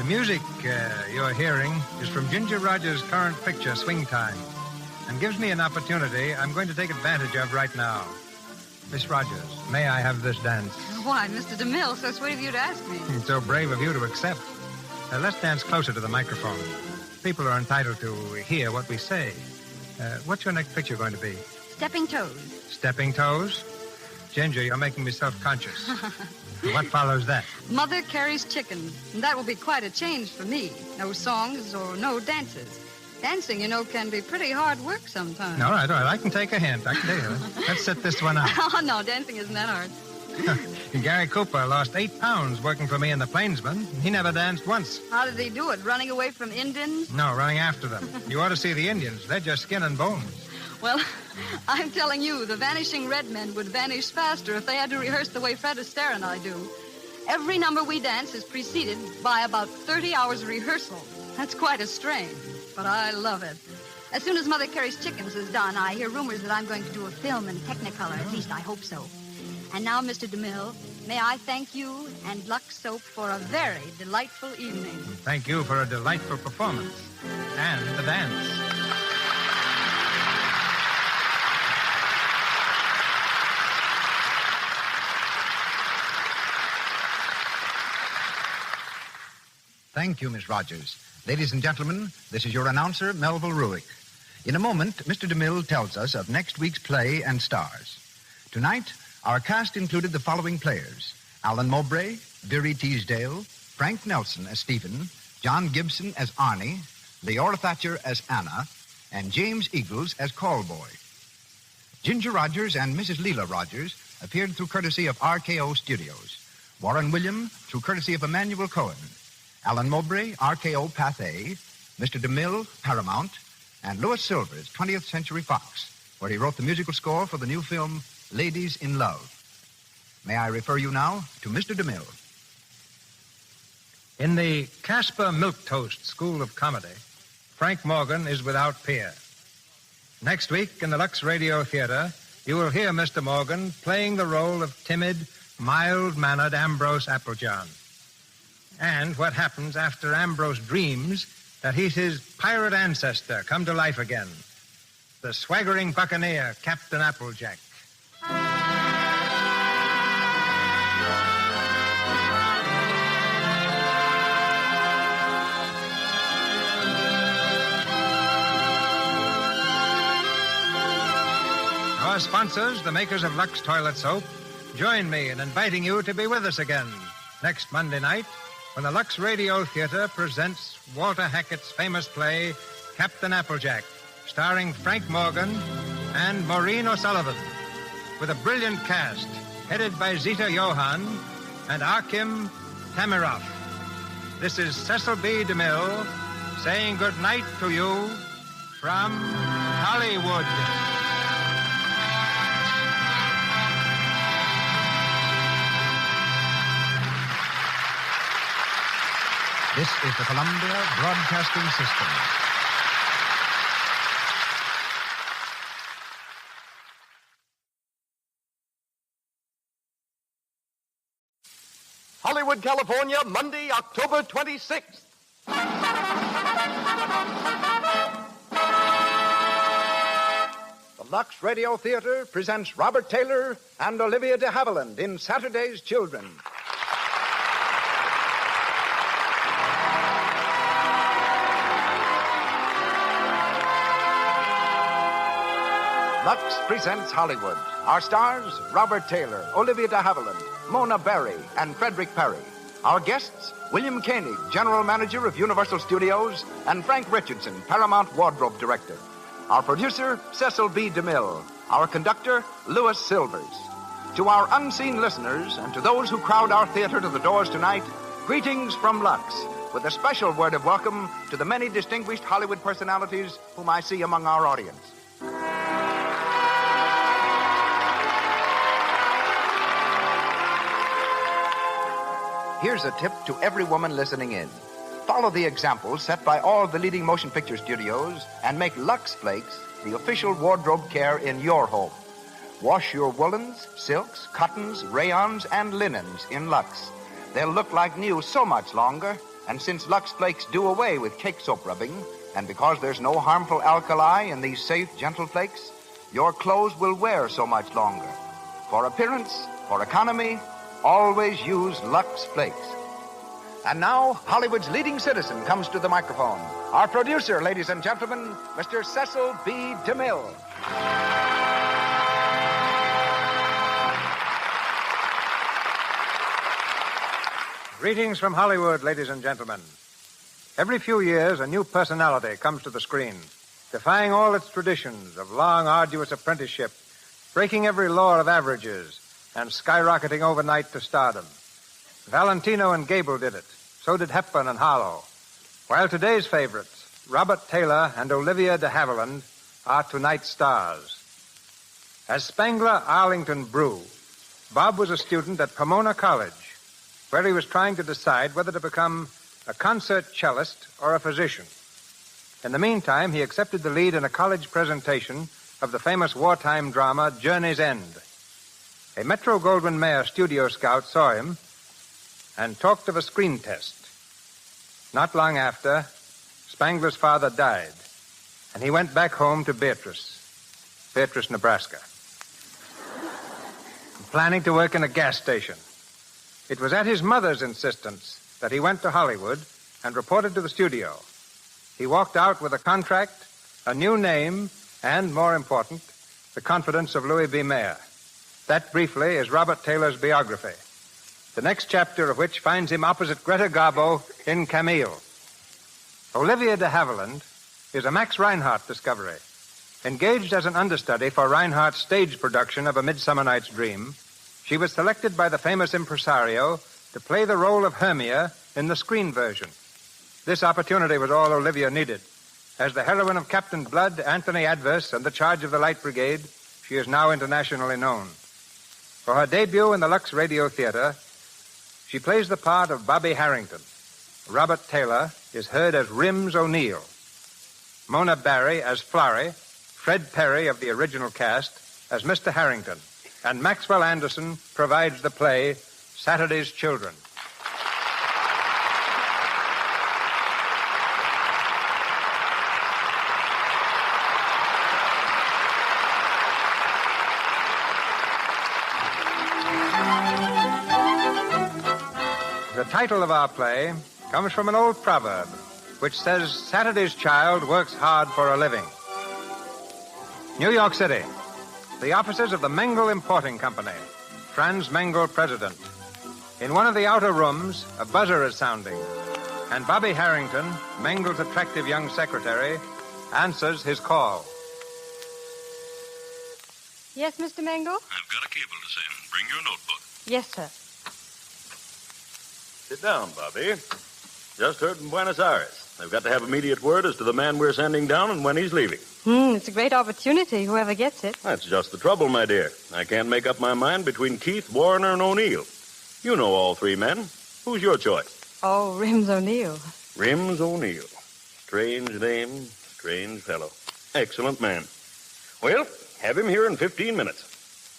music you're hearing is from Ginger Rogers' current picture, Swing Time, and gives me an opportunity I'm going to take advantage of right now. Miss Rogers, may I have this dance? Why, Mr. DeMille, so sweet of you to ask me. So brave of you to accept. Let's dance closer to the microphone. People are entitled to hear what we say. What's your next picture going to be? Stepping Toes. Stepping Toes? Ginger, you're making me self-conscious. What follows that? Mother Carries Chickens. And that will be quite a change for me. No songs or no dances. Dancing, you know, can be pretty hard work sometimes. All right. I can take a hint. I can tell you. Let's set this one out. Oh, no, dancing isn't that hard. Gary Cooper lost 8 pounds working for me in the Plainsman. He never danced once. How did he do it? Running away from Indians? No, running after them. You ought to see the Indians. They're just skin and bones. Well, I'm telling you, the Vanishing Red Men would vanish faster if they had to rehearse the way Fred Astaire and I do. Every number we dance is preceded by about 30 hours of rehearsal. That's quite a strain, but I love it. As soon as Mother Carries Chickens is done, I hear rumors that I'm going to do a film in Technicolor. At least I hope so. And now, Mr. DeMille, may I thank you and Lux Soap for a very delightful evening. Thank you for a delightful performance. And the dance. Thank you, Miss Rogers. Ladies and gentlemen, this is your announcer, Melville Ruick. In a moment, Mr. DeMille tells us of next week's play and stars. Tonight, our cast included the following players: Alan Mowbray, Veery Teasdale, Frank Nelson as Stephen, John Gibson as Arnie, Leora Thatcher as Anna, and James Eagles as Callboy. Ginger Rogers and Mrs. Leela Rogers appeared through courtesy of RKO Studios. Warren William through courtesy of Emmanuel Cohen. Alan Mowbray, RKO Pathé, Mr. DeMille, Paramount, and Louis Silvers, 20th Century Fox, where he wrote the musical score for the new film Ladies in Love. May I refer you now to Mr. DeMille. In the Casper Milquetoast School of Comedy, Frank Morgan is without peer. Next week in the Lux Radio Theater, you will hear Mr. Morgan playing the role of timid, mild-mannered Ambrose Applejohn. And what happens after Ambrose dreams that he's his pirate ancestor come to life again, the swaggering buccaneer, Captain Applejack. Our sponsors, the makers of Lux Toilet Soap, join me in inviting you to be with us again next Monday night when the Lux Radio Theater presents Walter Hackett's famous play, Captain Applejack, starring Frank Morgan and Maureen O'Sullivan, with a brilliant cast headed by Zita Johann and Akim Tamiroff. This is Cecil B. DeMille saying good night to you from Hollywood. This is the Columbia Broadcasting System. Hollywood, California, Monday, October 26th. The Lux Radio Theater presents Robert Taylor and Olivia de Havilland in Saturday's Children. Lux presents Hollywood. Our stars, Robert Taylor, Olivia de Havilland, Mona Berry, and Frederick Perry. Our guests, William Koenig, General Manager of Universal Studios, and Frank Richardson, Paramount Wardrobe Director. Our producer, Cecil B. DeMille. Our conductor, Louis Silvers. To our unseen listeners and to those who crowd our theater to the doors tonight, greetings from Lux, with a special word of welcome to the many distinguished Hollywood personalities whom I see among our audience. Here's a tip to every woman listening in. Follow the examples set by all the leading motion picture studios and make Lux Flakes the official wardrobe care in your home. Wash your woolens, silks, cottons, rayons, and linens in Lux. They'll look like new so much longer, And since Lux Flakes do away with cake soap rubbing, and because there's no harmful alkali in these safe, gentle flakes, your clothes will wear so much longer. For appearance, for economy, always use Lux Flakes. And now, Hollywood's leading citizen comes to the microphone. Our producer, ladies and gentlemen, Mr. Cecil B. DeMille. Greetings from Hollywood, ladies and gentlemen. Every few years, a new personality comes to the screen, defying all its traditions of long, arduous apprenticeship, breaking every law of averages, and skyrocketing overnight to stardom. Valentino and Gable did it. So did Hepburn and Harlow. While today's favorites, Robert Taylor and Olivia de Havilland, are tonight's stars. As Spangler Arlington Brew, Bob was a student at Pomona College, where he was trying to decide whether to become a concert cellist or a physician. In the meantime, he accepted the lead in a college presentation of the famous wartime drama Journey's End. A Metro-Goldwyn-Mayer studio scout saw him and talked of a screen test. Not long after, Spangler's father died, and he went back home to Beatrice, Nebraska, planning to work in a gas station. It was at his mother's insistence that he went to Hollywood and reported to the studio. He walked out with a contract, a new name, and, more important, the confidence of Louis B. Mayer. That, briefly, is Robert Taylor's biography, the next chapter of which finds him opposite Greta Garbo in Camille. Olivia de Havilland is a Max Reinhardt discovery. Engaged as an understudy for Reinhardt's stage production of A Midsummer Night's Dream, she was selected by the famous impresario to play the role of Hermia in the screen version. This opportunity was all Olivia needed. As the heroine of Captain Blood, Anthony Adverse, and The Charge of the Light Brigade, she is now internationally known. For her debut in the Lux Radio Theater, she plays the part of Bobby Harrington. Robert Taylor is heard as Rims O'Neill. Mona Barry as Florrie, Fred Perry of the original cast as Mr. Harrington, and Maxwell Anderson provides the play Saturday's Children. The title of our play comes from an old proverb which says Saturday's child works hard for a living. New York City. The offices of the Mengel Importing Company. Franz Mengel, president. In one of the outer rooms, a buzzer is sounding, and Bobby Harrington, Mengel's attractive young secretary, answers his call. Yes, Mr. Mengel? I've got a cable to send. Bring your notebook. Yes, sir. Sit down, Bobby. Just heard from Buenos Aires. They've got to have immediate word as to the man we're sending down and when he's leaving. It's a great opportunity, whoever gets it. That's just the trouble, my dear. I can't make up my mind between Keith, Warner, and O'Neill. You know all three men. Who's your choice? Oh, Rims O'Neill. Rims O'Neill. Strange name, strange fellow. Excellent man. Well, have him here in 15 minutes.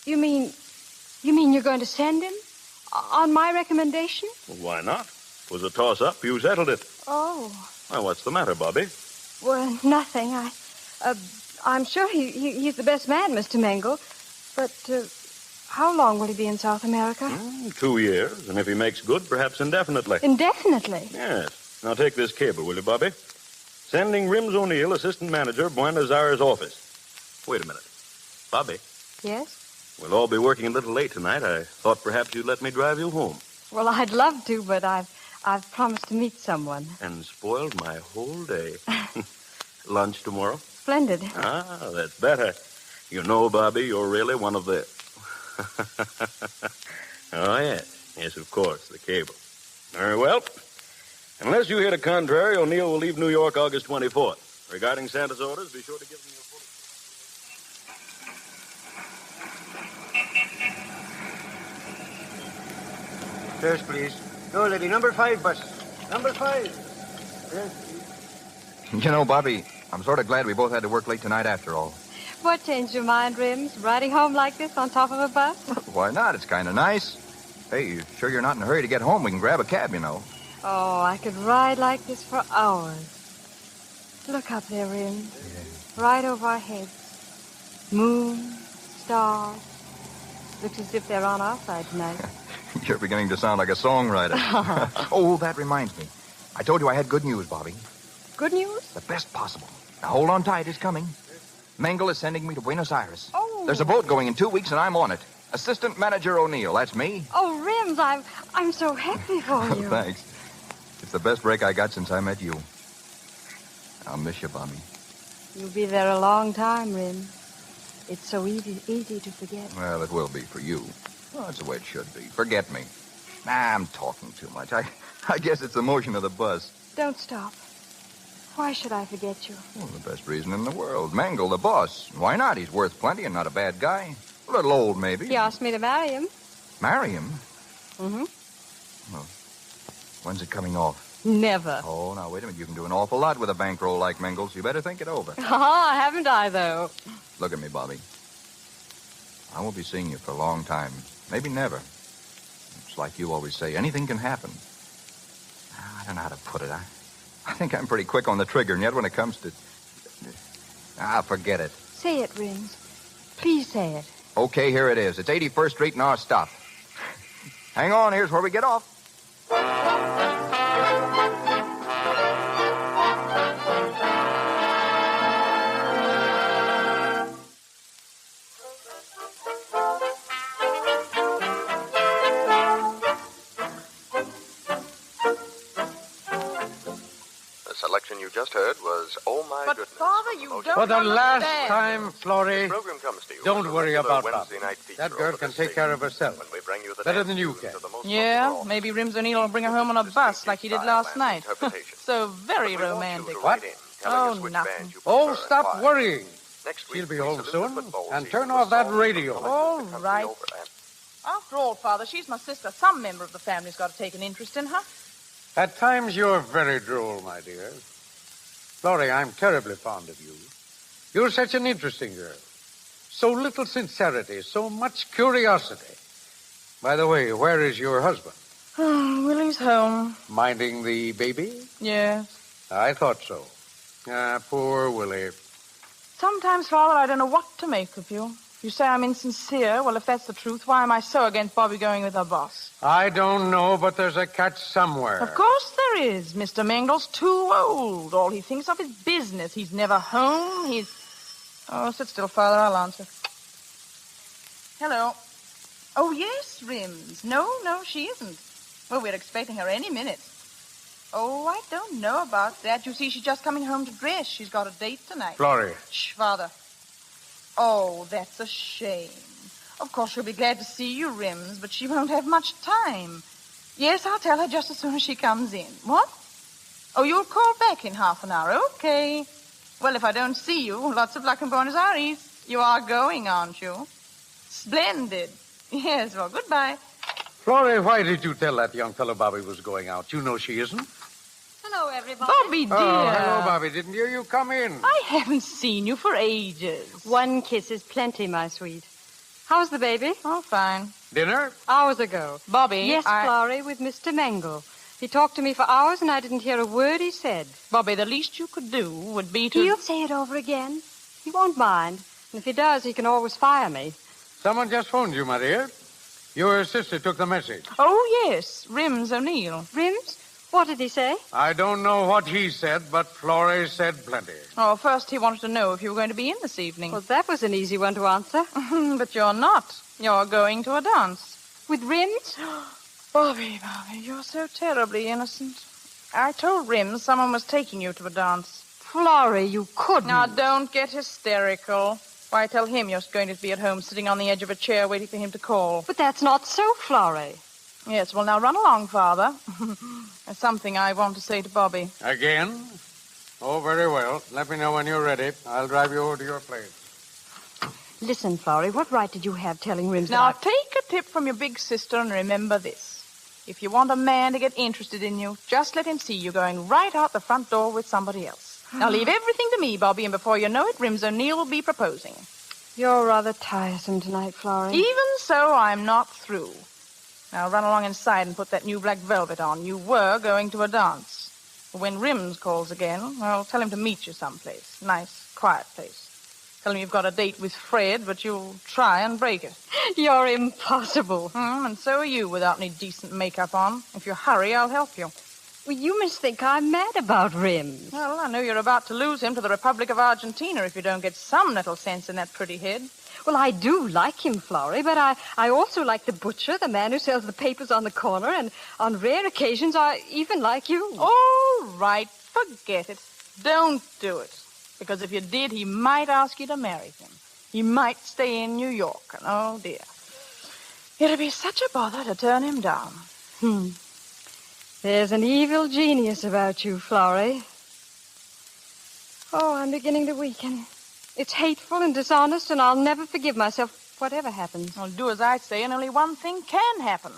You mean you're going to send him? On my recommendation? Well, why not? It was a toss-up. You settled it. Oh. Well, what's the matter, Bobby? Well, nothing. I'm sure he's the best man, Mr. Mengel. But how long will he be in South America? 2 years, and if he makes good, perhaps indefinitely. Indefinitely? Yes. Now take this cable, will you, Bobby? Sending Rims O'Neill, assistant manager, Buenos Aires office. Wait a minute. Bobby? Yes? We'll all be working a little late tonight. I thought perhaps you'd let me drive you home. Well, I'd love to, but I've promised to meet someone. And spoiled my whole day. Lunch tomorrow? Splendid. Ah, that's better. You know, Bobby, you're really one of the... Oh, yes. Yes, of course, the cable. Very well. Unless you hear the contrary, O'Neill will leave New York August 24th. Regarding Santa's orders, be sure to give them your full... Stairs, please. No, lady, number 5 bus. Number 5. Yes, You know, Bobby, I'm sort of glad we both had to work late tonight after all. What changed your mind, Rims? Riding home like this on top of a bus? Why not? It's kind of nice. Hey, you sure you're not in a hurry to get home? We can grab a cab, you know. Oh, I could ride like this for hours. Look up there, Rim. Right over our heads. Moon, stars. Looks as if they're on our side tonight. You're beginning to sound like a songwriter. Oh, that reminds me. I told you I had good news, Bobby. Good news? The best possible. Now, hold on tight. It's coming. Mengel is sending me to Buenos Aires. Oh. There's a boat going in 2 weeks, and I'm on it. Assistant Manager O'Neill. That's me. Oh, Rims, I'm so happy for you. Thanks. It's the best break I got since I met you. I'll miss you, Bobby. You'll be there a long time, Rim. It's so easy to forget. Well, it will be for you. Well, that's the way it should be. Forget me. I'm talking too much. I guess it's the motion of the bus. Don't stop. Why should I forget you? Well, the best reason in the world. Mengel, the boss. Why not? He's worth plenty and not a bad guy. A little old, maybe. He asked me to marry him. Marry him? Mm-hmm. Well, when's it coming off? Never. Oh, now, wait a minute. You can do an awful lot with a bankroll like Mengel's. You better think it over. Haven't I, though? Look at me, Bobby. I won't be seeing you for a long time. Maybe never. It's like you always say, anything can happen. I don't know how to put it. I think I'm pretty quick on the trigger, and yet when it comes to... forget it. Say it, Rims. Please say it. Okay, here it is. It's 81st Street, and our stop. Hang on, here's where we get off. Selection you just heard was Oh My Goodness. Father, you don't For the last understand. time, Florrie, Program comes to you don't as a worry regular about Wednesday Bob. night feature That girl over can this take care of herself. When we bring you the Better dance than you tunes can. of the most Yeah, maybe Rims O'Neill will bring her home on a bus like he did last night. So very romantic. What? Oh, nothing. Oh, stop worrying. She'll be home soon. And turn off that radio. All right. After all, Father, she's my sister. Some member of the family's got to take an interest in her. At times you're very droll, my dear. Florrie, I'm terribly fond of you. You're such an interesting girl. So little sincerity, so much curiosity. By the way, where is your husband? Willie's home. Minding the baby? Yes. I thought so. Poor Willie. Sometimes, Father, I don't know what to make of you. You say I'm insincere. Well, if that's the truth, why am I so against Bobby going with her boss? I don't know, but there's a catch somewhere. Of course there is. Mr. Mengel's too old. All he thinks of is business. He's never home. Oh, sit still, Father. I'll answer. Hello. Oh, yes, Rims. No, she isn't. Well, we're expecting her any minute. Oh, I don't know about that. You see, she's just coming home to dress. She's got a date tonight. Florrie. Shh, Father. Oh, that's a shame. Of course, she'll be glad to see you, Rims, but she won't have much time. Yes, I'll tell her just as soon as she comes in. What? Oh, you'll call back in half an hour. Okay. Well, if I don't see you, lots of luck in Buenos Aires. You are going, aren't you? Splendid. Yes, well, goodbye. Florrie, why did you tell that young fellow Bobby was going out? You know she isn't. Hello, everybody. Bobby, dear. Oh, hello, Bobby. Didn't you come in? I haven't seen you for ages. One kiss is plenty, my sweet. How's the baby? Oh, fine. Dinner? Hours ago. Bobby, Yes, Florrie, with Mr. Mengel. He talked to me for hours, and I didn't hear a word he said. Bobby, the least you could do would be to... He'll say it over again. He won't mind. And if he does, he can always fire me. Someone just phoned you, my dear. Your sister took the message. Oh, yes. Rims O'Neill. Rims? What did he say? I don't know what he said, but Florrie said plenty. Oh, first he wanted to know if you were going to be in this evening. Well, that was an easy one to answer. But you're not. You're going to a dance. With Rims? Bobby, you're so terribly innocent. I told Rims someone was taking you to a dance. Florrie, you couldn't. Now, don't get hysterical. Why, tell him you're going to be at home sitting on the edge of a chair waiting for him to call. But that's not so, Florrie. Yes, well, now run along, Father. There's something I want to say to Bobby. Again? Oh, very well. Let me know when you're ready. I'll drive you over to your place. Listen, Florrie, what right did you have telling Rims Now, that take a tip from your big sister and remember this. If you want a man to get interested in you, just let him see you going right out the front door with somebody else. Now, leave everything to me, Bobby, and before you know it, Rims O'Neill will be proposing. You're rather tiresome tonight, Florrie. Even so, I'm not through. Now run along inside and put that new black velvet on. You were going to a dance. When Rims calls again, well, tell him to meet you someplace. Nice, quiet place. Tell him you've got a date with Fred, but you'll try and break it. You're impossible. And so are you, without any decent makeup on. If you hurry, I'll help you. Well, you must think I'm mad about Rims. Well, I know you're about to lose him to the Republic of Argentina if you don't get some little sense in that pretty head. Well, I do like him, Florrie, but I also like the butcher, the man who sells the papers on the corner, and on rare occasions I even like you. All right, forget it. Don't do it. Because if you did, he might ask you to marry him. He might stay in New York, and oh, dear. It'd be such a bother to turn him down. There's an evil genius about you, Florrie. Oh, I'm beginning to weaken. It's hateful and dishonest, and I'll never forgive myself whatever happens. Well, do as I say, and only one thing can happen.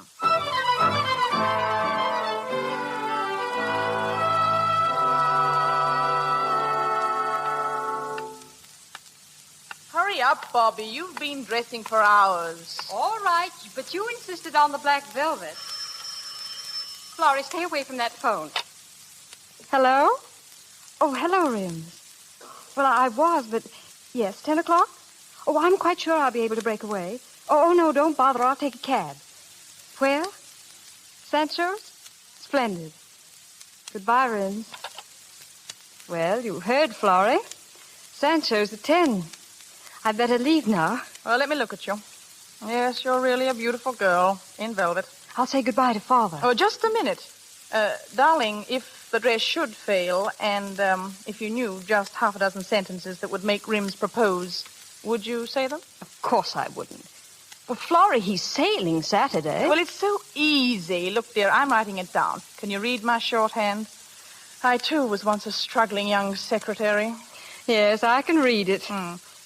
Hurry up, Bobby. You've been dressing for hours. All right, but you insisted on the black velvet. Florrie, stay away from that phone. Hello? Oh, hello, Rims. Well, I was, but... Yes, 10 o'clock? Oh, I'm quite sure I'll be able to break away. Oh, no, don't bother. I'll take a cab. Where? Sancho's? Splendid. Goodbye, Rims. Well, you heard, Florrie. Sancho's at 10. I'd better leave now. Well, let me look at you. Yes, you're really a beautiful girl in velvet. I'll say goodbye to Father. Oh, just a minute. Darling, if the dress should fail, and if you knew just half a dozen sentences that would make Rims propose, would you say them? Of course I wouldn't. Well, Florrie, he's sailing Saturday. Well, it's so easy. Look, dear, I'm writing it down. Can you read my shorthand? I, too, was once a struggling young secretary. Yes, I can read it.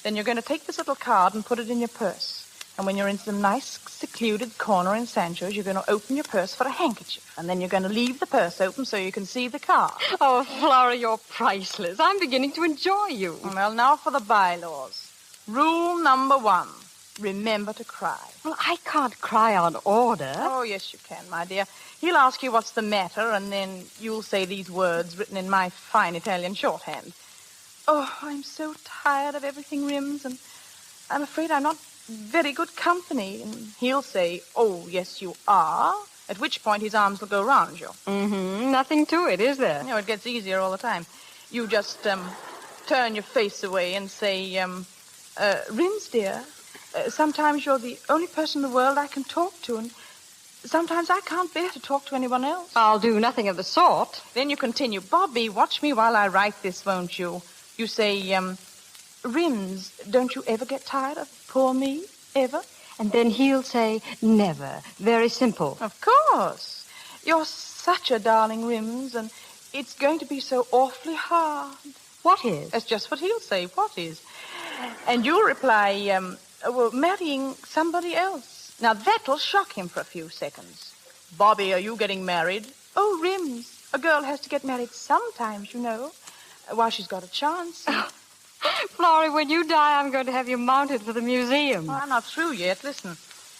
Then you're going to take this little card and put it in your purse. And when you're in some nice, secluded corner in Sancho's, you're going to open your purse for a handkerchief. And then you're going to leave the purse open so you can see the card. Oh, Flora, you're priceless. I'm beginning to enjoy you. Well, now for the bylaws. Rule number 1. Remember to cry. Well, I can't cry on order. Oh, yes, you can, my dear. He'll ask you what's the matter, and then you'll say these words written in my fine Italian shorthand. Oh, I'm so tired of everything, Rims, and I'm afraid I'm not very good company. And he'll say, oh, yes, you are, at which point his arms will go round you. Nothing to it, is there? No, it gets easier all the time. You just turn your face away and say, Rims, dear, sometimes you're the only person in the world I can talk to, and sometimes I can't bear to talk to anyone else. I'll do nothing of the sort. Then you continue, Bobby, watch me while I write this, won't you? You say, Rims, don't you ever get tired of poor me? Ever? And then he'll say, never. Very simple. Of course. You're such a darling, Rims, and it's going to be so awfully hard. What is? That's just what he'll say. What is? And you'll reply, well, marrying somebody else. Now, that'll shock him for a few seconds. Bobby, are you getting married? Oh, Rims, a girl has to get married sometimes, you know. While she's got a chance. Florrie, when you die, I'm going to have you mounted for the museum. Oh, I'm not through yet. Listen,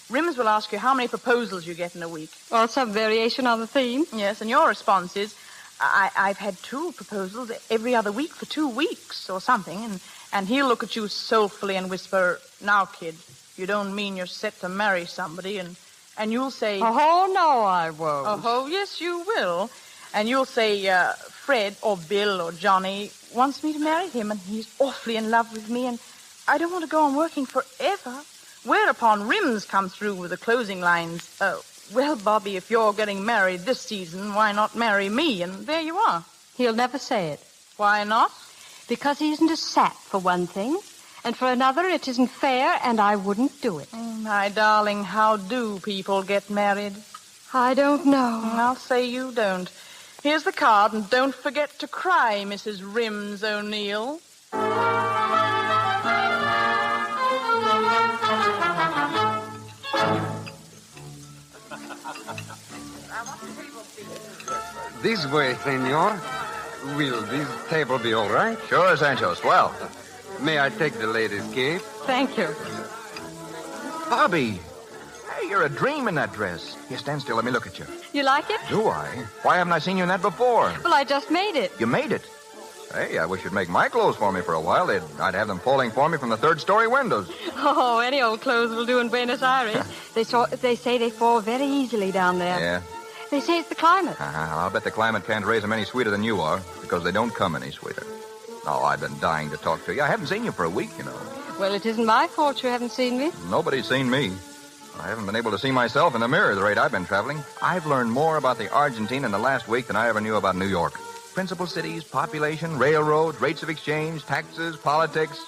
Rims will ask you how many proposals you get in a week. Well, some variation on the theme. Yes, and your response is, I've had 2 proposals every other week for 2 weeks or something. And he'll look at you soulfully and whisper, now, kid, you don't mean you're set to marry somebody. And you'll say... Oh, no, I won't. Oh, yes, you will. And you'll say, Fred or Bill or Johnny wants me to marry him, and he's awfully in love with me, and I don't want to go on working forever. Whereupon Rims comes through with the closing lines, well, Bobby, if you're getting married this season, why not marry me? And there you are. He'll never say it. Why not? Because he isn't a sap, for one thing. And for another, it isn't fair, and I wouldn't do it. My darling, how do people get married? I don't know. I'll say you don't. Here's the card, and don't forget to cry, Mrs. Rims O'Neill. This way, senor. Will this table be all right? Sure, Sancho. Swell. May I take the lady's cape? Thank you. Bobby, you're a dream in that dress. Here, stand still. Let me look at you. You like it? Do I? Why haven't I seen you in that before? Well, I just made it. You made it? Hey, I wish you'd make my clothes for me for a while. I'd have them falling for me from the third-story windows. Oh, any old clothes will do in Buenos Aires. They say they fall very easily down there. Yeah? They say it's the climate. I'll bet the climate can't raise them any sweeter than you are, because they don't come any sweeter. Oh, I've been dying to talk to you. I haven't seen you for a week, you know. Well, it isn't my fault you haven't seen me. Nobody's seen me. I haven't been able to see myself in the mirror the rate I've been traveling. I've learned more about the Argentine in the last week than I ever knew about New York. Principal cities, population, railroads, rates of exchange, taxes, politics.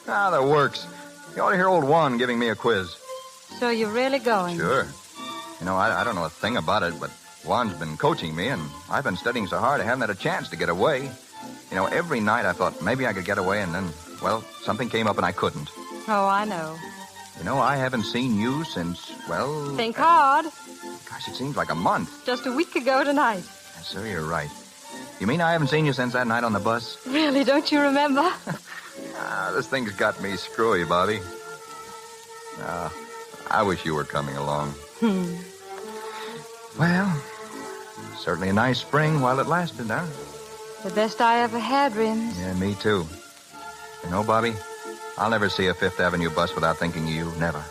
The works. You ought to hear old Juan giving me a quiz. So you're really going? Sure. You know, I don't know a thing about it, but Juan's been coaching me, and I've been studying so hard I haven't had a chance to get away. You know, every night I thought maybe I could get away, and then, well, something came up and I couldn't. Oh, I know. You know, I haven't seen you since, well... Think hard. Gosh, it seems like a month. Just a week ago tonight. Yes, sir, you're right. You mean I haven't seen you since that night on the bus? Really, don't you remember? This thing's got me screwy, Bobby. I wish you were coming along. Well, certainly a nice spring while it lasted, huh? The best I ever had, Rims. Yeah, me too. You know, Bobby, I'll never see a Fifth Avenue bus without thinking of you. Never.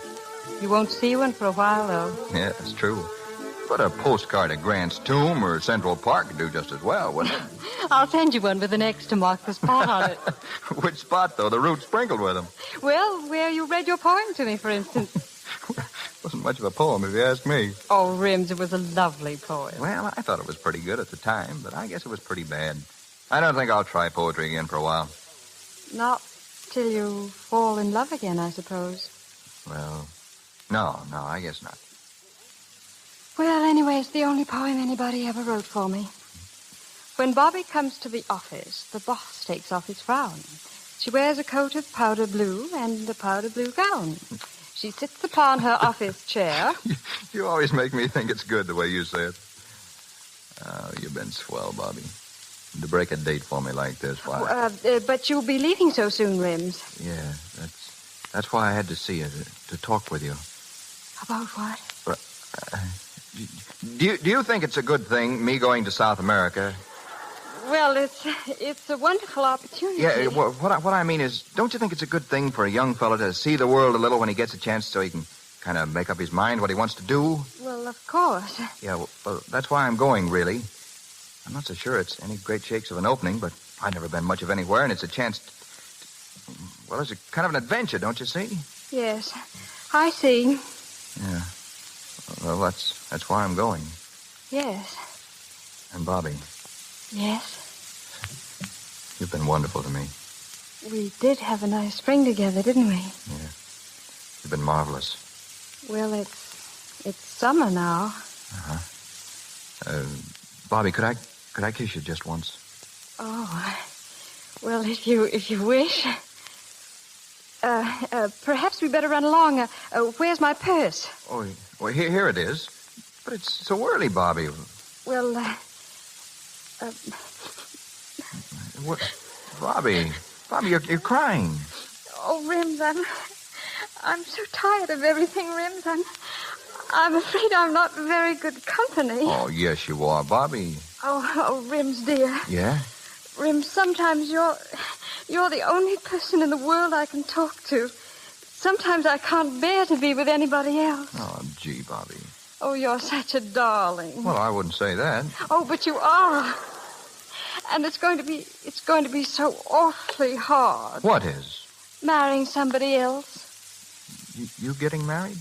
You won't see one for a while, though. Yeah, it's true. But a postcard of Grant's Tomb or Central Park would do just as well, wouldn't it? I'll send you one with an X to mark the spot on it. Which spot, though? The route sprinkled with them. Well, where you read your poem to me, for instance. Wasn't much of a poem, if you ask me. Oh, Rims, it was a lovely poem. Well, I thought it was pretty good at the time, but I guess it was pretty bad. I don't think I'll try poetry again for a while. Not till you fall in love again, I suppose. Well, no, I guess not. Well, anyway, it's the only poem anybody ever wrote for me. When Bobby comes to the office, the boss takes off his frown. She wears a coat of powder blue and a powder blue gown. She sits upon her office chair. You always make me think it's good the way you say it. Oh, you've been swell, Bobby. To break a date for me like this, why? But you'll be leaving so soon, Rims. Yeah, that's why I had to see you, to talk with you. About what? Do you think it's a good thing, me going to South America? Well, it's a wonderful opportunity. Yeah, what I mean is, don't you think it's a good thing for a young fellow to see the world a little when he gets a chance so he can kind of make up his mind what he wants to do? Well, of course. Yeah, well, that's why I'm going, really. I'm not so sure it's any great shakes of an opening, but I've never been much of anywhere, and it's a chance well, it's a kind of an adventure, don't you see? Yes, I see. Yeah. Well, that's why I'm going. Yes. And Bobby. Yes? You've been wonderful to me. We did have a nice spring together, didn't we? Yeah. You've been marvelous. Well, it's summer now. Uh-huh. Bobby, could I kiss you just once? Oh, well, if you wish. Perhaps we better run along. Where's my purse? Oh, well, here it is. But it's so early, Bobby. Well, What? Bobby, you're crying. Oh, Rims, I'm so tired of everything, Rims. I'm afraid I'm not very good company. Oh, yes, you are, Bobby. Oh, Rims, dear. Yeah? Rims, sometimes you're the only person in the world I can talk to. Sometimes I can't bear to be with anybody else. Oh, gee, Bobby. Oh, you're such a darling. Well, I wouldn't say that. Oh, but you are. And it's going to be so awfully hard. What is? Marrying somebody else. You getting married?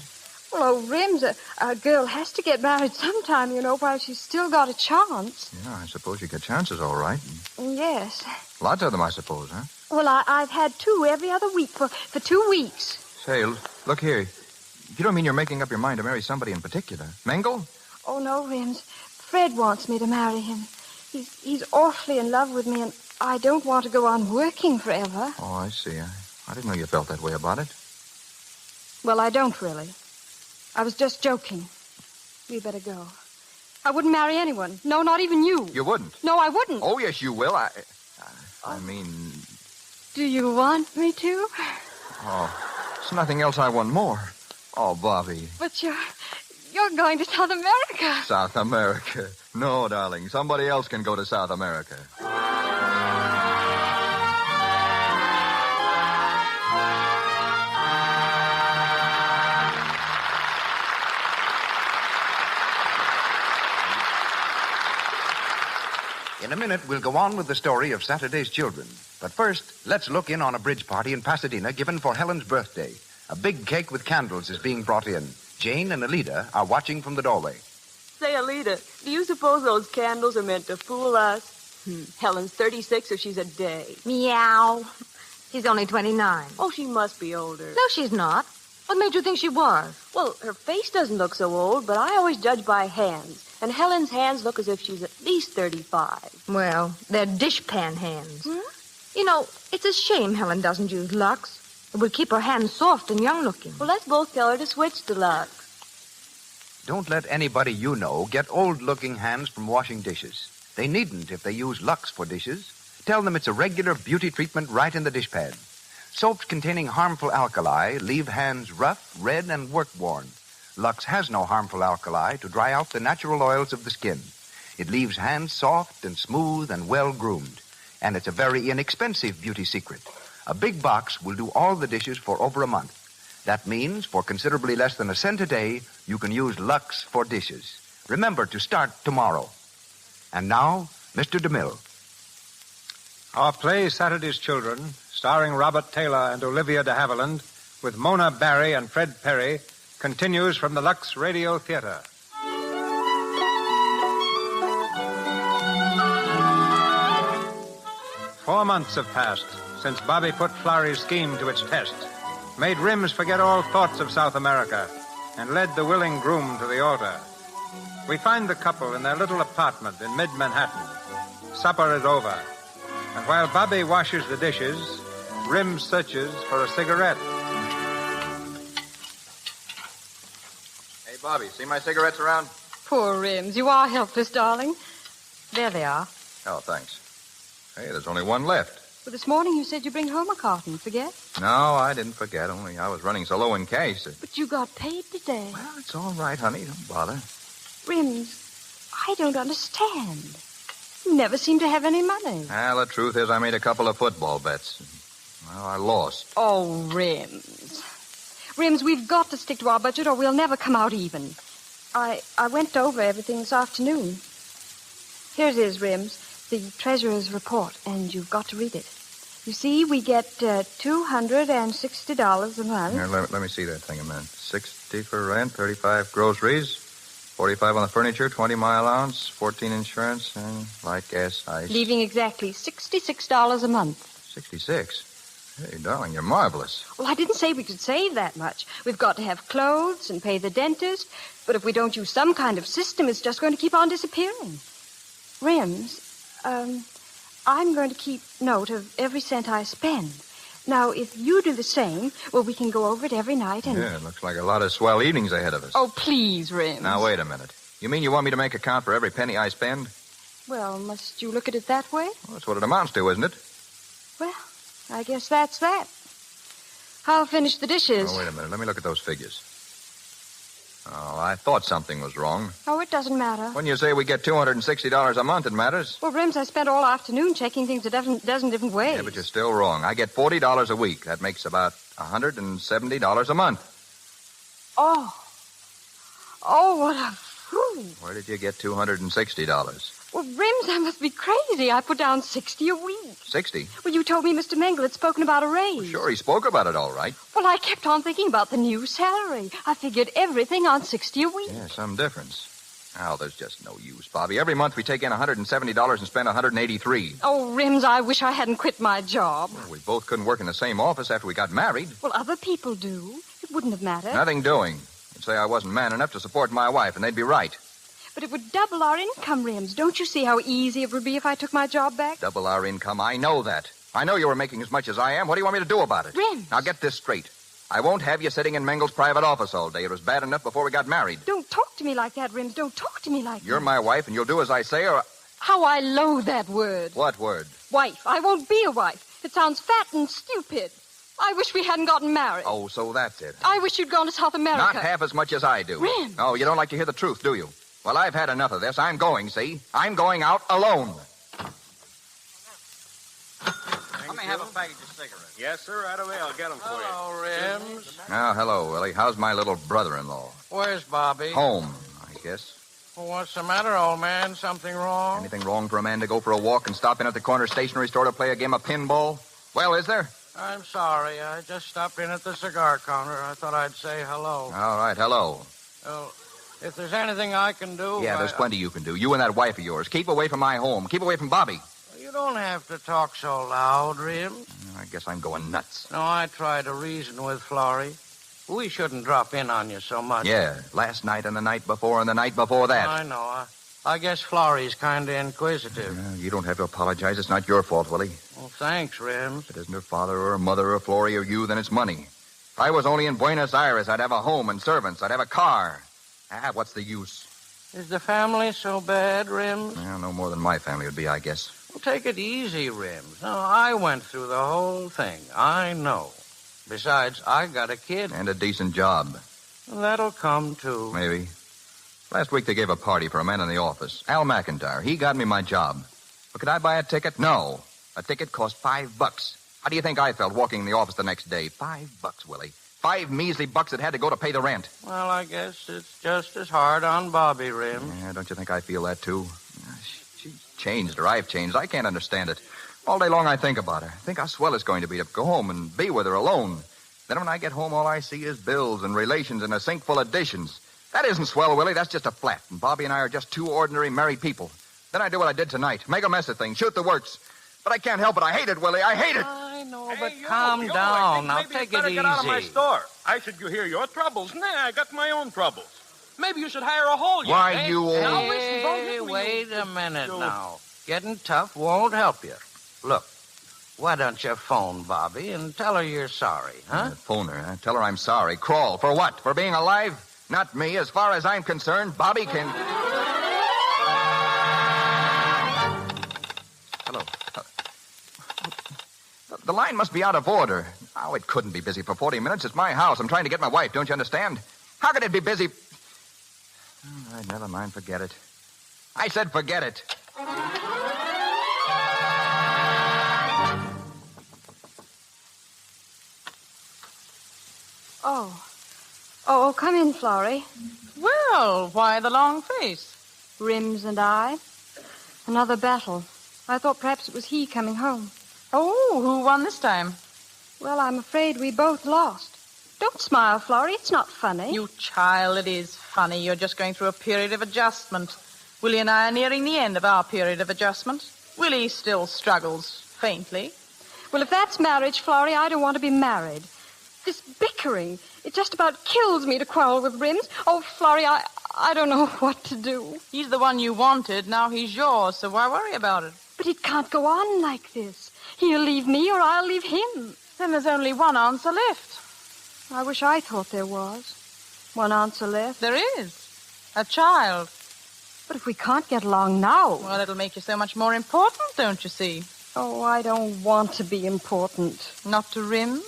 Well, oh, Rims, a girl has to get married sometime, while she's still got a chance. Yeah, I suppose you get chances, all right. Yes. Lots of them, I suppose, huh? Well, I've had 2 every other week for 2 weeks. Say, look here. You don't mean you're making up your mind to marry somebody in particular? Mengel? Oh, no, Rims. Fred wants me to marry him. He's awfully in love with me, and I don't want to go on working forever. Oh, I see. I didn't know you felt that way about it. Well, I don't really. I was just joking. We better go. I wouldn't marry anyone. No, not even you. You wouldn't? No, I wouldn't. Oh, yes, you will. I mean... Do you want me to? Oh, there's nothing else I want more. Oh, Bobby. But You're going to South America. South America. No, darling. Somebody else can go to South America. In a minute, we'll go on with the story of Saturday's Children. But first, let's look in on a bridge party in Pasadena given for Helen's birthday. A big cake with candles is being brought in. Jane and Alida are watching from the doorway. Say, Alida, do you suppose those candles are meant to fool us? Helen's 36, so she's a day. Meow. She's only 29. Oh, she must be older. No, she's not. What made you think she was? Well, her face doesn't look so old, but I always judge by hands. And Helen's hands look as if she's at least 35. Well, they're dishpan hands. You know, it's a shame Helen doesn't use LUX. It would keep her hands soft and young-looking. Well, let's both tell her to switch to LUX. Don't let anybody you know get old-looking hands from washing dishes. They needn't if they use LUX for dishes. Tell them it's a regular beauty treatment right in the dishpan. Soaps containing harmful alkali leave hands rough, red, and work-worn. LUX has no harmful alkali to dry out the natural oils of the skin. It leaves hands soft and smooth and well-groomed. And it's a very inexpensive beauty secret. A big box will do all the dishes for over a month. That means for considerably less than a cent a day, you can use LUX for dishes. Remember to start tomorrow. And now, Mr. DeMille. Our play, Saturday's Children, starring Robert Taylor and Olivia de Havilland, with Mona Barry and Fred Perry, continues from the LUX Radio Theater. Four months have passed since Bobby put Florrie's scheme to its test, made Rims forget all thoughts of South America, and led the willing groom to the altar. We find the couple in their little apartment in mid-Manhattan. Supper is over, and while Bobby washes the dishes, Rims searches for a cigarette. Hey, Bobby, see my cigarettes around? Poor Rims. You are helpless, darling. There they are. Oh, thanks. Hey, there's only one left. Well, this morning you said you'd bring home a carton. Forget? No, I didn't forget. Only I was running so low in cash that... But you got paid today. Well, it's all right, honey. Don't bother. Rims, I don't understand. You never seem to have any money. Well, the truth is I made a couple of football bets. Well, I lost. Oh, Rims. Rims, we've got to stick to our budget or we'll never come out even. I went over everything this afternoon. Here it is, Rims. The treasurer's report, and you've got to read it. You see, we get $260 a month. Here, let me see that thing a minute. 60 for rent, 35 groceries, 45 on the furniture, 20 my allowance, 14 insurance, and light gas, ice. Leaving exactly $66 a month. 66? Hey, darling, you're marvelous. Well, I didn't say we could save that much. We've got to have clothes and pay the dentist. But if we don't use some kind of system, it's just going to keep on disappearing. Rims, I'm going to keep note of every cent I spend. Now, if you do the same, well, we can go over it every night and... Yeah, it looks like a lot of swell evenings ahead of us. Oh, please, Rims. Now, wait a minute. You mean you want me to make a count for every penny I spend? Well, must you look at it that way? Well, that's what it amounts to, isn't it? Well, I guess that's that. I'll finish the dishes. Oh, wait a minute. Let me look at those figures. Oh, I thought something was wrong. Oh, it doesn't matter. When you say we get $260 a month, it matters. Well, Rims, I spent all afternoon checking things a dozen different ways. Yeah, but you're still wrong. I get $40 a week. That makes about $170 a month. Oh, what a fool. Where did you get $260? Well, Rims, I must be crazy. I put down 60 a week. 60? Well, you told me Mr. Mengel had spoken about a raise. Well, sure, he spoke about it all right. Well, I kept on thinking about the new salary. I figured everything on 60 a week. Yeah, some difference. Oh, there's just no use, Bobby. Every month we take in $170 and spend $183. Oh, Rims, I wish I hadn't quit my job. Well, we both couldn't work in the same office after we got married. Well, other people do. It wouldn't have mattered. Nothing doing. They'd say I wasn't man enough to support my wife, and they'd be right. But it would double our income, Rims. Don't you see how easy it would be if I took my job back? Double our income? I know that. I know you were making as much as I am. What do you want me to do about it? Rims. Now, get this straight. I won't have you sitting in Mengel's private office all day. It was bad enough before we got married. Don't talk to me like that, Rims. Don't talk to me like that. You're my wife, and you'll do as I say, or... How I loathe that word. What word? Wife. I won't be a wife. It sounds fat and stupid. I wish we hadn't gotten married. Oh, so that's it. I wish you'd gone to South America. Not half as much as I do. Rim. Oh, you don't like to hear the truth, do you? Well, I've had enough of this. I'm going, see? I'm going out alone. Let me have a package of cigarettes. Yes, sir. Right away. I'll get them for you. Hello, Rims. Oh, hello, Willie. How's my little brother-in-law? Where's Bobby? Home, I guess. Well, what's the matter, old man? Something wrong? Anything wrong for a man to go for a walk and stop in at the corner stationery store to play a game of pinball? Well, is there? I'm sorry. I just stopped in at the cigar counter. I thought I'd say hello. All right, hello. Well, if there's anything I can do... Yeah, there's plenty you can do. You and that wife of yours. Keep away from my home. Keep away from Bobby. You don't have to talk so loud, Rim. I guess I'm going nuts. No, I try to reason with Florrie. We shouldn't drop in on you so much. Yeah, last night and the night before and the night before that. I know. I guess Florrie's kind of inquisitive. You don't have to apologize. It's not your fault, Willie. Well, thanks, Rim. If it isn't her father or her mother or Florrie or you, then it's money. If I was only in Buenos Aires, I'd have a home and servants. I'd have a car. What's the use? Is the family so bad, Rim? Well, no more than my family would be, I guess. Well, take it easy, Rim. No, I went through the whole thing. I know. Besides, I got a kid. And a decent job. Well, that'll come, too. Maybe. Last week they gave a party for a man in the office. Al McIntyre. He got me my job. But could I buy a ticket? No. A ticket cost $5. How do you think I felt walking in the office the next day? $5, Willie. 5 measly bucks that had to go to pay the rent. Well, I guess it's just as hard on Bobby, Rim. Yeah, don't you think I feel that, too? She's changed, or I've changed. I can't understand it. All day long I think about her. I think how swell it's going to be to go home and be with her alone. Then when I get home, all I see is bills and relations and a sink full of dishes. That isn't swell, Willie. That's just a flat. And Bobby and I are just two ordinary married people. Then I do what I did tonight. Make a mess of things. Shoot the works. But I can't help it. I hate it, Willie. I hate it. I know, but calm down. Now, take it easy. Get out of my store. I should hear your troubles. Nah, I got my own troubles. Maybe you should hire a hole. Why, you old... Hey, wait a minute now. Getting tough won't help you. Look, why don't you phone Bobby and tell her you're sorry, huh? Phone her, huh? Tell her I'm sorry. Crawl. For what? For being alive? Not me. As far as I'm concerned, Bobby can... Hello. The line must be out of order. Oh, it couldn't be busy for 40 minutes. It's my house. I'm trying to get my wife. Don't you understand? How could it be busy? All right, never mind. Forget it. I said forget it. Oh, come in, Florrie. Well, why the long face? Rims and I. Another battle. I thought perhaps it was he coming home. Oh, who won this time? Well, I'm afraid we both lost. Don't smile, Florrie. It's not funny. You child, it is funny. You're just going through a period of adjustment. Willie and I are nearing the end of our period of adjustment. Willie still struggles faintly. Well, if that's marriage, Florrie, I don't want to be married. This bickering, it just about kills me to quarrel with Rims. Oh, Florrie, I don't know what to do. He's the one you wanted. Now he's yours, so why worry about it? But it can't go on like this. He'll leave me or I'll leave him. Then there's only one answer left. I wish I thought there was. One answer left. There is. A child. But if we can't get along now... Well, it'll make you so much more important, don't you see? Oh, I don't want to be important. Not to Rims?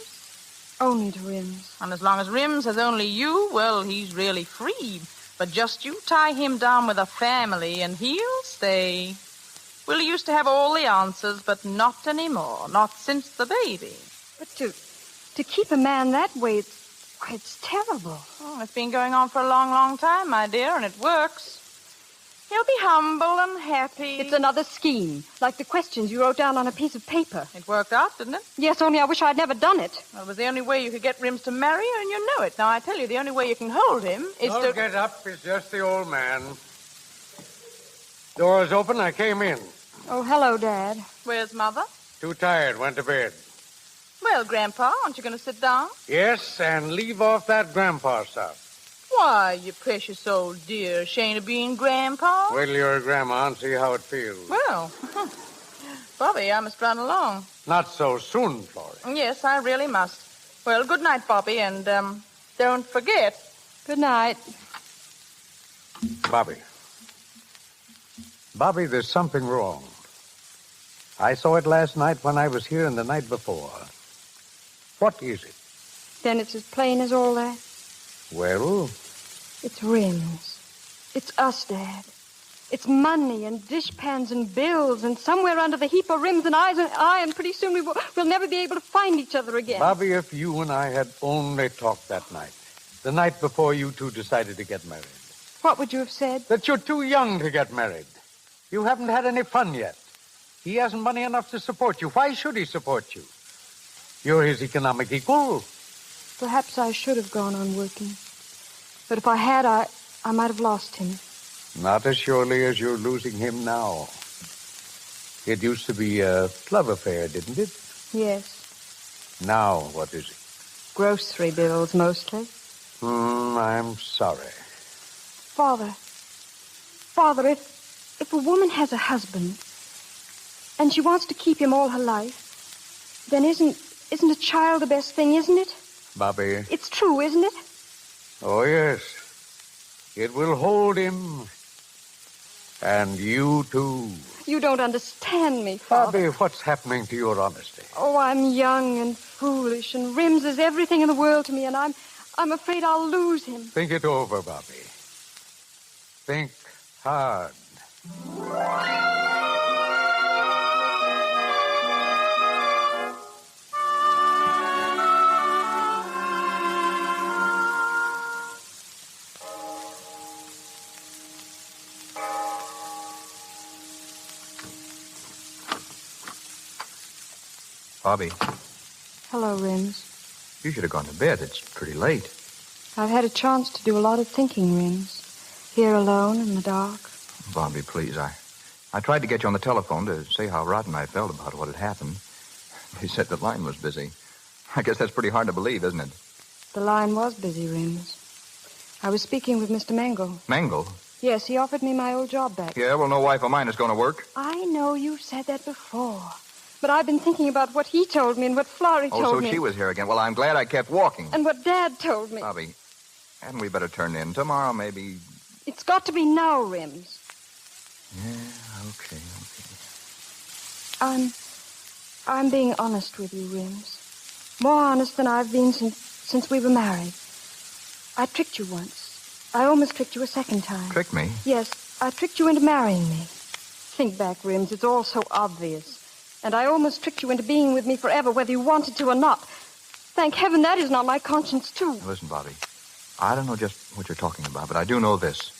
Only to Rims. And as long as Rims has only you, well, he's really free. But just you tie him down with a family and he'll stay. Willie used to have all the answers, but not anymore. Not since the baby. But to keep a man that way, it's terrible. Oh, it's been going on for a long, long time, my dear, and it works. He'll be humble and happy. It's another scheme, like the questions you wrote down on a piece of paper. It worked out, didn't it? Yes, only I wish I'd never done it. Well, it was the only way you could get Rims to marry you, and you know it. Now, I tell you, the only way you can hold him is Don't get up. It's just the old man. Door's open. I came in. Oh, hello, Dad. Where's Mother? Too tired. Went to bed. Well, Grandpa, aren't you going to sit down? Yes, and leave off that grandpa stuff. Why, you precious old dear. Shame to being Grandpa. Wait till you're a grandma and see how it feels. Well, Bobby, I must run along. Not so soon, Florrie. Yes, I really must. Well, good night, Bobby, and don't forget. Good night. Bobby. Bobby, there's something wrong. I saw it last night when I was here and the night before. What is it? Then it's as plain as all that. Well, It's rims. It's us, Dad. It's money and dishpans and bills, and somewhere under the heap of rims and I, and pretty soon we'll never be able to find each other again. Bobby, if you and I had only talked that night, the night before you two decided to get married. What would you have said? That you're too young to get married. You haven't had any fun yet. He hasn't money enough to support you. Why should he support you? You're his economic equal. Perhaps I should have gone on working. But if I had, I might have lost him. Not as surely as you're losing him now. It used to be a love affair, didn't it? Yes. Now, what is it? Grocery bills, mostly. I'm sorry. Father, if a woman has a husband and she wants to keep him all her life, then isn't a child the best thing, isn't it? Bobby. It's true, isn't it? Oh, yes. It will hold him. And you, too. You don't understand me, Father. Bobby, what's happening to your honesty? Oh, I'm young and foolish, and Rims is everything in the world to me, and I'm afraid I'll lose him. Think it over, Bobby. Think hard. Bobby, Hello, Rims. you should have gone to bed. It's pretty late. I've had a chance to do a lot of thinking, Rims. Here alone in the dark. Bobby, please, I tried to get you on the telephone to say how rotten I felt about what had happened. He said the line was busy. I guess that's pretty hard to believe, isn't it? The line was busy, Rims. I was speaking with Mr. Mangle. Mangle? Yes, he offered me my old job back. Yeah, well, no wife of mine is going to work. I know you've said that before. But I've been thinking about what he told me and what Florrie told Oh, me. so she was here again. Well, I'm glad I kept walking. And what Dad told me. Bobby, hadn't we better turn in? Tomorrow, maybe... It's got to be now, Rims. Yeah, okay. I'm being honest with you, Rims. More honest than I've been since we were married. I tricked you once. I almost tricked you a second time. Tricked me? Yes, I tricked you into marrying me. Think back, Rims. It's all so obvious. And I almost tricked you into being with me forever, whether you wanted to or not. Thank heaven that isn't on my conscience, too. Listen, Bobby, I don't know just what you're talking about, but I do know this.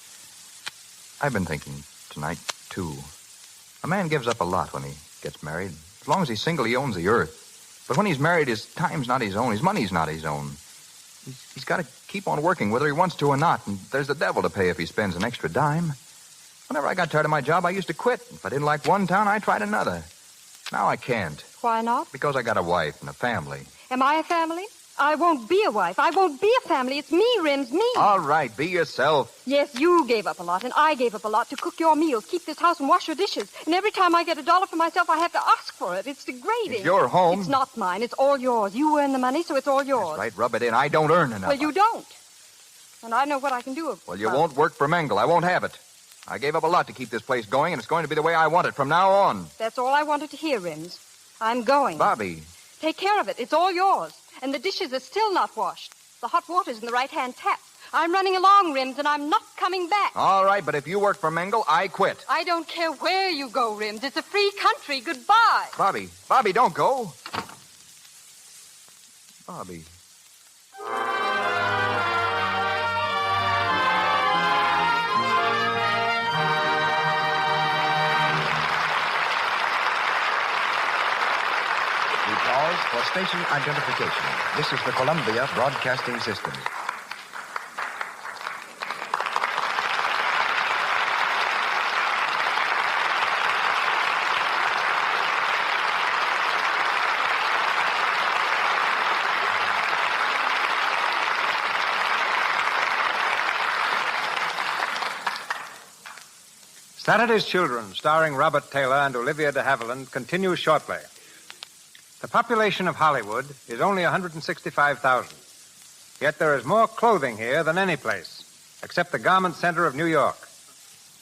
I've been thinking tonight, too. A man gives up a lot when he gets married. As long as he's single, he owns the earth. But when he's married, his time's not his own. His money's not his own. He's got to keep on working, whether he wants to or not. And there's the devil to pay if he spends an extra dime. Whenever I got tired of my job, I used to quit. If I didn't like one town, I tried another. Now I can't. Why not? Because I got a wife and a family. Am I a family? I won't be a wife. I won't be a family. It's me, Rims, me. All right, be yourself. Yes, you gave up a lot, and I gave up a lot to cook your meals, keep this house, and wash your dishes. And every time I get $1 for myself, I have to ask for it. It's degrading. It's your home. It's not mine. It's all yours. You earn the money, so it's all yours. That's right, rub it in. I don't earn enough. Well, you don't. And I know what I can do. Well, you won't work for Mengel. I won't have it. I gave up a lot to keep this place going, and it's going to be the way I want it from now on. That's all I wanted to hear, Rims. I'm going. Bobby. Take care of it. It's all yours. And the dishes are still not washed. The hot water's in the right-hand tap. I'm running along, Rims, and I'm not coming back. All right, but if you work for Mengel, I quit. I don't care where you go, Rims. It's a free country. Goodbye. Bobby, don't go. Bobby. For station identification. This is the Columbia Broadcasting System. Saturday's Children, starring Robert Taylor and Olivia de Havilland, continues shortly. The population of Hollywood is only 165,000. Yet there is more clothing here than any place, except the garment center of New York.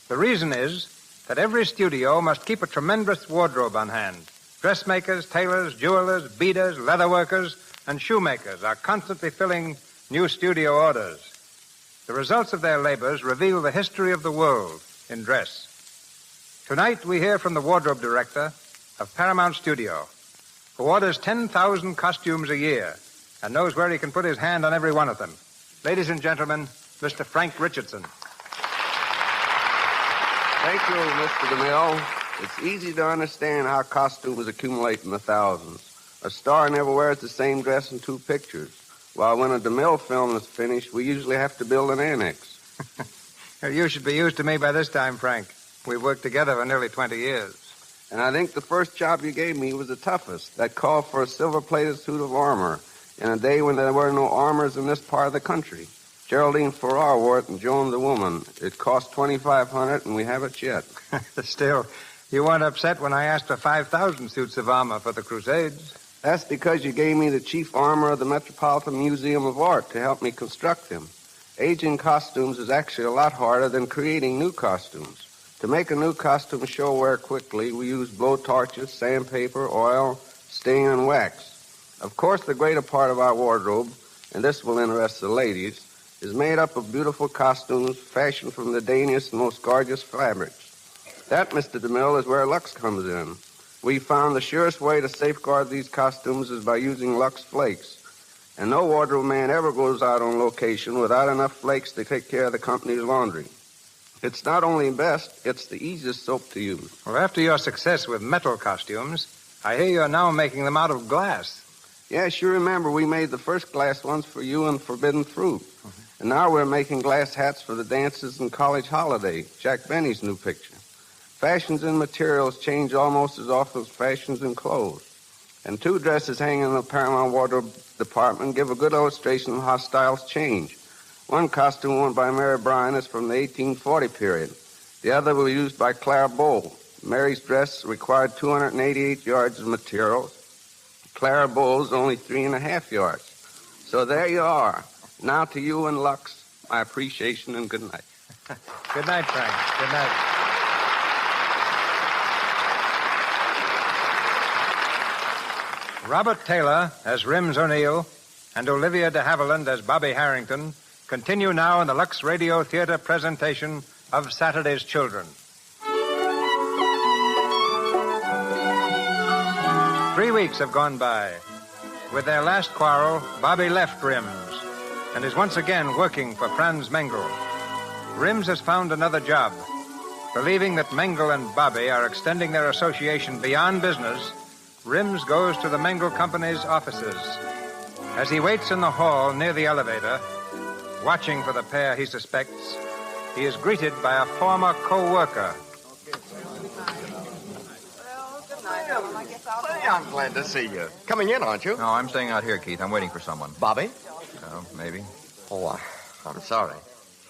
The reason is that every studio must keep a tremendous wardrobe on hand. Dressmakers, tailors, jewelers, beaders, leatherworkers, and shoemakers are constantly filling new studio orders. The results of their labors reveal the history of the world in dress. Tonight, we hear from the wardrobe director of Paramount Studio, who orders 10,000 costumes a year and knows where he can put his hand on every one of them. Ladies and gentlemen, Mr. Frank Richardson. Thank you, Mr. DeMille. It's easy to understand how costumes accumulate in the thousands. A star never wears the same dress in 2 pictures, while when a DeMille film is finished, we usually have to build an annex. You should be used to me by this time, Frank. We've worked together for nearly 20 years. And I think the first job you gave me was the toughest. That called for a silver-plated suit of armor in a day when there were no armors in this part of the country. Geraldine Farrar wore it and Joan the woman. It cost $2,500, and we have it yet. Still, you weren't upset when I asked for 5,000 suits of armor for the Crusades. That's because you gave me the chief armor of the Metropolitan Museum of Art to help me construct them. Aging costumes is actually a lot harder than creating new costumes. To make a new costume show wear quickly, we use blowtorches, sandpaper, oil, stain, and wax. Of course, the greater part of our wardrobe, and this will interest the ladies, is made up of beautiful costumes fashioned from the daintiest and most gorgeous fabrics. That, Mr. DeMille, is where LUX comes in. We found the surest way to safeguard these costumes is by using LUX flakes. And no wardrobe man ever goes out on location without enough flakes to take care of the company's laundry. It's not only best, it's the easiest soap to use. Well, after your success with metal costumes, I hear you're now making them out of glass. Yes, you remember we made the first glass ones for you and Forbidden Fruit. And now we're making glass hats for the dances and college holiday, Jack Benny's new picture. Fashions in materials change almost as often as fashions in clothes. And 2 dresses hanging in the Paramount Wardrobe Department give a good illustration of how styles change. One costume worn by Mary Bryan is from the 1840 period. The other was used by Clara Bow. Mary's dress required 288 yards of materials. Clara Bow's only 3.5 yards. So there you are. Now to you and LUX, my appreciation and good night. Good night, Frank. Good night. Robert Taylor as Rims O'Neill and Olivia de Havilland as Bobby Harrington continue now in the Lux Radio Theater presentation of Saturday's Children. 3 weeks have gone by. With their last quarrel, Bobby left Rims and is once again working for Franz Mengel. Rims has found another job. Believing that Mengel and Bobby are extending their association beyond business, Rims goes to the Mengel Company's offices. As he waits in the hall near the elevator, watching for the pair he suspects, he is greeted by a former co-worker. I'm glad to see you. Coming in, aren't you? No, I'm staying out here, Keith. I'm waiting for someone. Bobby? Maybe. Oh, I'm sorry.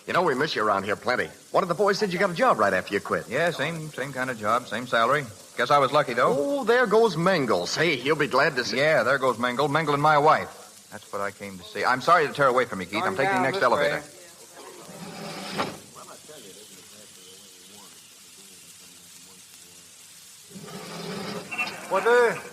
You know, we miss you around here plenty. One of the boys said you got a job right after you quit. Yeah, same kind of job, same salary. Guess I was lucky, though. Oh, there goes Mengel. Say, he'll be glad to see... Yeah, there goes Mengel. Mengel and my wife. That's what I came to see. I'm sorry to tear away from you, Keith. I'm taking the next elevator. What,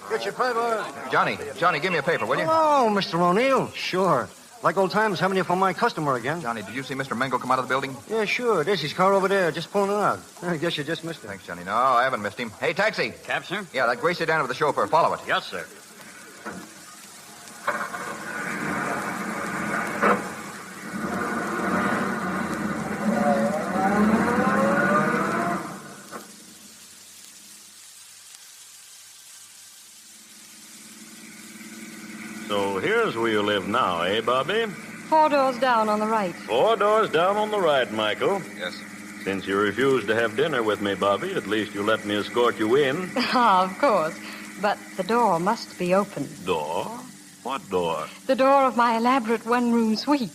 get your paper. Johnny, give me a paper, will you? Oh, Mr. O'Neill. Sure. Like old times having you for my customer again. Johnny, did you see Mr. Mengel come out of the building? Yeah, sure. There's his car over there, just pulling it out. I guess you just missed it. Thanks, Johnny. No, I haven't missed him. Hey, taxi. Cab, sir? Yeah, that gray sedan with the chauffeur. Follow it. Yes, sir. So here's where you live now, eh, Bobby? 4 doors down on the right. 4 doors down on the right, Michael. Yes. Since you refused to have dinner with me, Bobby, at least you let me escort you in. Ah, of course. But the door must be open. Door? What door? The door of my elaborate one-room suite.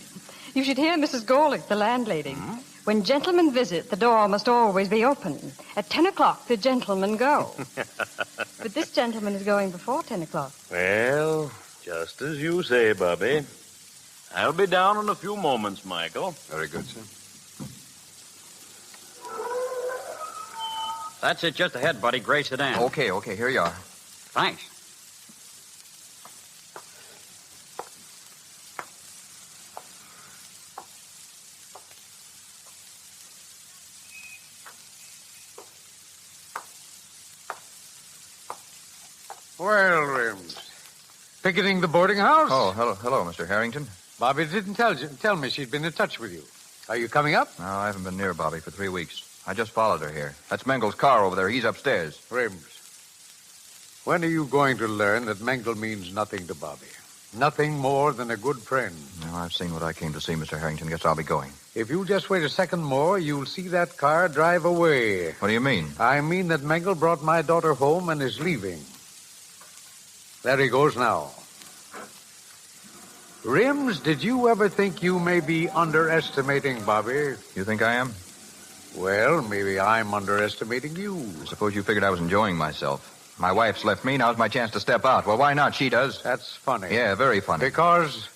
You should hear Mrs. Gorlick, the landlady. When gentlemen visit, the door must always be open. At 10 o'clock, the gentlemen go. But this gentleman is going before 10 o'clock. Well, just as you say, Bobby. I'll be down in a few moments, Michael. Very good, sir. That's it just ahead, buddy. Gray sedan. Okay, here you are. Thanks. Well, Rims. Picketing the boarding house? Oh, hello, Mr. Harrington. Bobby didn't tell me she'd been in touch with you. Are you coming up? No, I haven't been near Bobby for 3 weeks. I just followed her here. That's Mengel's car over there. He's upstairs. Rims, when are you going to learn that Mengel means nothing to Bobby? Nothing more than a good friend. Well, I've seen what I came to see, Mr. Harrington. Guess I'll be going. If you just wait a second more, you'll see that car drive away. What do you mean? I mean that Mengel brought my daughter home and is leaving. There he goes now. Rims, did you ever think you may be underestimating Bobby? You think I am? Well, maybe I'm underestimating you. I suppose you figured I was enjoying myself. My wife's left me. Now's my chance to step out. Well, why not? She does. That's funny. Yeah, very funny. Because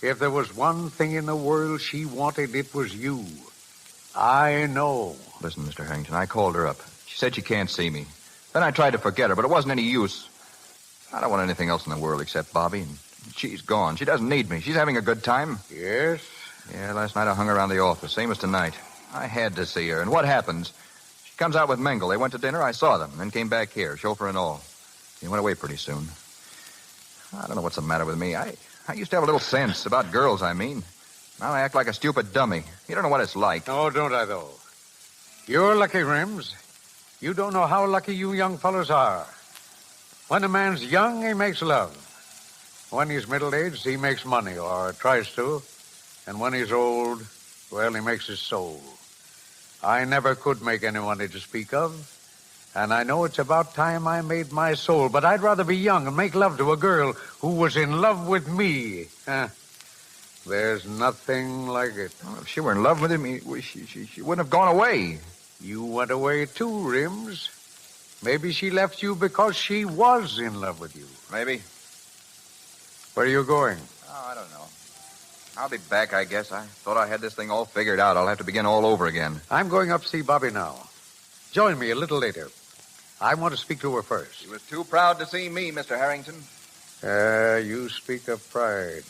if there was one thing in the world she wanted, it was you. I know. Listen, Mr. Harrington, I called her up. She said she can't see me. Then I tried to forget her, but it wasn't any use. I don't want anything else in the world except Bobby, and she's gone. She doesn't need me. She's having a good time. Yes? Yeah, last night I hung around the office, same as tonight. I had to see her. And what happens? She comes out with Mengel. They went to dinner. I saw them, then came back here, chauffeur and all. He went away pretty soon. I don't know what's the matter with me. I used to have a little sense about girls, I mean. Now I act like a stupid dummy. You don't know what it's like. Oh, don't I, though? You're lucky, Rims. You don't know how lucky you young fellows are. When a man's young, he makes love. When he's middle-aged, he makes money, or tries to. And when he's old, well, he makes his soul. I never could make any money to speak of. And I know it's about time I made my soul, but I'd rather be young and make love to a girl who was in love with me. There's nothing like it. Well, if she were in love with him, she wouldn't have gone away. You went away too, Rims. Maybe she left you because she was in love with you. Maybe. Where are you going? Oh, I don't know. I'll be back, I guess. I thought I had this thing all figured out. I'll have to begin all over again. I'm going up to see Bobby now. Join me a little later. I want to speak to her first. She was too proud to see me, Mr. Harrington. You speak of pride.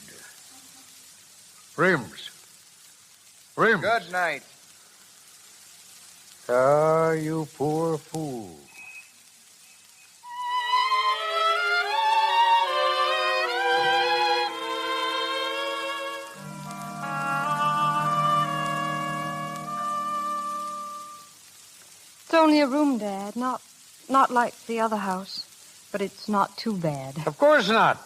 Rims. Rims. Good night. Ah, you poor fool. It's only a room, Dad. Not like the other house. But it's not too bad. Of course not.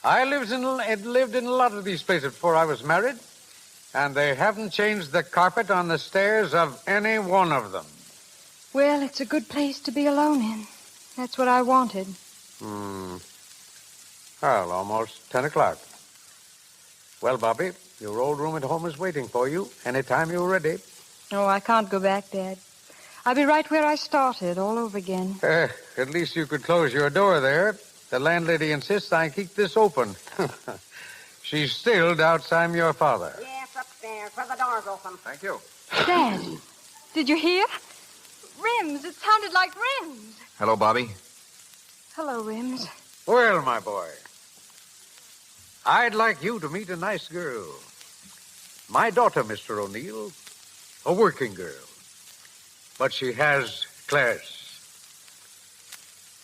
I lived in a lot of these places before I was married, and they haven't changed the carpet on the stairs of any one of them. Well, it's a good place to be alone in. That's what I wanted. Well, almost 10 o'clock. Well, Bobby, your old room at home is waiting for you anytime you're ready. Oh, I can't go back, Dad. I'll be right where I started, all over again. At least you could close your door there. The landlady insists I keep this open. She still doubts I'm your father. Yes, upstairs, where the door's open. Thank you. Dad, did you hear? Rims, it sounded like Rims. Hello, Bobby. Hello, Rims. Well, my boy, I'd like you to meet a nice girl. My daughter, Mr. O'Neill, a working girl. But she has class.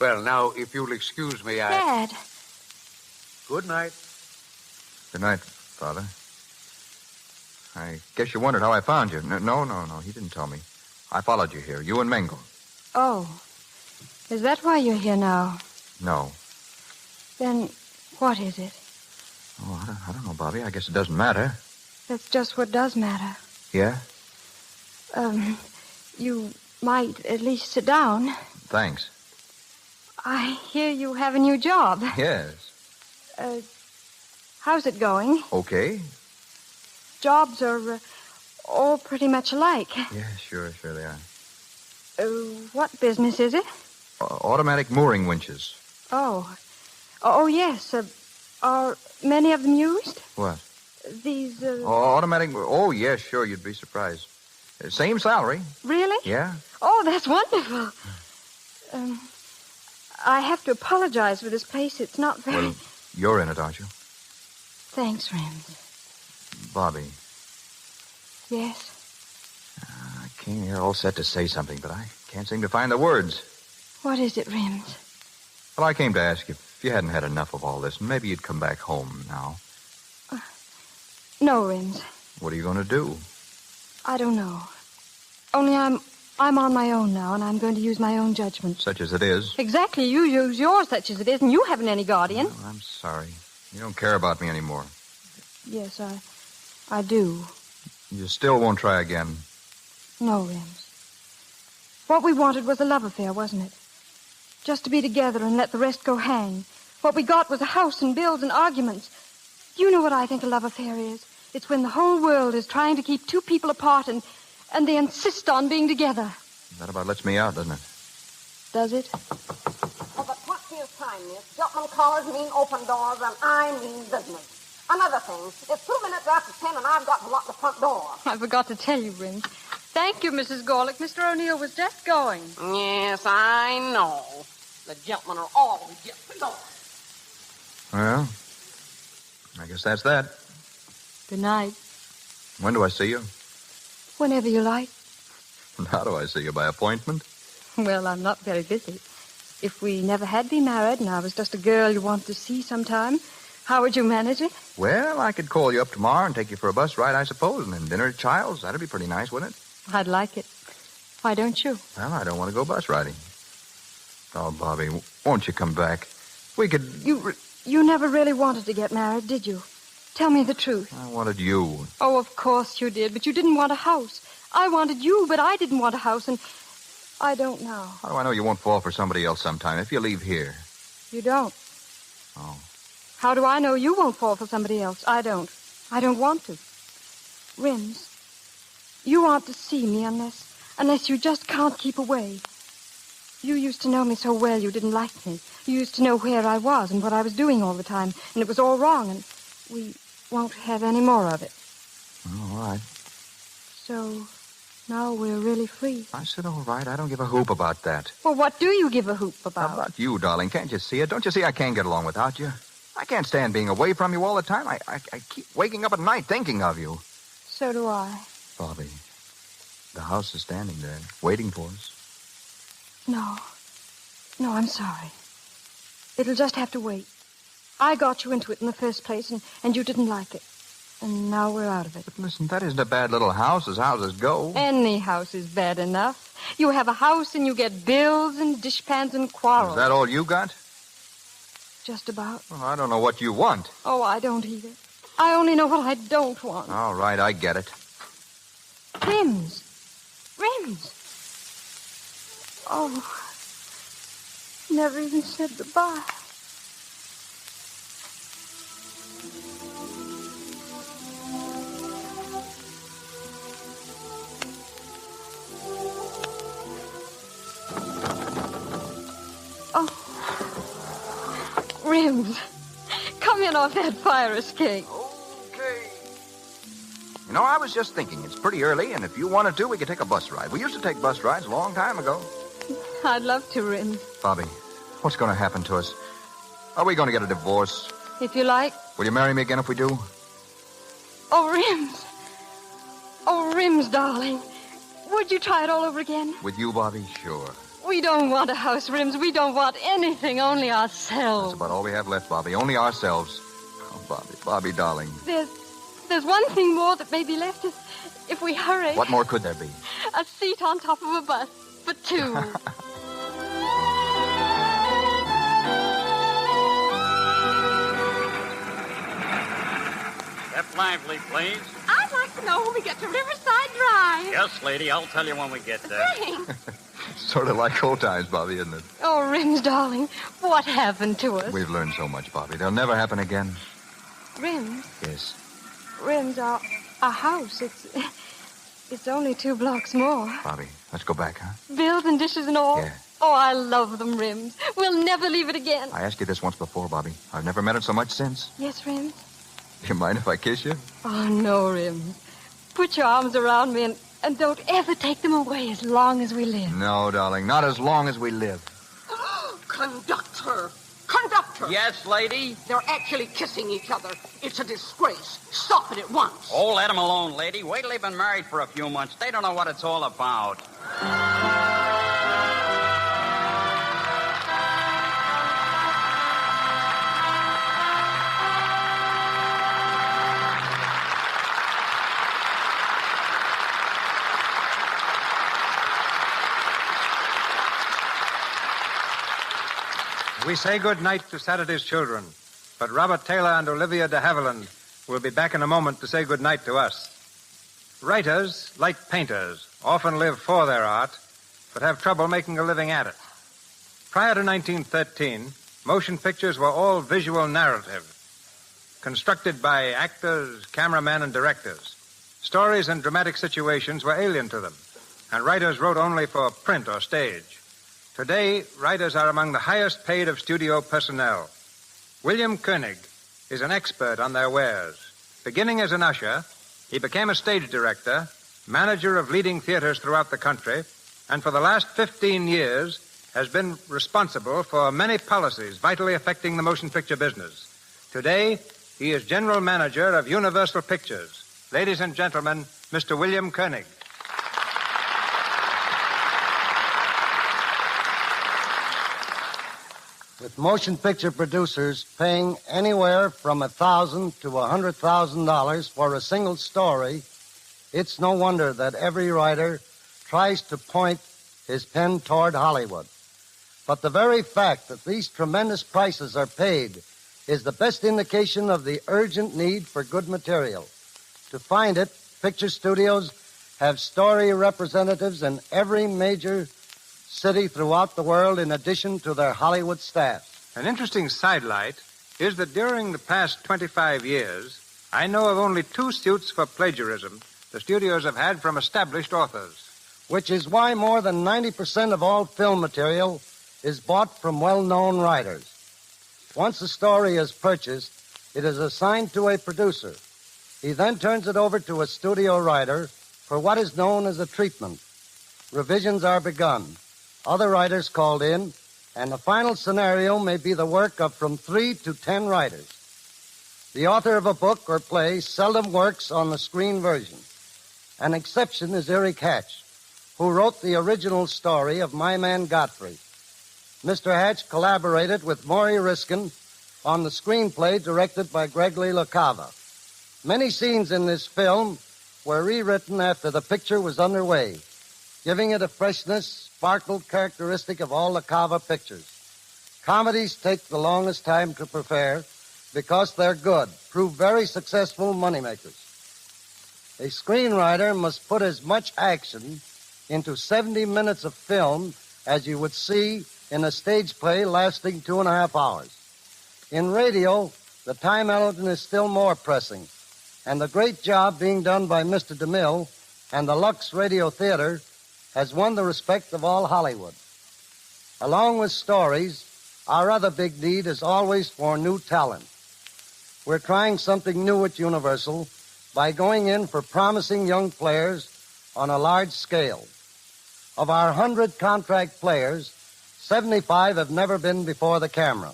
Well, now, if you'll excuse me, Dad. Good night. Good night, Father. I guess you wondered how I found you. No, he didn't tell me. I followed you here, you and Mengel. Oh. Is that why you're here now? No. Then what is it? Oh, I don't know, Bobby. I guess it doesn't matter. That's just what does matter. Yeah? You might at least sit down. Thanks. I hear you have a new job. Yes. How's it going? Okay. Jobs are all pretty much alike. Yeah, sure they are. What business is it? Automatic mooring winches. Oh, yes. Are many of them used? What? These, automatic... Oh, yes, sure, you'd be surprised. Same salary. Really? Yeah. Oh, that's wonderful. I have to apologize for this place. It's not very... Well, you're in it, aren't you? Thanks, Rims. Bobby. Yes? I came here all set to say something, but I can't seem to find the words. What is it, Rims? Well, I came to ask you if you hadn't had enough of all this, and maybe you'd come back home now. No, Rims. What are you going to do? I don't know. Only I'm on my own now, and I'm going to use my own judgment. Such as it is. Exactly. You use yours, such as it is, and you haven't any guardian. Well, I'm sorry. You don't care about me anymore. Yes, I do. You still won't try again. No, Rims. What we wanted was a love affair, wasn't it? Just to be together and let the rest go hang. What we got was a house and bills and arguments. You know what I think a love affair is? It's when the whole world is trying to keep two people apart and they insist on being together. That about lets me out, doesn't it? Does it? Oh, but what feels time, miss? Gentlemen callers mean open doors, and I mean business. Another thing, it's 2 minutes after 10, and I've got to lock the front door. I forgot to tell you, Rims. Thank you, Mrs. Gorlick. Mr. O'Neill was just going. Yes, I know. The gentlemen are always just going. Well, I guess that's that. Good night. When do I see you? Whenever you like. How do I see you? By appointment? Well, I'm not very busy. If we never had been married and I was just a girl you want to see sometime, how would you manage it? Well, I could call you up tomorrow and take you for a bus ride, I suppose, and then dinner at Child's. That'd be pretty nice, wouldn't it? I'd like it. Why don't you? Well, I don't want to go bus riding. Oh, Bobby, won't you come back? We could... You never really wanted to get married, did you? Tell me the truth. I wanted you. Oh, of course you did, but you didn't want a house. I wanted you, but I didn't want a house, and I don't know. How do I know you won't fall for somebody else sometime if you leave here? You don't. Oh. How do I know you won't fall for somebody else? I don't. I don't want to. Rims, you aren't to see me unless you just can't keep away. You used to know me so well you didn't like me. You used to know where I was and what I was doing all the time, and it was all wrong, and we won't have any more of it. All right. So now we're really free. I said all right. I don't give a hoop about that. Well, what do you give a hoop about? How about you, darling? Can't you see it? Don't you see I can't get along without you? I can't stand being away from you all the time. I keep waking up at night thinking of you. So do I. Bobby, the house is standing there, waiting for us. No, I'm sorry. It'll just have to wait. I got you into it in the first place, and you didn't like it. And now we're out of it. But listen, that isn't a bad little house as houses go. Any house is bad enough. You have a house and you get bills and dishpans and quarrels. Is that all you got? Just about. Well, I don't know what you want. Oh, I don't either. I only know what I don't want. All right, I get it. Rims. Oh, never even said goodbye. Oh, Rims, come in off that fire escape. Okay. You know, I was just thinking, it's pretty early, and if you wanted to, we could take a bus ride. We used to take bus rides a long time ago. I'd love to, Rims. Bobby, what's going to happen to us? Are we going to get a divorce? If you like. Will you marry me again if we do? Oh, Rims. Oh, Rims, darling. Would you try it all over again? With you, Bobby? Sure. We don't want a house, Rims. We don't want anything, only ourselves. That's about all we have left, Bobby. Only ourselves. Oh, Bobby, darling. There's one thing more that may be left if we hurry. What more could there be? A seat on top of a bus for two. Step lively, please. I'd like to know when we get to Riverside Drive. Yes, lady, I'll tell you when we get there. Thanks. Sort of like old times, Bobby, isn't it? Oh, Rims, darling, what happened to us? We've learned so much, Bobby. They'll never happen again. Rims? Yes. Rims, our house, it's only 2 blocks more. Bobby, let's go back, huh? Bills and dishes and all? Yeah. Oh, I love them, Rims. We'll never leave it again. I asked you this once before, Bobby. I've never meant it so much since. Yes, Rims? Do you mind if I kiss you? Oh, no, Rims. Put your arms around me and don't ever take them away as long as we live. No, darling, not as long as we live. Conductor! Conductor! Yes, lady? They're actually kissing each other. It's a disgrace. Stop it at once. Oh, let them alone, lady. Wait till they've been married for a few months. They don't know what it's all about. We say good night to Saturday's children, but Robert Taylor and Olivia de Havilland will be back in a moment to say good night to us. Writers, like painters, often live for their art, but have trouble making a living at it. Prior to 1913, motion pictures were all visual narrative, constructed by actors, cameramen, and directors. Stories and dramatic situations were alien to them, and writers wrote only for print or stage. Today, writers are among the highest paid of studio personnel. William Koenig is an expert on their wares. Beginning as an usher, he became a stage director, manager of leading theaters throughout the country, and for the last 15 years has been responsible for many policies vitally affecting the motion picture business. Today, he is general manager of Universal Pictures. Ladies and gentlemen, Mr. William Koenig. With motion picture producers paying anywhere from $1,000 to $100,000 for a single story, it's no wonder that every writer tries to point his pen toward Hollywood. But the very fact that these tremendous prices are paid is the best indication of the urgent need for good material. To find it, picture studios have story representatives in every major city throughout the world in addition to their Hollywood staff. An interesting sidelight is that during the past 25 years, I know of only 2 suits for plagiarism the studios have had from established authors. Which is why more than 90% of all film material is bought from well-known writers. Once a story is purchased, it is assigned to a producer. He then turns it over to a studio writer for what is known as a treatment. Revisions are begun, other writers called in, and the final scenario may be the work of from 3 to 10 writers. The author of a book or play seldom works on the screen version. An exception is Eric Hatch, who wrote the original story of My Man Godfrey. Mr. Hatch collaborated with Maury Riskin on the screenplay directed by Gregory LaCava. Many scenes in this film were rewritten after the picture was underway, giving it a freshness, sparkle characteristic of all LaCava pictures. Comedies take the longest time to prepare because they're good, prove very successful moneymakers. A screenwriter must put as much action into 70 minutes of film as you would see in a stage play lasting 2.5 hours. In radio, the time element is still more pressing, and the great job being done by Mr. DeMille and the LUX Radio Theater has won the respect of all Hollywood. Along with stories, our other big need is always for new talent. We're trying something new at Universal by going in for promising young players on a large scale. Of our 100 contract players, 75 have never been before the camera.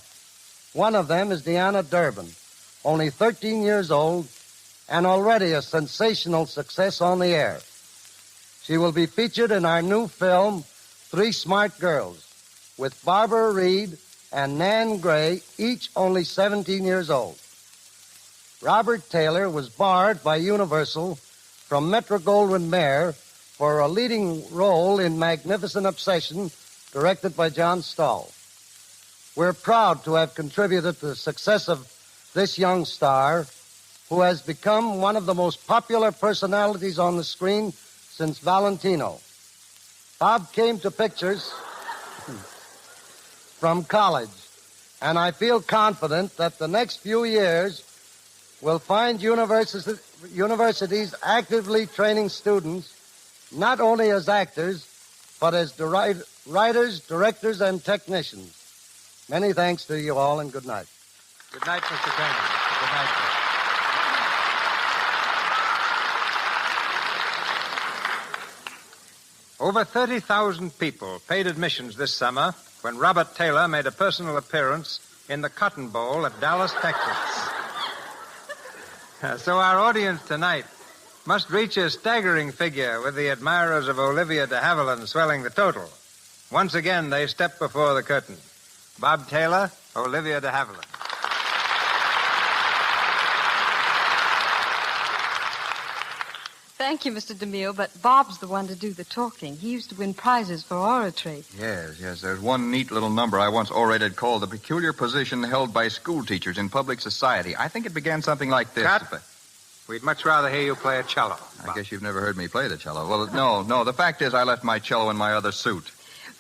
One of them is Deanna Durbin, only 13 years old and already a sensational success on the air. She will be featured in our new film, 3 Smart Girls, with Barbara Reed and Nan Gray, each only 17 years old. Robert Taylor was barred by Universal from Metro-Goldwyn-Mayer for a leading role in Magnificent Obsession, directed by John Stahl. We're proud to have contributed to the success of this young star, who has become one of the most popular personalities on the screen since Valentino. Bob came to pictures from college, and I feel confident that the next few years will find universities actively training students not only as actors, but as writers, directors, and technicians. Many thanks to you all, and good night. Good night, Mr. Koenig. Good night, sir. Over 30,000 people paid admissions this summer when Robert Taylor made a personal appearance in the Cotton Bowl at Dallas, Texas. So our audience tonight must reach a staggering figure, with the admirers of Olivia de Havilland swelling the total. Once again, they step before the curtain. Bob Taylor, Olivia de Havilland. Thank you, Mr. DeMille, but Bob's the one to do the talking. He used to win prizes for oratory. Yes. There's one neat little number I once orated called The Peculiar Position Held by School Teachers in Public Society. I think it began something like this. Cut. We'd much rather hear you play a cello. I guess you've never heard me play the cello. Well, no. The fact is I left my cello in my other suit.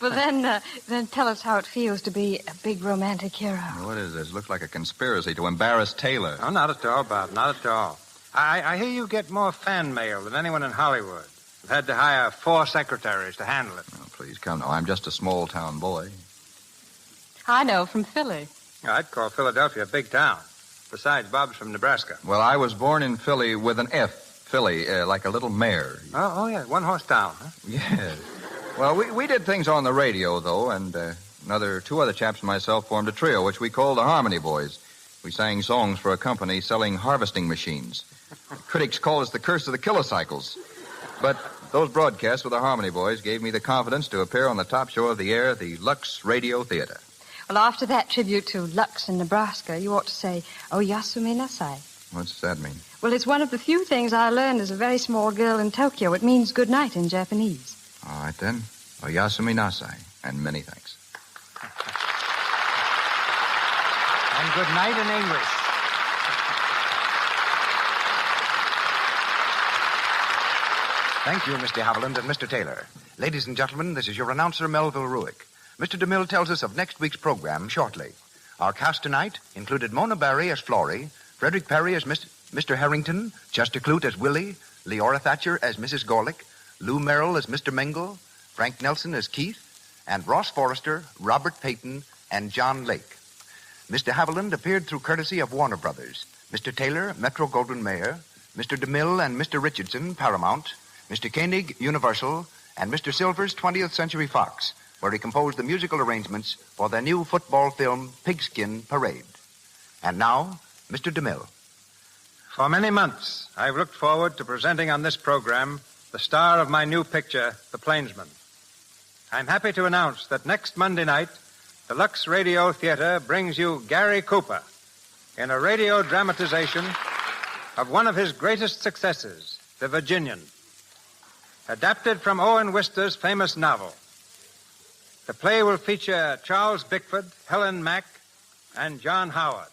Well, then tell us how it feels to be a big romantic hero. What is this? Looks like a conspiracy to embarrass Taylor. Oh, not at all, Bob. Not at all. I hear you get more fan mail than anyone in Hollywood. You've had to hire 4 secretaries to handle it. Oh, please come now. I'm just a small-town boy. I know, from Philly. I'd call Philadelphia a big town. Besides, Bob's from Nebraska. Well, I was born in Philly with an F. Philly, like a little mare. Oh, yeah. One-horse town, huh? Yes. Well, we did things on the radio, though, and 2 other chaps and myself formed a trio, which we called the Harmony Boys. We sang songs for a company selling harvesting machines. Critics called us the curse of the kilocycles. But those broadcasts with the Harmony Boys gave me the confidence to appear on the top show of the air, the LUX Radio Theater. Well, after that tribute to Lux in Nebraska, you ought to say, "Oh, Yasumi Nasai." What's that mean? Well, it's one of the few things I learned as a very small girl in Tokyo. It means good night in Japanese. All right, then. Oh, Yasumi Nasai. And many thanks. And good night in English. Thank you, Mr. Havilland and Mr. Taylor. Ladies and gentlemen, this is your announcer, Melville Ruick. Mr. DeMille tells us of next week's program shortly. Our cast tonight included Mona Barry as Florrie, Frederick Perry as Mr. Harrington, Chester Clute as Willie, Leora Thatcher as Mrs. Gorlick, Lou Merrill as Mr. Mingle, Frank Nelson as Keith, and Ross Forrester, Robert Payton, and John Lake. Mr. Havilland appeared through courtesy of Warner Brothers, Mr. Taylor, Metro-Goldwyn-Mayer, Mr. DeMille and Mr. Richardson, Paramount, Mr. Koenig, Universal, and Mr. Silvers, 20th Century Fox, where he composed the musical arrangements for their new football film, Pigskin Parade. And now, Mr. DeMille. For many months, I've looked forward to presenting on this program the star of my new picture, The Plainsman. I'm happy to announce that next Monday night, the Lux Radio Theater brings you Gary Cooper in a radio dramatization of one of his greatest successes, The Virginian, adapted from Owen Wister's famous novel. The play will feature Charles Bickford, Helen Mack, and John Howard.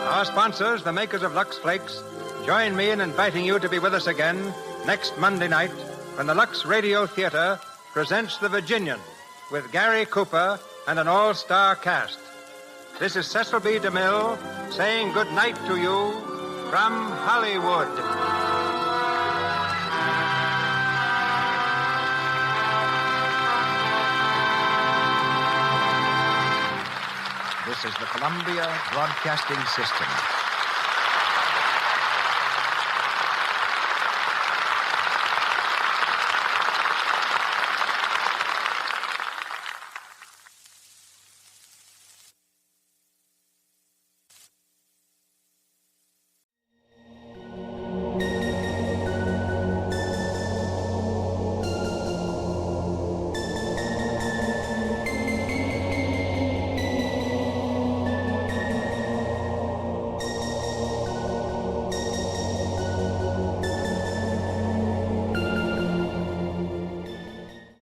Our sponsors, the makers of Lux Flakes, join me in inviting you to be with us again next Monday night when the Lux Radio Theater presents The Virginian with Gary Cooper and an all-star cast. This is Cecil B. DeMille saying good night to you from Hollywood. This is the Columbia Broadcasting System.